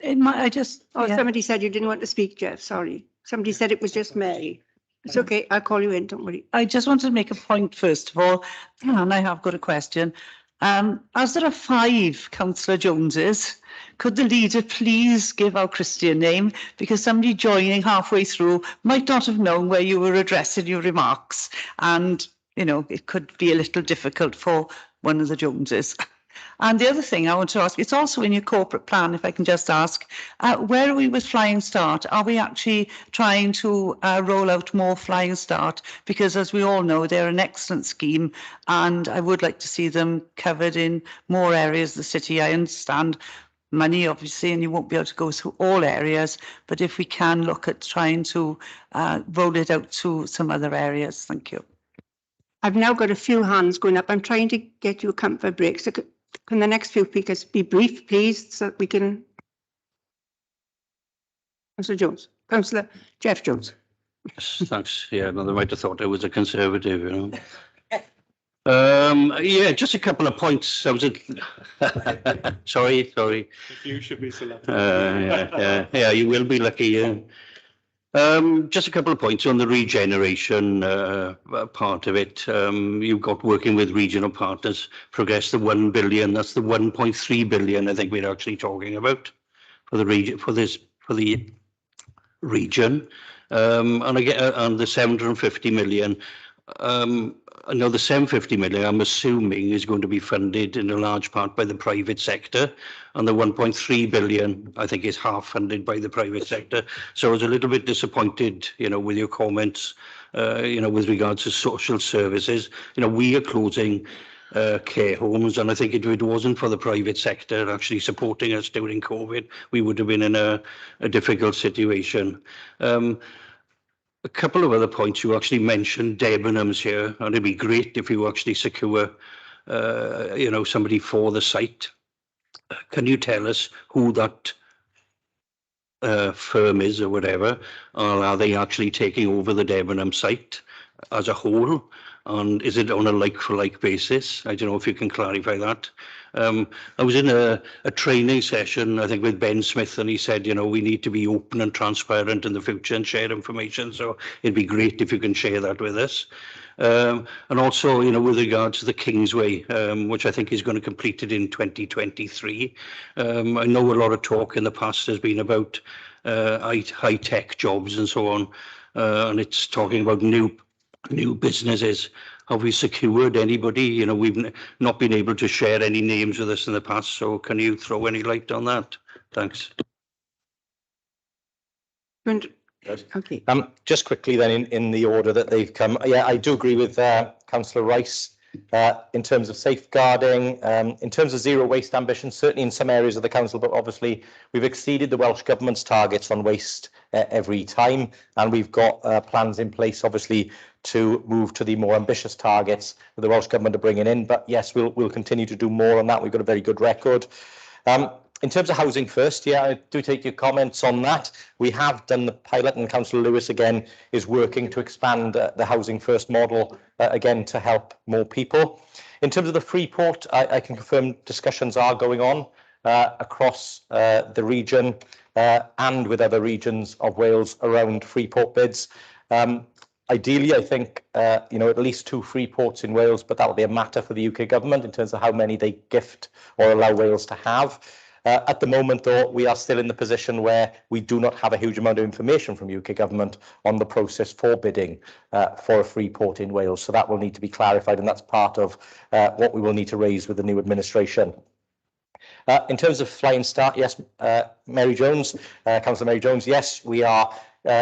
Somebody said you didn't want to speak, Jeff. Sorry. Somebody said it was just Mary. It's okay. I'll call you in. Don't worry. I just wanted to make a point first of all, and I have got a question. As there are 5 Councillor Joneses, could the leader please give our Christian name? Because somebody joining halfway through might not have known where you were addressing your remarks, and it could be a little difficult for one of the Joneses. And the other thing I want to ask, it's also in your corporate plan, if I can just ask, where are we with Flying Start? Are we actually trying to roll out more Flying Start? Because as we all know, they're an excellent scheme, and I would like to see them covered in more areas of the city. I understand money, obviously, and you won't be able to go through all areas, but if we can look at trying to roll it out to some other areas. Thank you. I've now got a few hands going up. I'm trying to get you a comfort break. So can the next few speakers be brief, please, so that we can... Councillor Jones. Councillor Jeff Jones. Thanks. Yeah, no, they might have thought I was a Conservative, Yeah, just a couple of points. I was sorry. You should be selected. Yeah, you will be lucky. Yeah. Just a couple of points on the regeneration part of it. You've got working with regional partners, progress the 1 billion. That's the 1.3 billion I think we're actually talking about for the region, for the region. And again, and the 750 million. I know the 750 million, I'm assuming, is going to be funded in a large part by the private sector, and the 1.3 billion, I think, is half funded by the private sector. So I was a little bit disappointed, with your comments, with regards to social services. We are closing care homes, and I think if it wasn't for the private sector actually supporting us during COVID, we would have been in a difficult situation. A couple of other points. You actually mentioned Debenhams here, and it'd be great if you actually secure, somebody for the site. Can you tell us who that firm is or whatever? Or are they actually taking over the Debenhams site as a whole? And is it on a like-for-like basis? I don't know if you can clarify that. I was in a training session, I think, with Ben Smith, and he said, we need to be open and transparent in the future and share information. So it'd be great if you can share that with us. And also, with regards to the Kingsway, which I think is going to complete it in 2023. I know a lot of talk in the past has been about high-tech jobs and so on, and it's talking about new businesses. Have we secured anybody? We've not been able to share any names with us in the past, so can you throw any light on that? Thanks. Okay. Just quickly then, in the order that they've come, yeah, I do agree with Councillor Rice in terms of safeguarding, in terms of zero waste ambition, certainly in some areas of the council, but obviously we've exceeded the Welsh Government's targets on waste every time, and we've got plans in place, obviously, to move to the more ambitious targets that the Welsh Government are bringing in. But yes, we'll continue to do more on that. We've got a very good record. In terms of Housing First, yeah, I do take your comments on that. We have done the pilot, and Councillor Lewis again is working to expand the Housing First model again to help more people. In terms of the Freeport, I can confirm discussions are going on across the region and with other regions of Wales around Freeport bids. Ideally, I think, at least 2 free ports in Wales, but that'll be a matter for the UK government in terms of how many they gift or allow Wales to have. At the moment, though, we are still in the position where we do not have a huge amount of information from UK government on the process for bidding for a free port in Wales. So that will need to be clarified, and that's part of what we will need to raise with the new administration. In terms of Flying Start, yes, Mary Jones, Councillor Mary Jones, yes, we are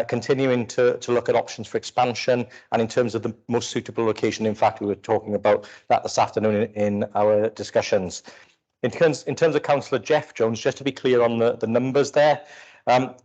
continuing to look at options for expansion, and in terms of the most suitable location, in fact, we were talking about that this afternoon in our discussions. In terms of Councillor Jeff Jones, just to be clear on the numbers there,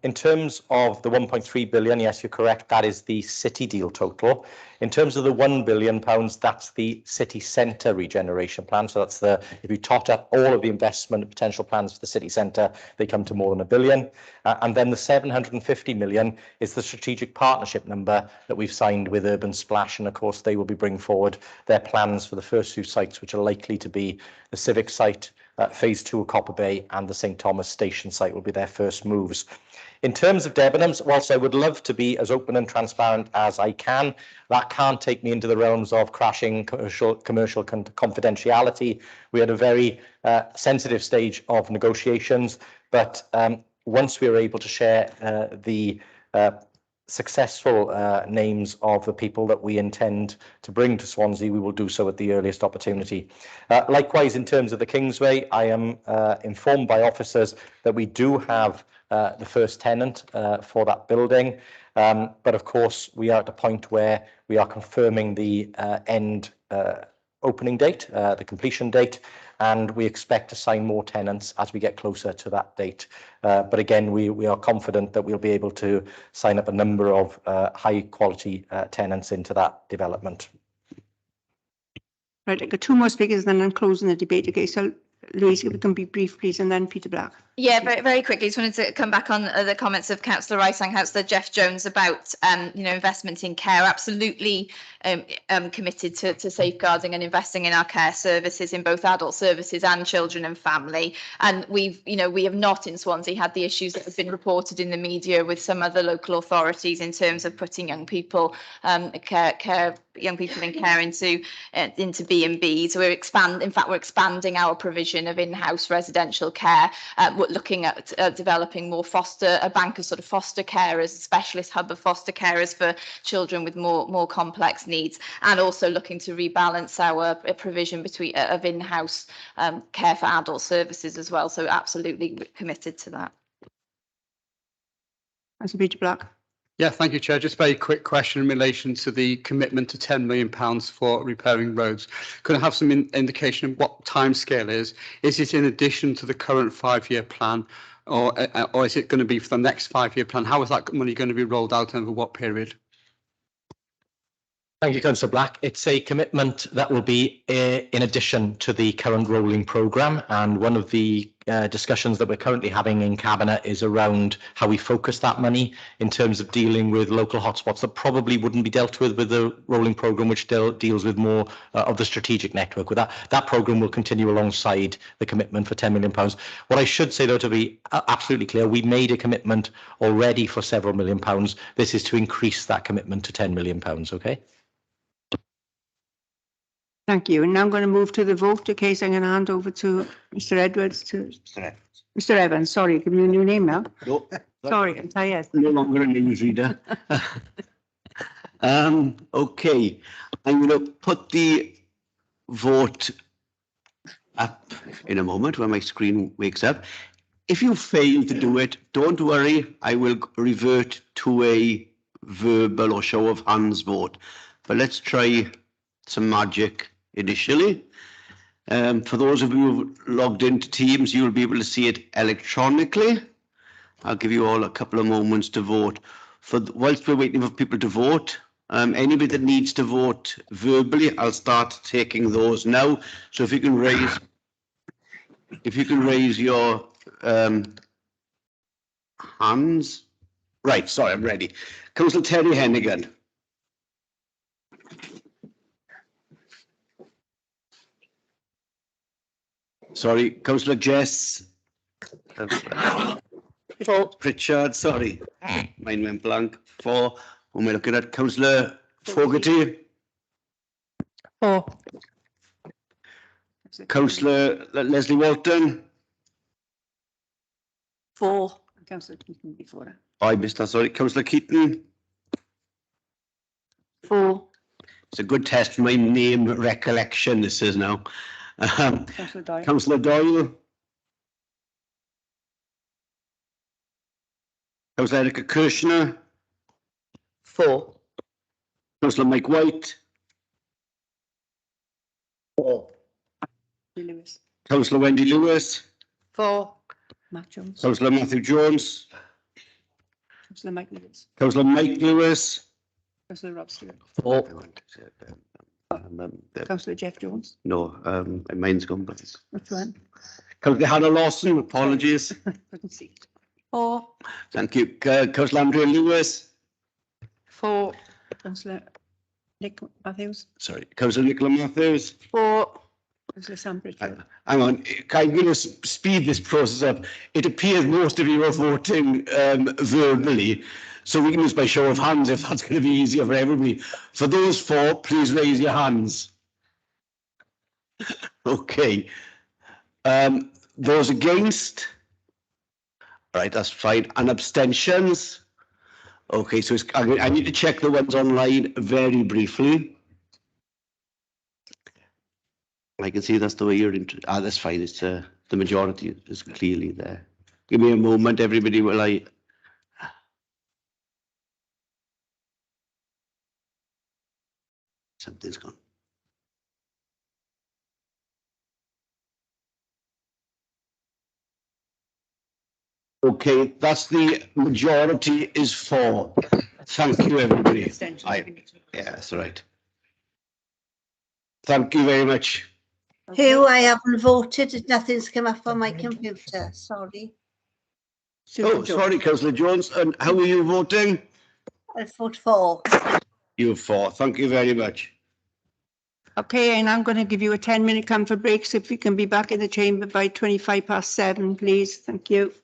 in terms of the 1.3 billion, yes, you're correct, that is the city deal total. In terms of the £1 billion, that's the city centre regeneration plan. So that's if you tot up all of the investment potential plans for the city centre, they come to more than £1 billion. And then the 750 million is the strategic partnership number that we've signed with Urban Splash. And of course, they will be bringing forward their plans for the first two sites, which are likely to be the Civic site, Phase 2 of Copper Bay, and the St Thomas Station site will be their first moves. In terms of Debenhams, whilst I would love to be as open and transparent as I can, that can't take me into the realms of crashing commercial confidentiality. We had a very sensitive stage of negotiations, but once we were able to share the successful names of the people that we intend to bring to Swansea, we will do so at the earliest opportunity. Likewise, in terms of the Kingsway, I am informed by officers that we do have the first tenant for that building. But of course, we are at the point where we are confirming the end opening date, the completion date, and we expect to sign more tenants as we get closer to that date. But again, we are confident that we'll be able to sign up a number of high quality tenants into that development. Right, I've got two more speakers, then I'm closing the debate. Okay, so Louise, if we can be brief, please, and then Peter Black. Yeah, very quickly. Just wanted to come back on the comments of Councillor Rice and Councillor Jeff Jones about investment in care. Absolutely committed to safeguarding and investing in our care services, in both adult services and children and family. And we have not in Swansea had the issues that have been reported in the media with some other local authorities in terms of putting young people young people in care into B&B. So we're expanding our provision of in-house residential care. We're looking at developing more a bank of sort of foster carers, a specialist hub of foster carers for children with more complex needs, and also looking to rebalance our provision of in-house care for adult services as well. So absolutely committed to that. That's Peter Black. Yeah, thank you, Chair. Just a very quick question in relation to the commitment to £10 million for repairing roads. Could I have some indication of what timescale is? Is it in addition to the current 5-year plan, or is it going to be for the next 5-year plan? How is that money going to be rolled out over what period? Thank you, Councillor Black. It's a commitment that will be in addition to the current rolling programme, and one of the discussions that we're currently having in Cabinet is around how we focus that money in terms of dealing with local hotspots that probably wouldn't be dealt with the rolling programme, which deals with more of the strategic network. With that programme will continue alongside the commitment for £10 million. What I should say, though, to be absolutely clear, we made a commitment already for several £1 million. This is to increase that commitment to £10 million, okay? Thank you. And now I'm going to move to the vote. Okay, so I'm going to hand over to Mr. Edwards. Mr. Evans, sorry, give me a new name now. No. Sorry, I'm tired. No longer a newsreader. Okay, I'm going to put the vote up in a moment when my screen wakes up. If you fail to do it, don't worry. I will revert to a verbal or show of hands vote. But let's try some magic initially. For those of you who've logged into Teams, you'll be able to see it electronically. I'll give you all a couple of moments to vote. Whilst we're waiting for people to vote, anybody that needs to vote verbally, I'll start taking those now. So if you can raise your hands. Right, sorry, I'm ready. Councillor Terry Hennigan. Sorry, Councillor Jess. Pritchard, sorry. Mine went blank. Who am I looking at? Councillor Fogarty. 4. Councillor Leslie Walton. 4. Councillor Keaton before. I missed that, sorry. Councillor Keaton. 4. It's a good test for my name recollection, this is now. Councillor Doyle. Councillor Doyle. Councillor Erica Kirshner. 4. Councillor Mike White. 4. Lewis. Councillor Wendy Lewis. 4. Matt Jones. Councillor Matthew Jones. Councillor Mike Lewis. Councillor Mike Lewis. Councillor Rob Stewart. 4. Councillor Jeff Jones. No, mine's gone, but Which one? Councillor Hannah Lawson, apologies. Couldn't see. 4. Thank you. Councillor Andrea Lewis. 4. Councillor Nick Matthews. Sorry, Councillor Nicola Matthews. 4. Councillor Sam Bridgefield. Hang on, I'm going to speed this process up. It appears most of you are voting verbally, so we can use by show of hands if that's going to be easier for everybody. For those 4, please raise your hands. Okay. Those against? Right, that's fine. And abstentions? Okay, so I need to check the ones online very briefly. I can see that's the way you're into. That's fine. It's the majority is clearly there. Give me a moment, everybody. Will I? Something's gone. Okay, that's the majority is 4. Thank you, everybody. Yeah, that's right. Thank you very much. Hugh, I haven't voted. Nothing's come up on my computer. Sorry. Oh, sorry, Councillor Jones. And how are you voting? I vote 4. You're 4. Thank you very much. Okay, and I'm going to give you a 10-minute comfort break, so if we can be back in the chamber by 7:25, please. Thank you.